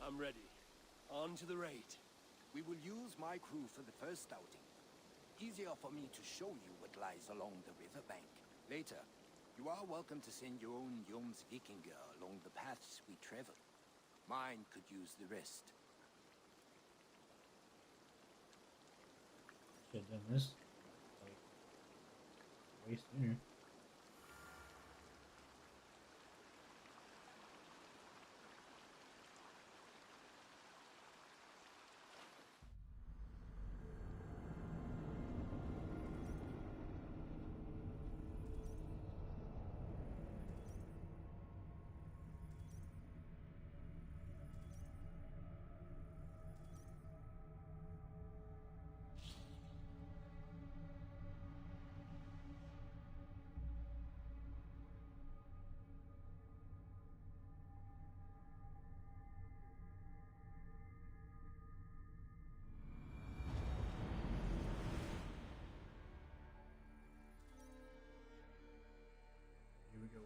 I'm ready. On to the raid. We will use my crew for the first outing. Easier for me to show you what lies along the riverbank. Later, you are welcome to send your own Jomsvikinger along the paths we travel. Mine could use the rest. Should have done this like way sooner. Here we go.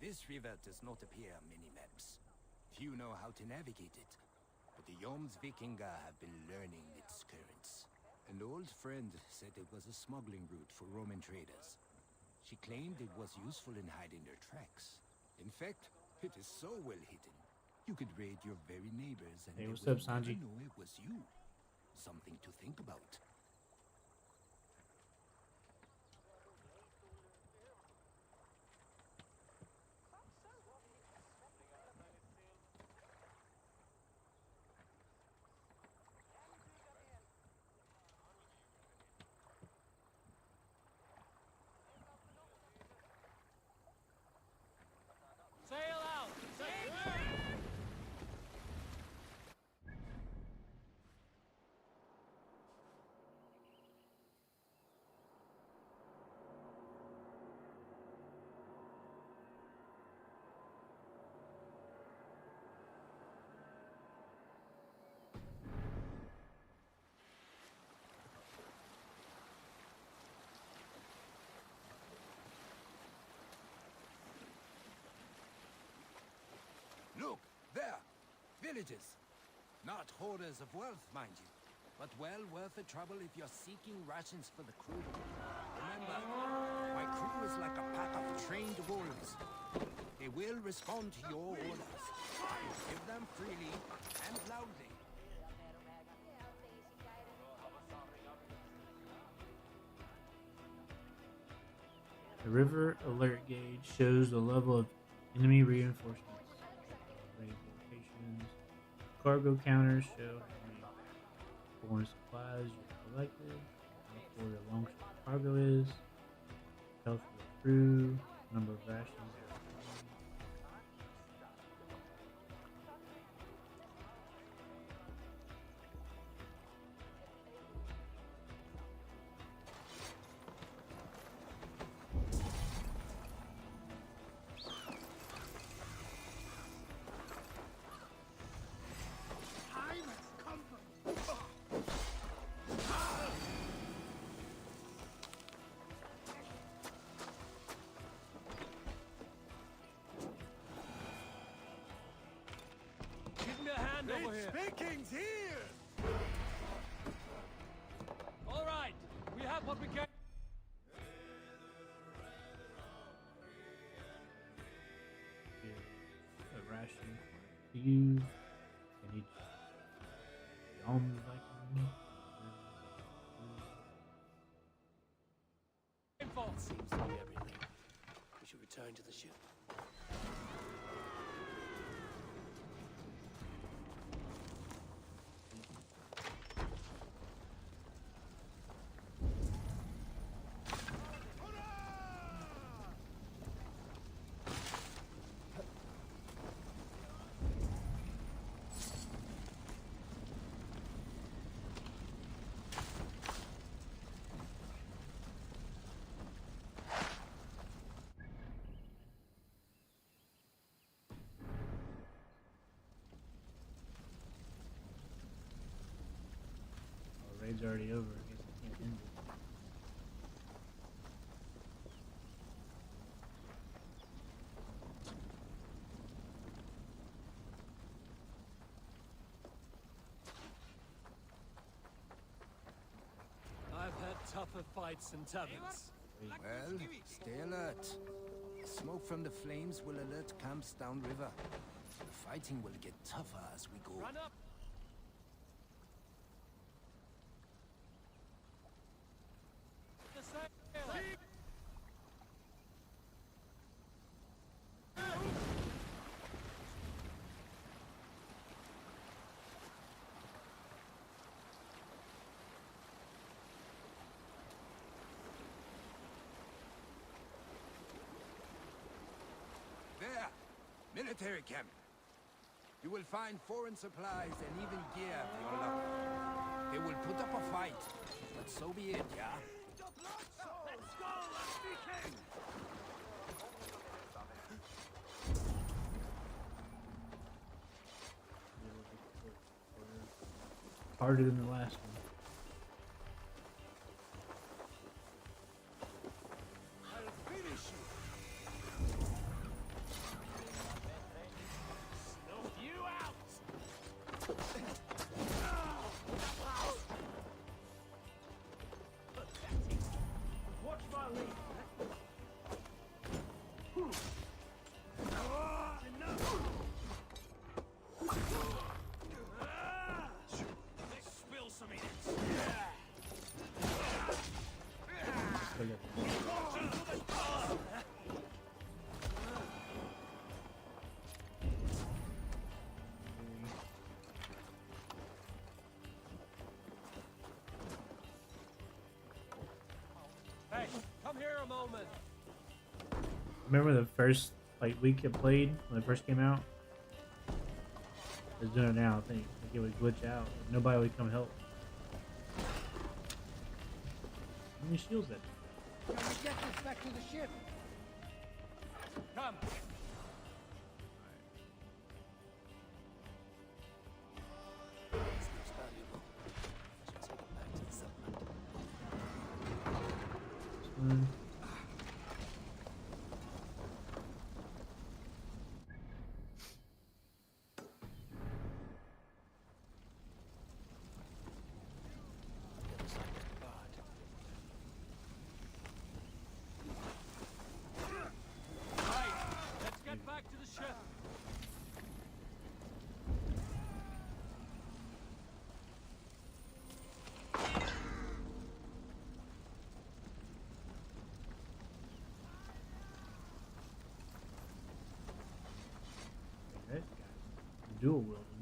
This river does not appear on mini-maps. Few know how to navigate it, but the Jomsvikinger have been learning its currents. An old friend said it was a smuggling route for Roman traders. She claimed it was useful in hiding their tracks. In fact, it is so well hidden, you could raid your very neighbors and Hey, they what's would up, Sanji? never know it was you. Something to think about. Sail out! Sail! Look, there! Villages! Not hoarders of wealth, mind you, but well worth the trouble if you're seeking rations for the crew. Remember, my crew is like a pack of trained wolves. They will respond to your orders. Give them freely and loudly. The river alert gauge shows the level of enemy reinforcements. Raise locations. Cargo counters show how many foreign supplies you've collected, how full your longship cargo is, health of the crew, number of rations that are remaining. Give me a hand over here. Speaking's here! All right, we have what we can. Here's a ration to use. And each the almonds I can eat. Info. Seems to be everything. We should return to the ship. Oh, raid's already over. I guess I can't end it. I've had tougher fights in taverns. Well, stay alert. The smoke from the flames will alert camps downriver. The fighting will get tougher as we go. Run up! The sail! There! Military camp. You will find foreign supplies and even gear for your luck. They will put up a fight, but so be it, yeah? Let's go, speaking! Harder than the last one. I'll finish you! Snuff you out! Watch my lead. Spill some in it. Hey, come here a moment. Remember the first like week it played when it first came out? It's doing it now, I think. Like it would glitch out. Nobody would come help. How many shields that? Can we get this back to the ship? Come. This looks valuable. I should take it back to the settlement. One. The other side must be barred. Right, let's dual wielding.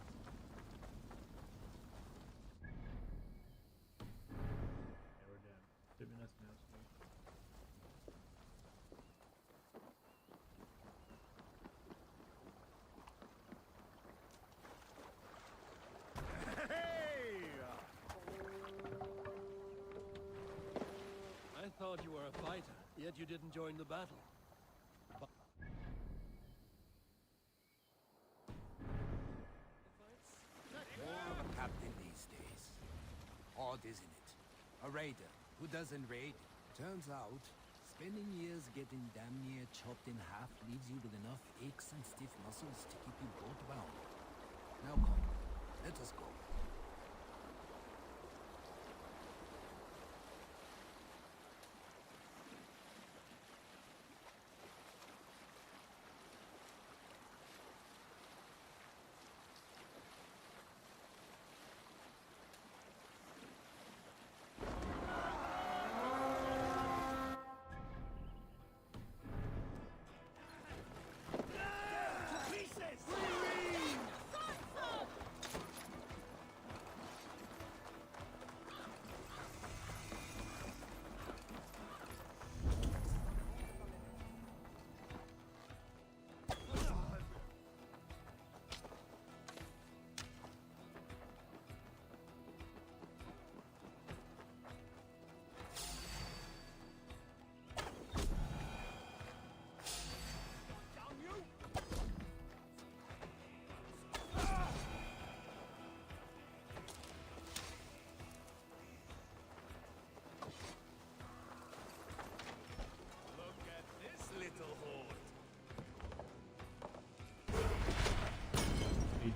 Yeah, we're done. Should be nothing else here. I thought you were a fighter, yet you didn't join the battle. More of a captain these days. Odd, isn't it? A raider who doesn't raid. Turns out, spending years getting damn near chopped in half leaves you with enough aches and stiff muscles to keep you boat bound. Now come, let us go.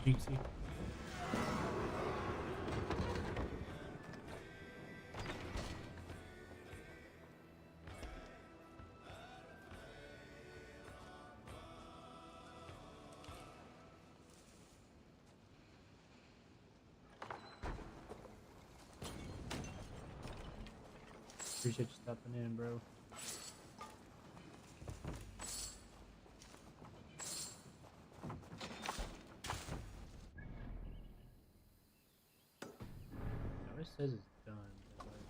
Jinxie. Appreciate you stopping in, bro. Now it says it's done. There's like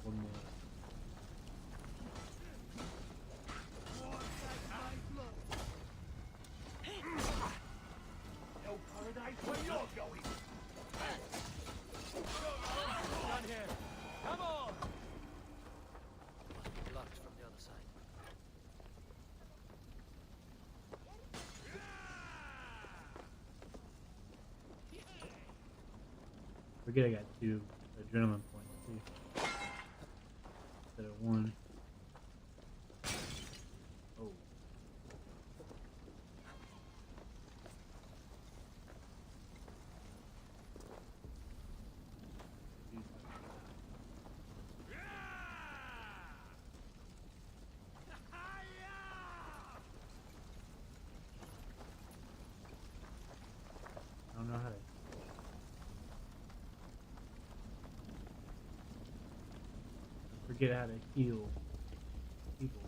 one more. No paradise where you're going. Done here. Come on. Blocked from the other side. Forget I got 2 adrenaline points too. Instead of 1. Oh. I don't know how to. Forget how to heal people.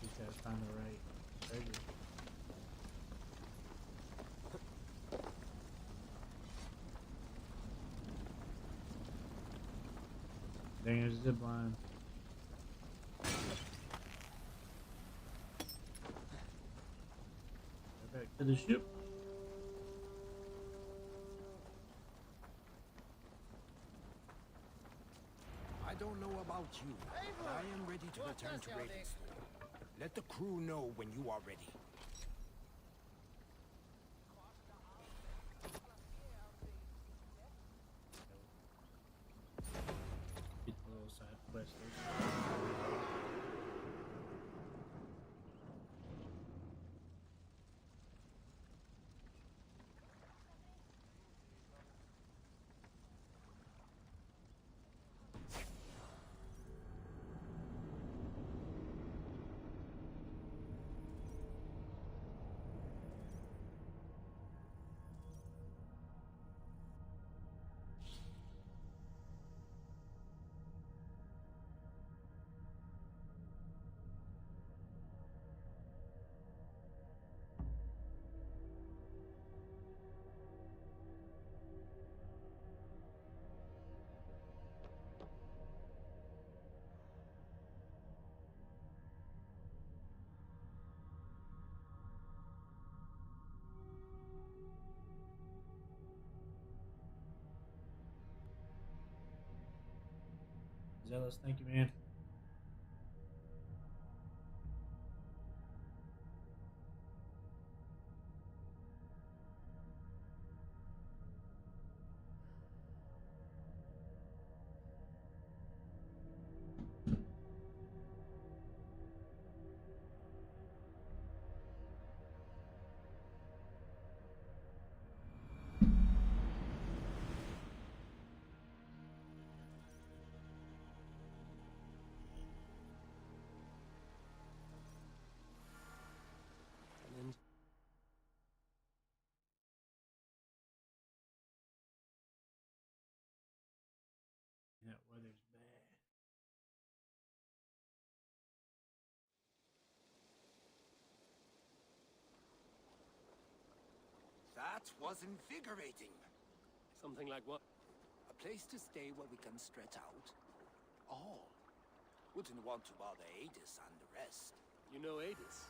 Just gotta find the right treasure. There's a zip line. Back to the ship. I don't know about you, but I am ready to return to Ravensthorpe. Let the crew know when you are ready. Get the little side quest. Zealous, thank you, man. And That weather's bad. That was invigorating. something like what? A place to stay where we can stretch out. All. Wouldn't want to bother Adis and the rest. You know Adis?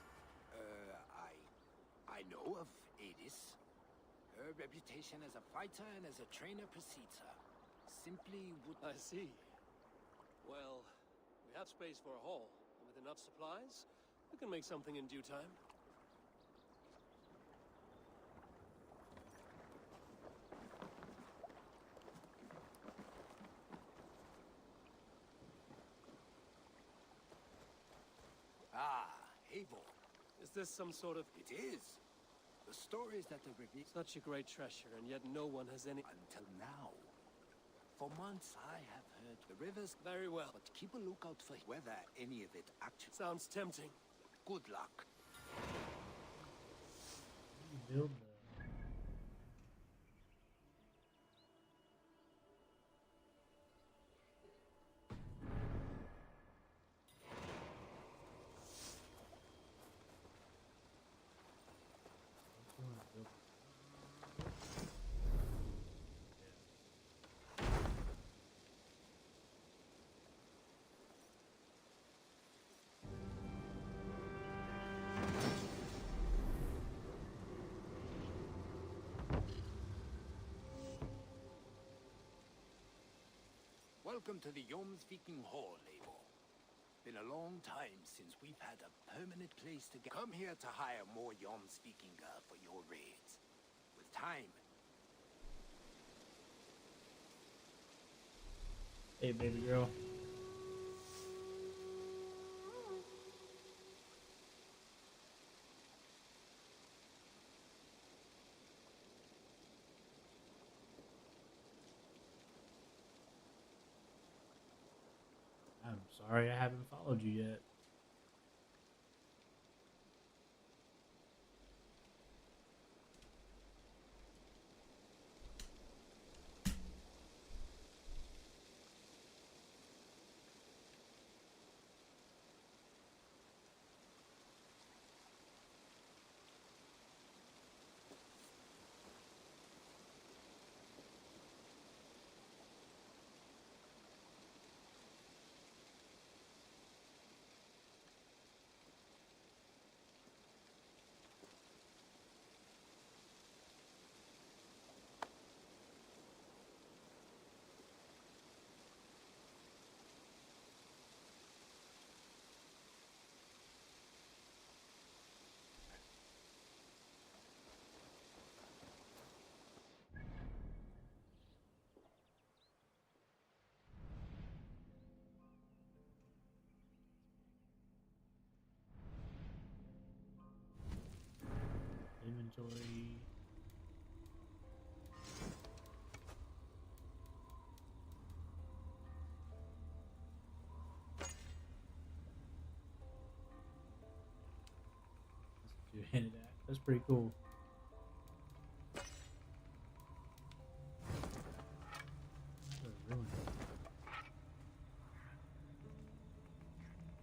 I know of Adis. Her reputation as a fighter and as a trainer precedes her. Simply would... I see. Well, we have space for a hall, and with enough supplies, we can make something in due time. Ah, Eivor. Is this some sort of... It is. The stories that are revealed... Such a great treasure, and yet no one has any... Until now. For months I have heard the rivers... Very well. But keep a lookout for whether any of it actually... Sounds tempting. Good luck. You build the... Welcome to the Jomsviking Hall, Eivor. Been a long time since we've had a permanent place to get... Come here to hire more Jomsvikinger for your raids. With time... Hey, baby girl. I'm sorry I haven't followed you yet. Inventory. That's two-handed axe. That's pretty cool.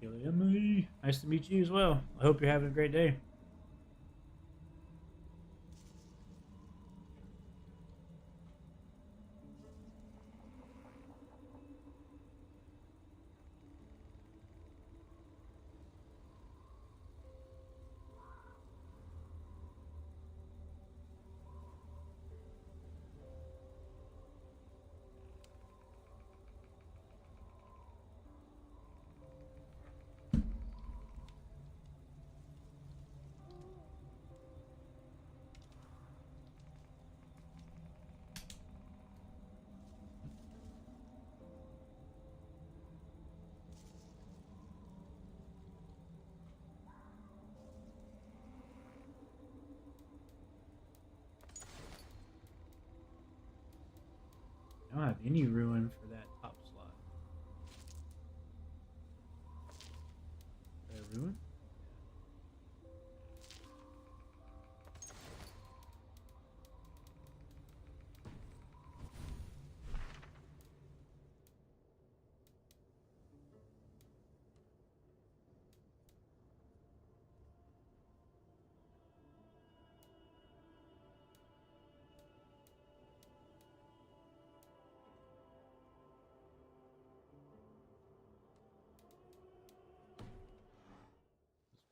Emily, nice to meet you as well. I hope you're having a great day. I don't have any ruin for that top slot. Ruin? Let's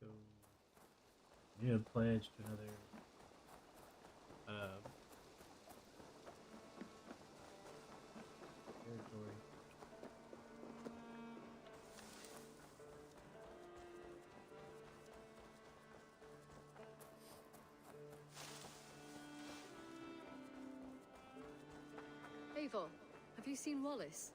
go. We need a pledge to another territory. Eivor, have you seen Wallace?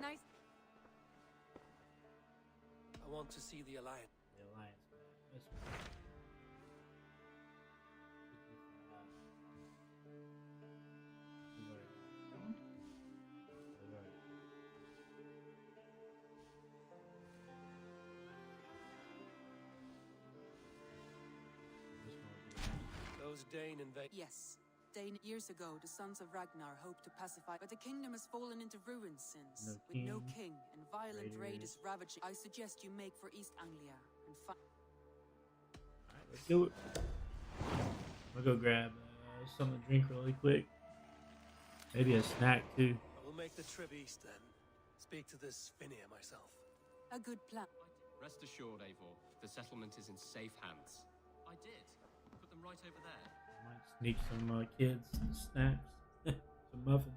Nice. I want to see the Alliance. The Alliance map. This one. 55. That one? Alright. This one will be Those Dane invade. Yes. Years ago, the sons of Ragnar hoped to pacify, but the kingdom has fallen into ruins since. With no king and violent raiders ravaging, I suggest you make for East Anglia and find. Alright, let's do it. I'm gonna go grab something to drink really quick. Maybe a snack too. I will make the trip east then. Speak to this Finnia myself. A good plan. Rest assured, Eivor, the settlement is in safe hands. I did. Put them right over there. Might sneak some kids some snacks, some muffins.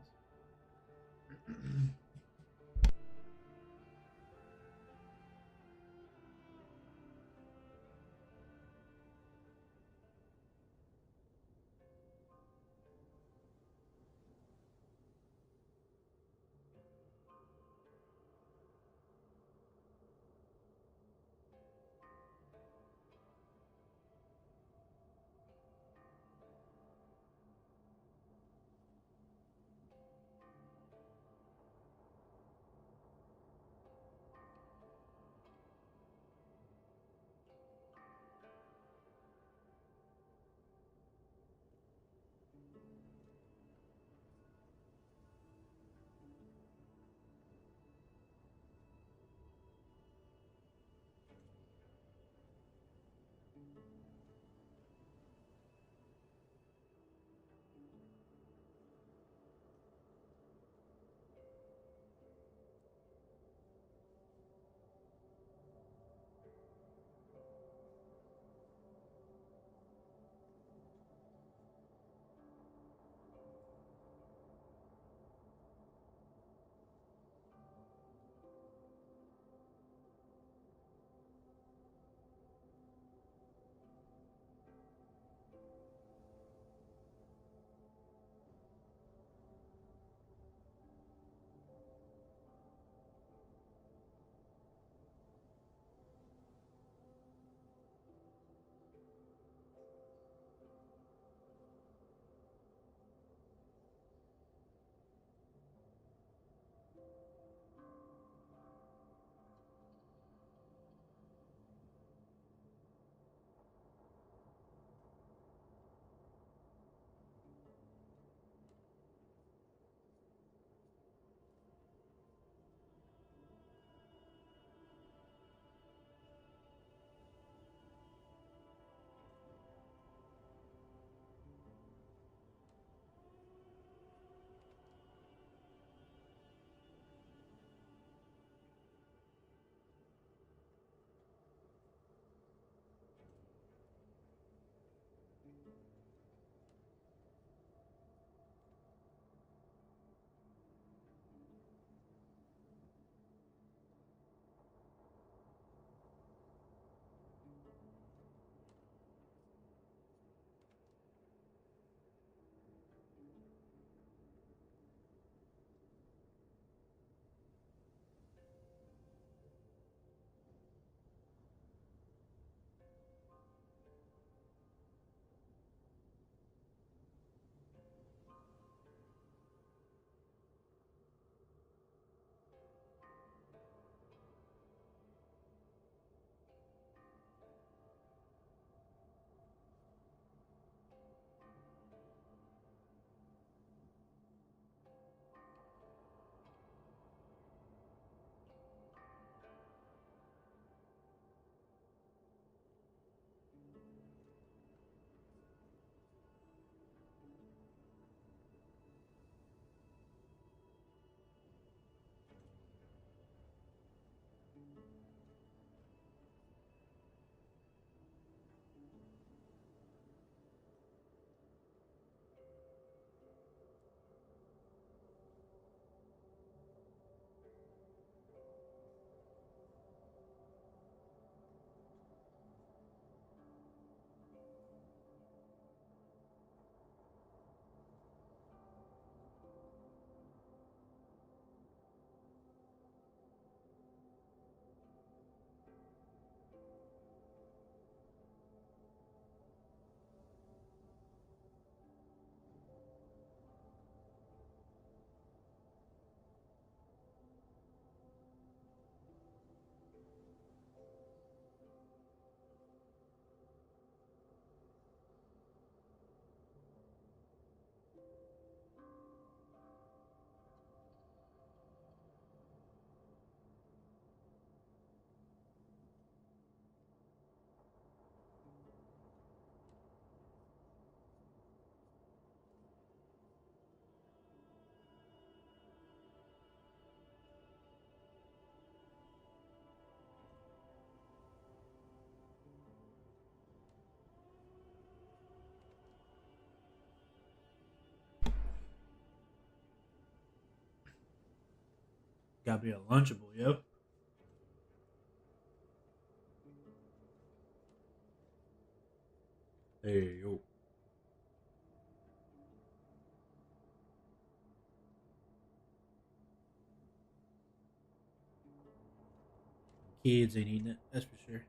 Gotta be a Lunchable, yo. Hey, yo. Kids ain't eating it, that's for sure.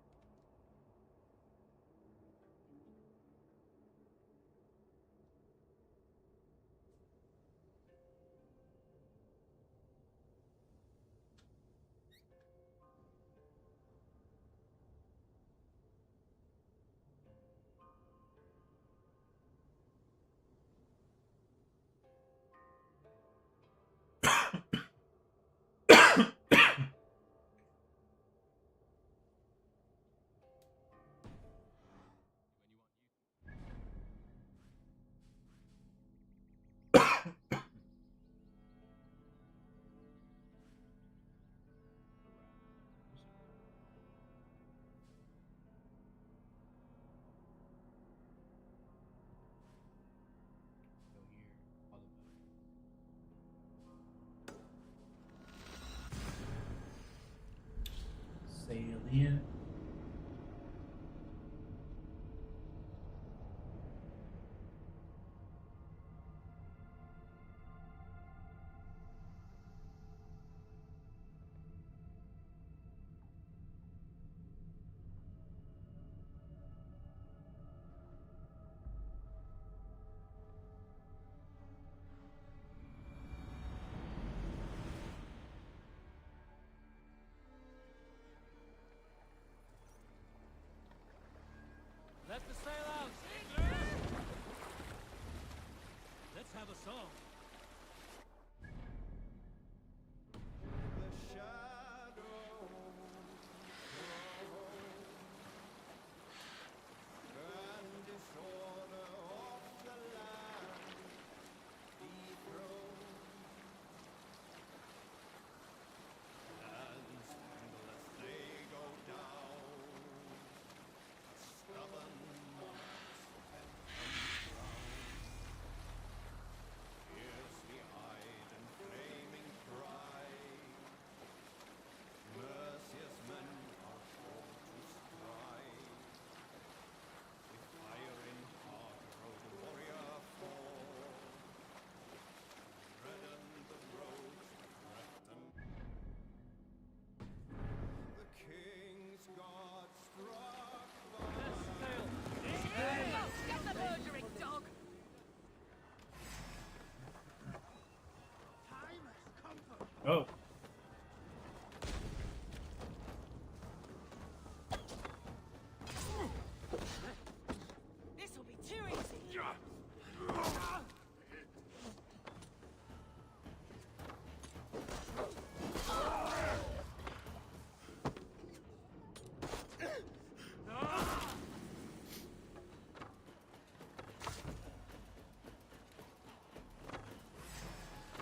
Sail in. Let the sail out! Let's have a song. Get the murdering dog! Oh. This'll be too easy.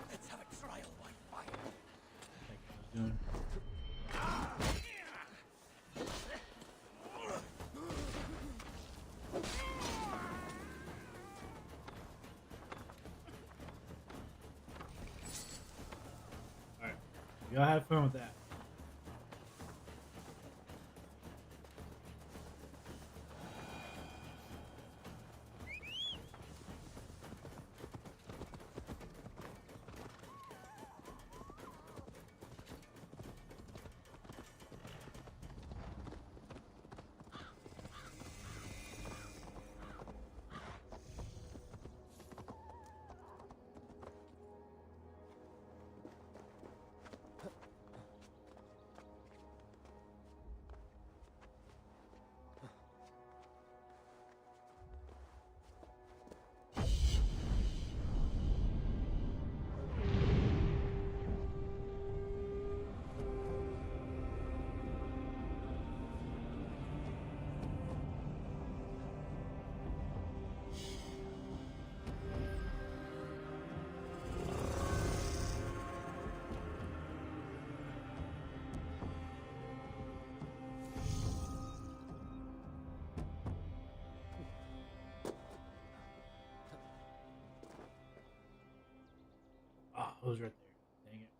Let's have a trial by fire. Doing. Alright. Y'all have fun with that. Oh, it was right there. Dang it.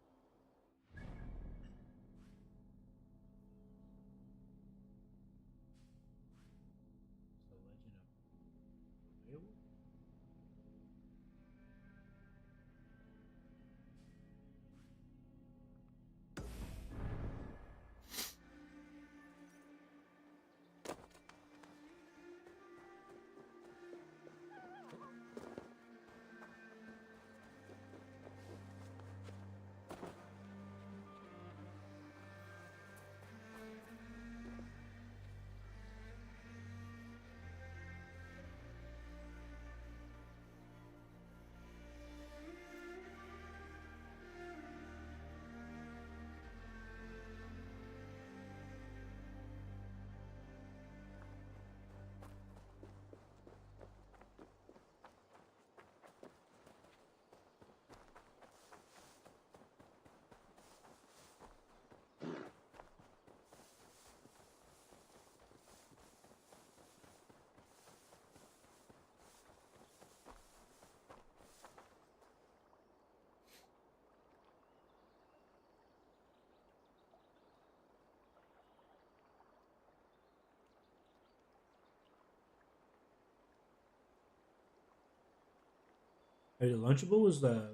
Hey, the Lunchable was the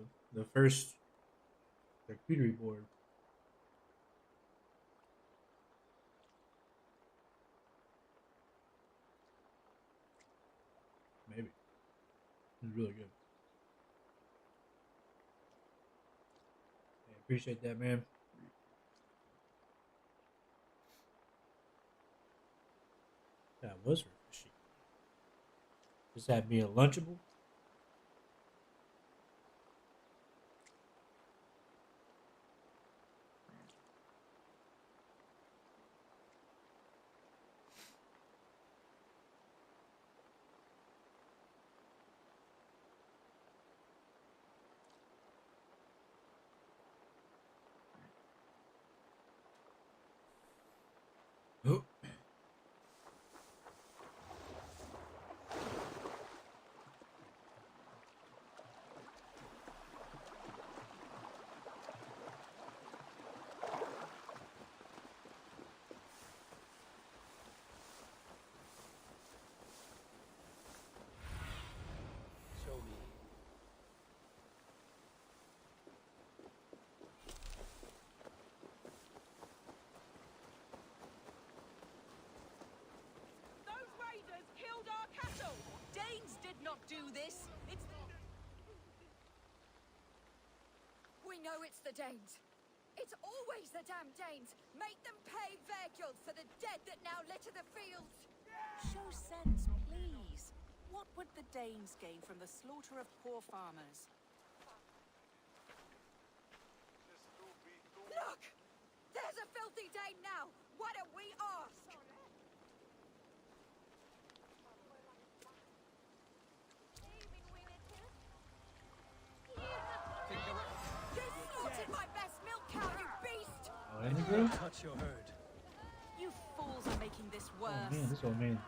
first charcuterie board. Maybe. It was really good. I appreciate that, man. That was refreshing. Just had me a Lunchable. Oh. Show me. Those raiders killed our cattle! Danes did not do this! It's... We know it's the Danes. It's always the damn Danes. Make them pay Vergil for the dead that now litter the fields. Show sense, please. What would the Danes gain from the slaughter of poor farmers? Look! There's a filthy Dane now! Why don't we ask? You slaughtered my best milk cow, you beast! Oh, and bro? Touch your herd. You fools are making this worse. Oh man, this old man.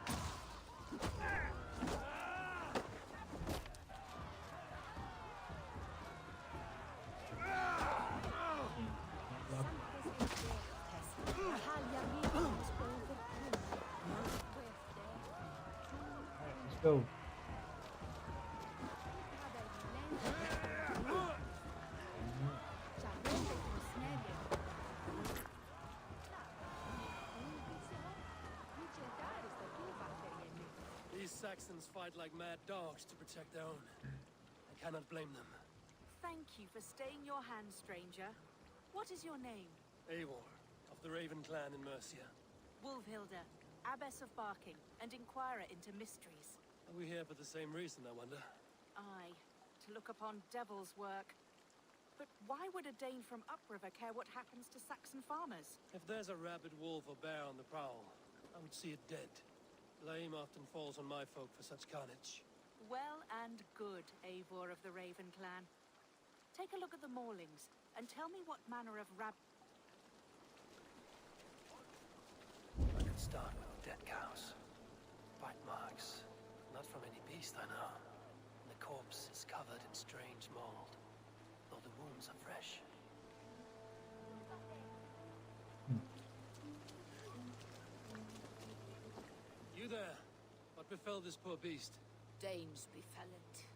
Alright, let's go. These Saxons fight like mad dogs to protect their own. I cannot blame them. Thank you for staying your hand, stranger. What is your name? Eivor, of the Raven clan in Mercia. Wolfhilda, Abbess of Barking, and Inquirer into mysteries. Are we here for the same reason, I wonder? Aye, to look upon devil's work. But why would a Dane from upriver care what happens to Saxon farmers? If there's a rabid wolf or bear on the prowl, I would see it dead. Blame often falls on my folk for such carnage. Well and good, Eivor of the Raven clan. Take a look at the maulings, and tell me what manner of I could start with dead cows. Bite marks. Not from any beast, I know. And the corpse is covered in strange mold, though the wounds are fresh. You there? What befell this poor beast? Danes befell it.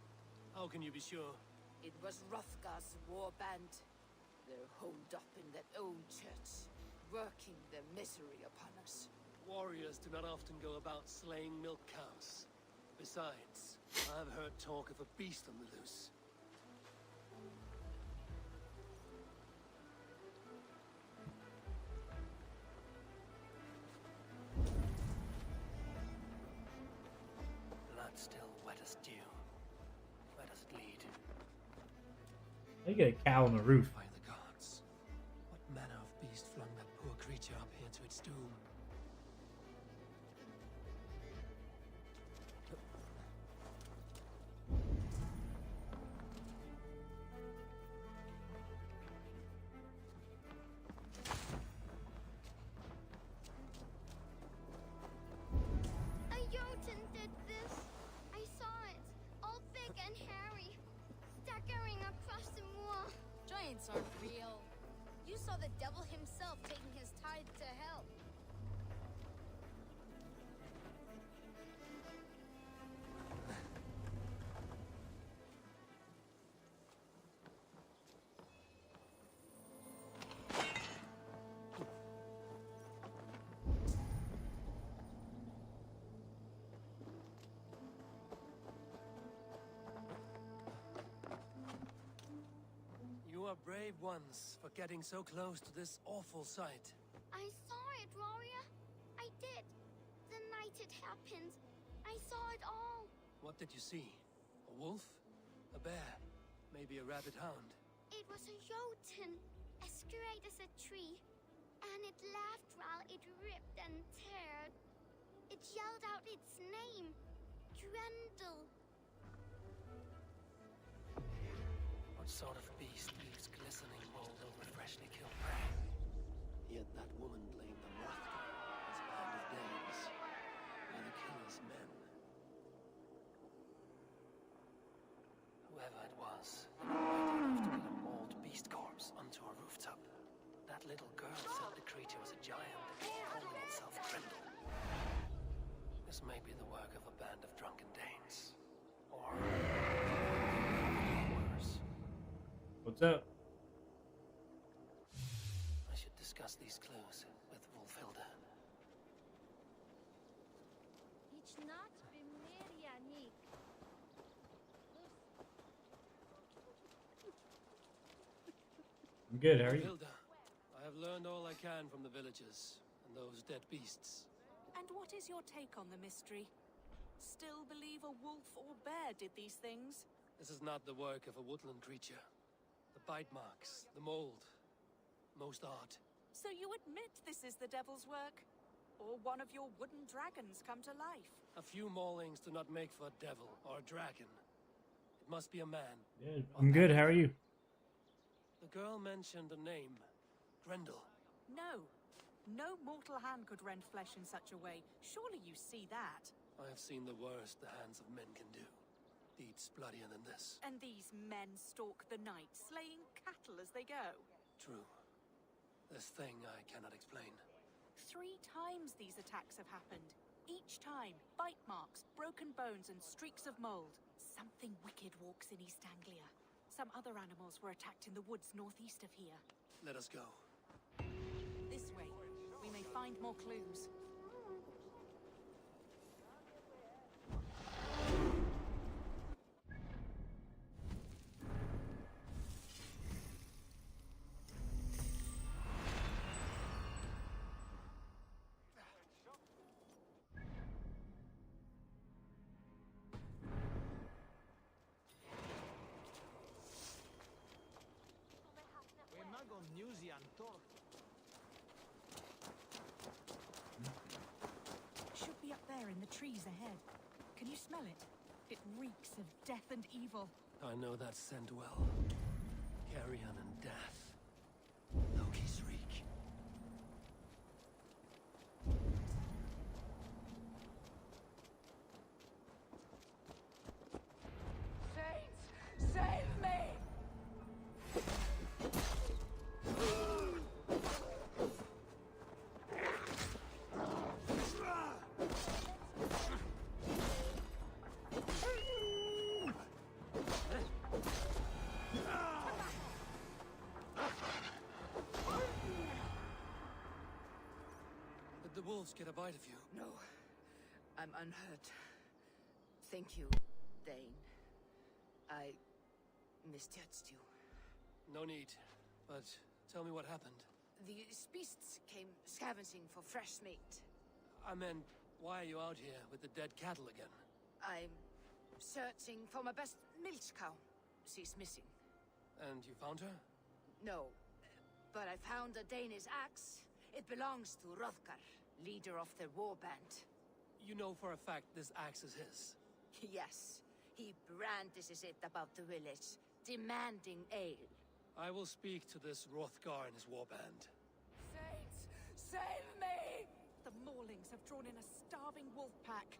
How can you be sure? It was Hrothgar's war band. They're holed up in that old church, working their misery upon us. Warriors do not often go about slaying milk cows. Besides, I've heard talk of a beast on the loose. Blood still wet as dew. Where does it lead? I get a cow on the roof. By the gods. What manner of beast flung that poor creature up here to its doom? A Jotun did this. I saw it, all big and hairy, staggering across the moor. Giants aren't real. You saw the devil himself taking his tithe to hell. brave ones for getting so close to this awful sight. I saw it, warrior. I did. The night it happened. I saw it all. What did you see? A wolf? A bear? Maybe a rabid hound? It was a jotun, as straight as a tree. And it laughed while it ripped and teared. It yelled out its name. Grendel. What sort of beast leaves glistening mold over freshly killed prey? Yet that woman blamed the Rothgar as a band of Danes. Were the killer's men. Whoever it was, they were mighty enough to get a mauled beast corpse onto a rooftop. That little girl said the creature was a giant, calling itself Grendel. This may be the work of a band of drunken Danes. Or worse. What's up? I should discuss these clues with Wolfhilda. It's not Bimirianik. I'm good, how are you? Wolfhilda, I have learned all I can from the villagers and those dead beasts. And what is your take on the mystery? Still believe a wolf or bear did these things? This is not the work of a woodland creature. The bite marks, the mold, most art. So you admit this is the devil's work? Or one of your wooden dragons come to life? A few maulings do not make for a devil or a dragon. It must be a man. Yeah, I'm good, how are you? The girl mentioned a name. Grendel. No. No mortal hand could rend flesh in such a way. Surely you see that. I have seen the worst the hands of men can do. Deeds bloodier than this. And these men stalk the night, slaying cattle as they go. True. This thing I cannot explain. 3 times these attacks have happened. Each time, bite marks, broken bones, and streaks of mold. Something wicked walks in East Anglia. Some other animals were attacked in the woods northeast of here. Let us go. This way. We may find more clues. Should be up there in the trees ahead. Can you smell it? It reeks of death and evil. I know that scent well. Carrion and death. Loki's reek. Saints, save me! Did the wolves get a bite of you? No, I'm unhurt. Thank you, Dane. I misjudged you. No need. But tell me what happened. These beasts came scavenging for fresh meat. I meant, why are you out here with the dead cattle again? I'm searching for my best milch cow. She's missing. And you found her? No, but I found a Danish axe. It belongs to Hrothgar, leader of the war band. You know for a fact this axe is his? Yes, he brandishes it about the village, demanding ale. I will speak to this Hrothgar and his warband. Saints, save me! The Maulings have drawn in a starving wolf pack.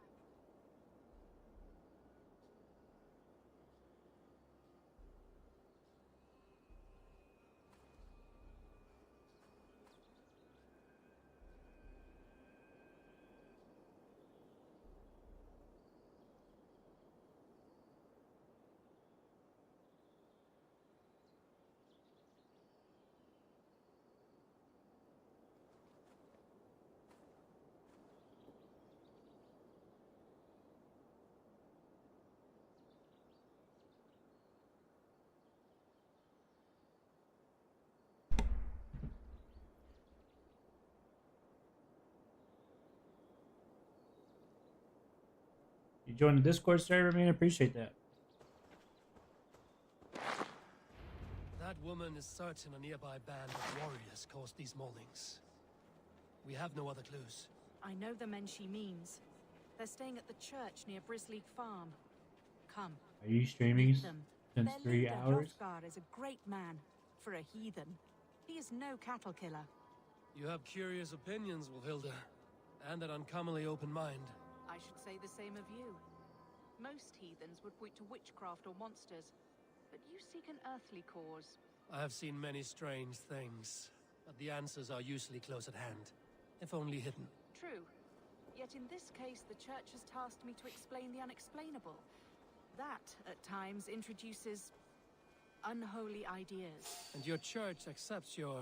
You joined the Discord server, man. Appreciate that. That woman is certain a nearby band of warriors caused these maulings. We have no other clues. I know the men she means. They're staying at the church near Brisleek Farm. Come. Are you streaming Meet them. since Their 3 leader, hours? Hrothgar, is a great man. For a heathen. He is no cattle killer. You have curious opinions, Wolfhilda, and an uncommonly open mind. I should say the same of you. Most heathens would point to witchcraft or monsters, but you seek an earthly cause. I have seen many strange things, but the answers are usually close at hand, if only hidden. True. Yet in this case, the church has tasked me to explain the unexplainable. That, at times, introduces unholy ideas. And your church accepts your...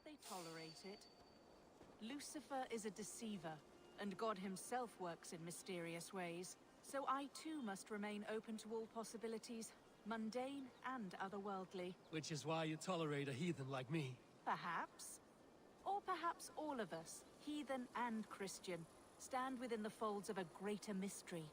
They tolerate it. Lucifer is a deceiver, and God himself works in mysterious ways. So I too must remain open to all possibilities, mundane and otherworldly. Which is why you tolerate a heathen like me. Perhaps. Or perhaps all of us, heathen and Christian, stand within the folds of a greater mystery.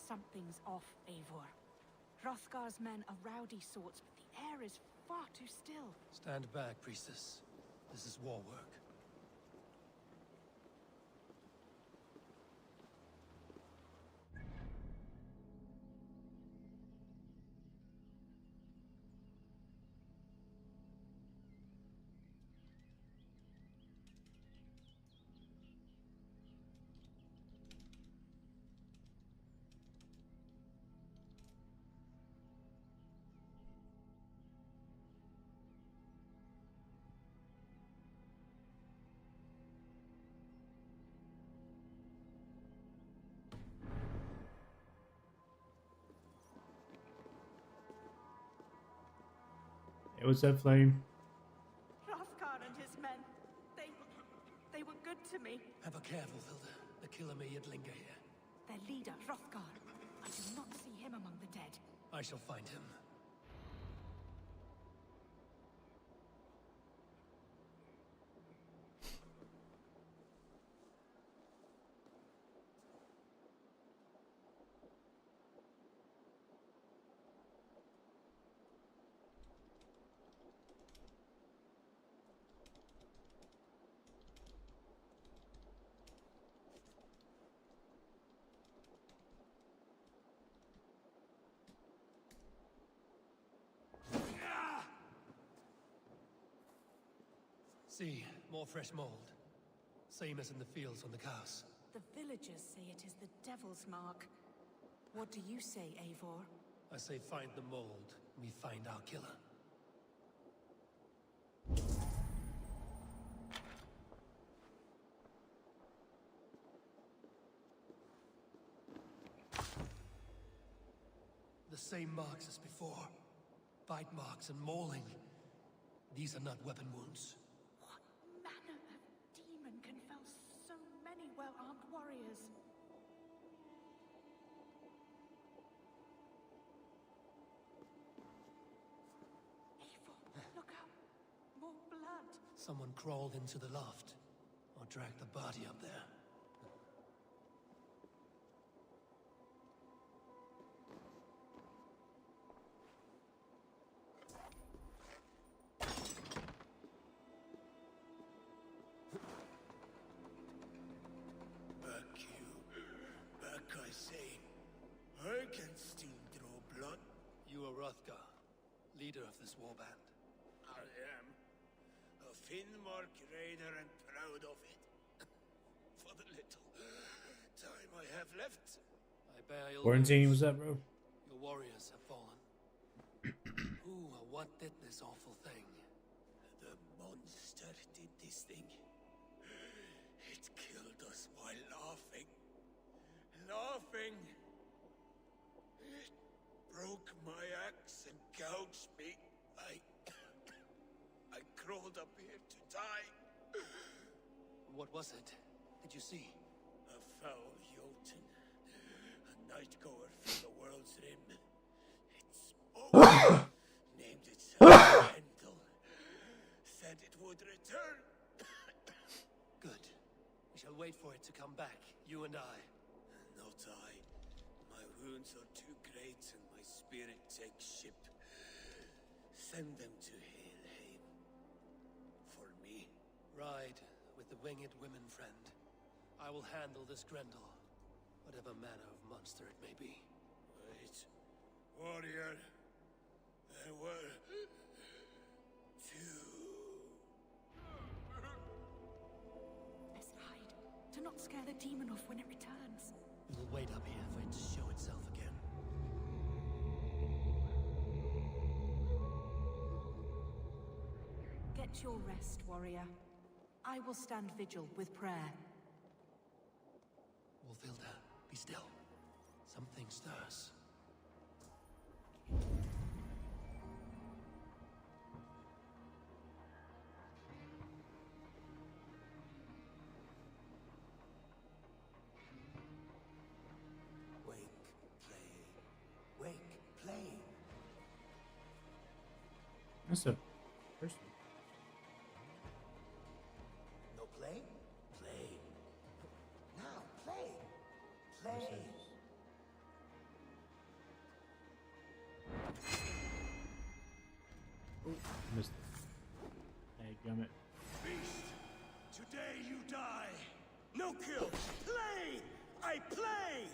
Something's off, Eivor. Hrothgar's men are rowdy sorts, but the air is far too still. Stand back, priestess. This is war work. Hey, what's up, Flame? Hrothgar and his men, they were good to me. Have a care, Hilda. The killer may yet linger here. Their leader, Hrothgar. I do not see him among the dead. I shall find him. See, more fresh mold. Same as in the fields on the cows. The villagers say it is the devil's mark. What do you say, Eivor? I say find the mold, we find our killer. The same marks as before. Bite marks and mauling. These are not weapon wounds. What manner of demon can fell so many well-armed warriors? Eivor, look out! More blood! Someone crawled into the loft, or dragged the body up there. I say, I can still draw blood. You are Hrothgar, leader of this warband. I am. A Finnmark raider and proud of it. For the little time I have left. I bear ill Quarantine, news. what's up, bro? Your warriors have fallen. Who or what did this awful thing? The monster did this thing. It killed us while laughing. Laughing! It broke my axe and gouged me. I crawled up here to die. What was it? Did you see? A foul Jotun. A night-goer from the world's rim. It spoke. Named itself Grendel. Said it would return. Good. We shall wait for it to come back, you and I. Not I. My wounds are too great and my spirit takes ship. Send them to Helheim. For me. Ride with the winged women friend. I will handle this Grendel, whatever manner of monster it may be. Wait. Warrior. There were... two. Let's hide. Do not scare the demon off when it returns. We will wait up here for it to show itself again. Get your rest, warrior. I will stand vigil with prayer. Wolfilda, be still. Something stirs. That's a person. No play? Play. Now, play. Play. Oh, missed it. Hey, gummit. Beast, today you die. No kill. Play. I play.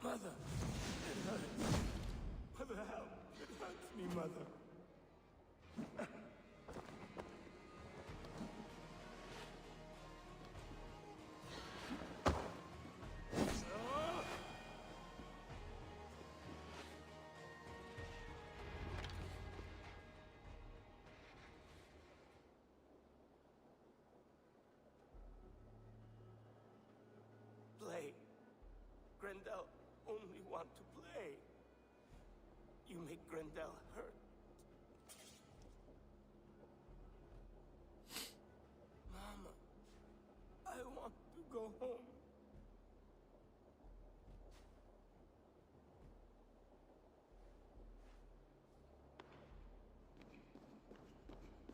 Mother. It hurts. Mother, help. It hurts me, mother. Play. Grendel only want to play. You make Grendel hurt. Mama, I want to go home.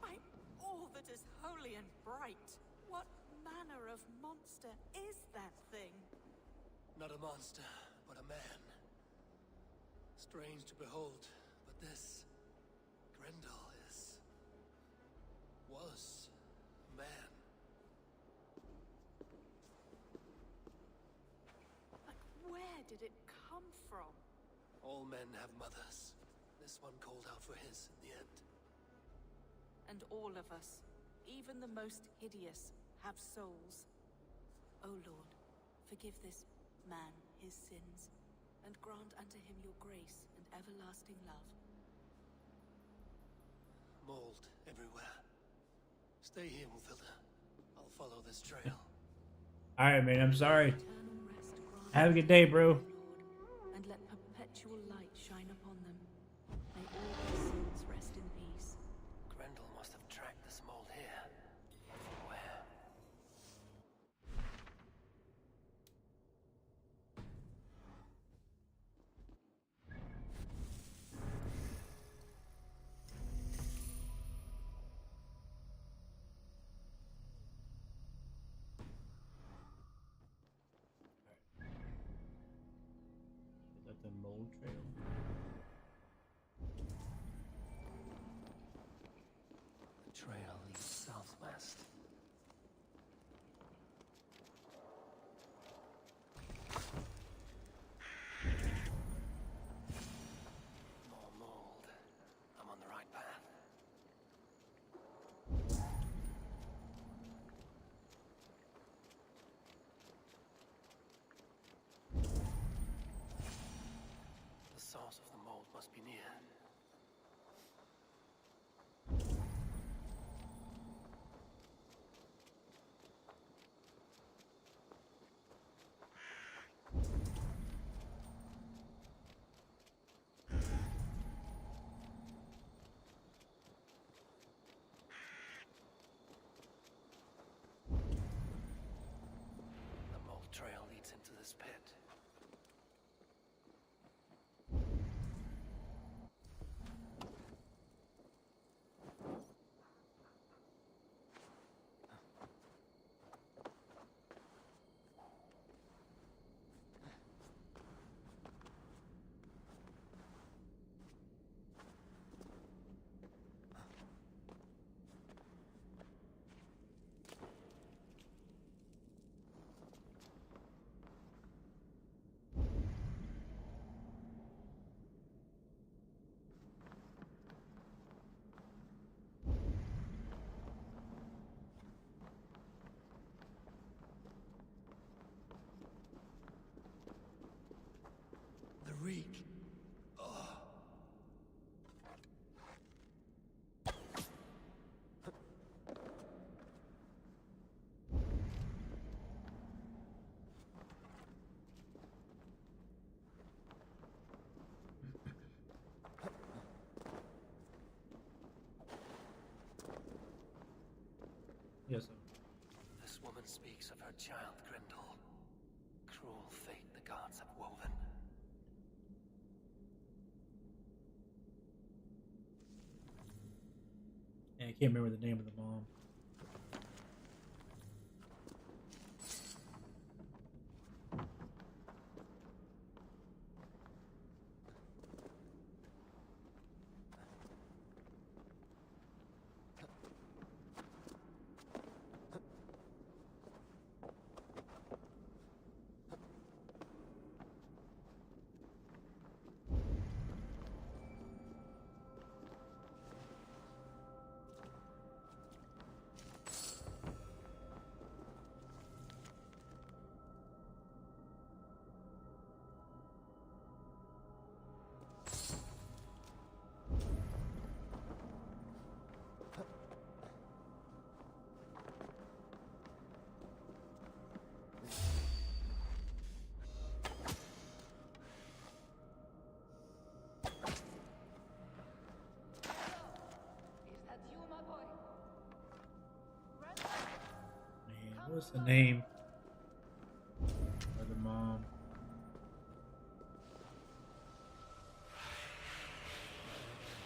By all that is holy and bright, what manner of monster is that thing? Not a monster, but a man. Strange to behold, but this Grendel was a man. But where did it come from? All men have mothers. This one called out for his in the end. and all of us, even the most hideous, have souls. O Lord, forgive this man his sins, and grant unto him your grace and everlasting love. Mold everywhere. Stay here, Mufilda. I'll follow this trail. Alright, man, I'm sorry. Have a good day, bro. And let perpetual light shine upon them. May all their souls rest in peace. Grendel must have tracked this mold here. But from where? Is that the mold trail? The trail leads southwest. More mold. I'm on the right path. The source of the mold must be near. The mold trail leads into this pit. The reek. Oh. Yes, sir. This woman speaks of her child, Grendel. Cruel fate the gods have woven. And I can't remember the name of the mom. What's the name of the mom?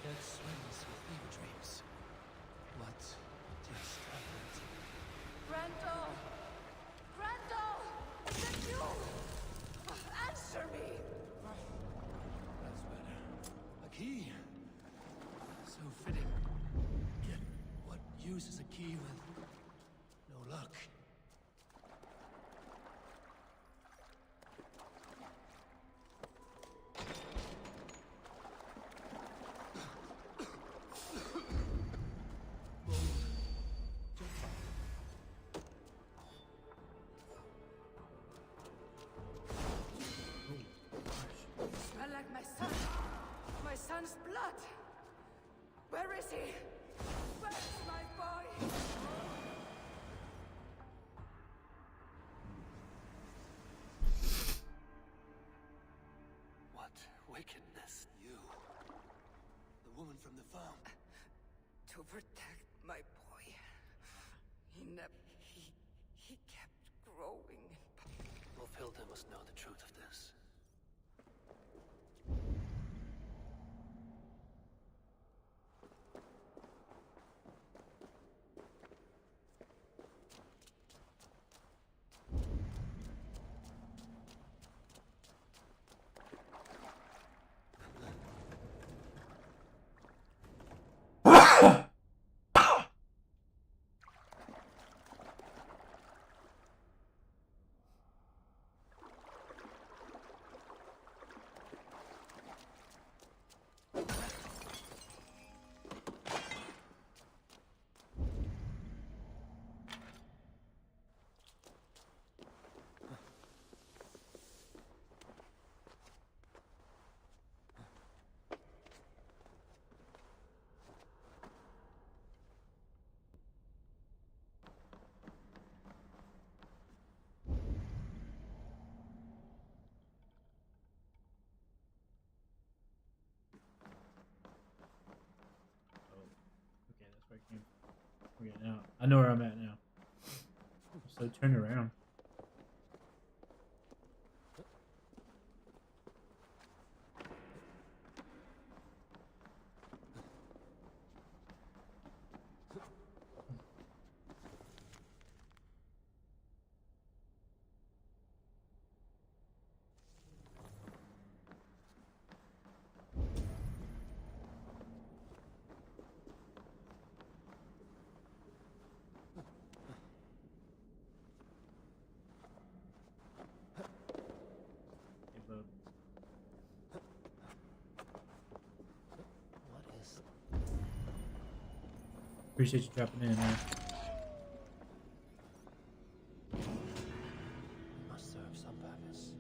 Dead swings with fever dreams. What just happened? Grendel! Grendel! Is it you? Answer me! That's better. A key. So fitting. Yet, what use is a key with no luck? blood! Where is he? Where's my boy? What wickedness? You. The woman from the farm. To protect my boy. He kept growing. Wolfhilda must know the truth of this. Okay, that's where I came from. Okay, now I know where I'm at now. So turn around. Appreciate you dropping in, man. Must serve some purpose.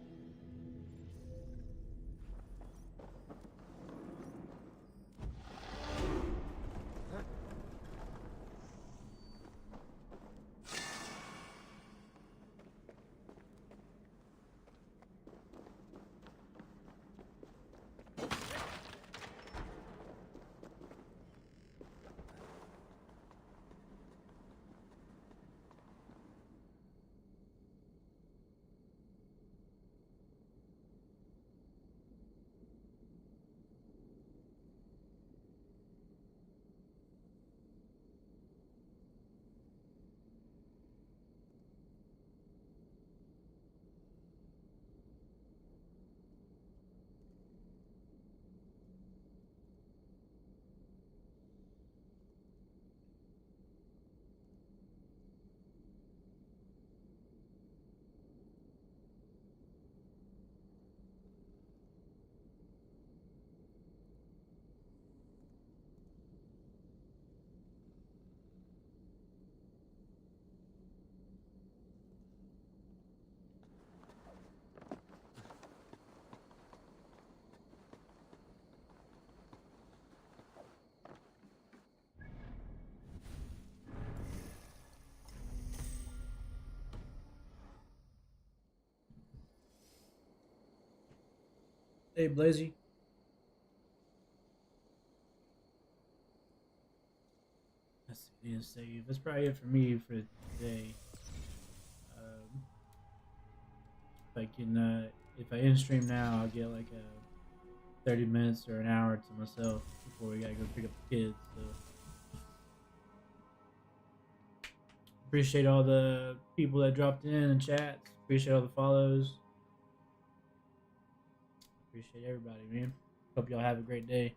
Hey, Blazy. Let's see, save. That's probably it for me for today. If I can, if I in stream now, I'll get like a 30 minutes or an hour to myself before we gotta go pick up the kids. So appreciate all the people that dropped in and chats. Appreciate all the follows. Appreciate everybody, man. Hope y'all have a great day.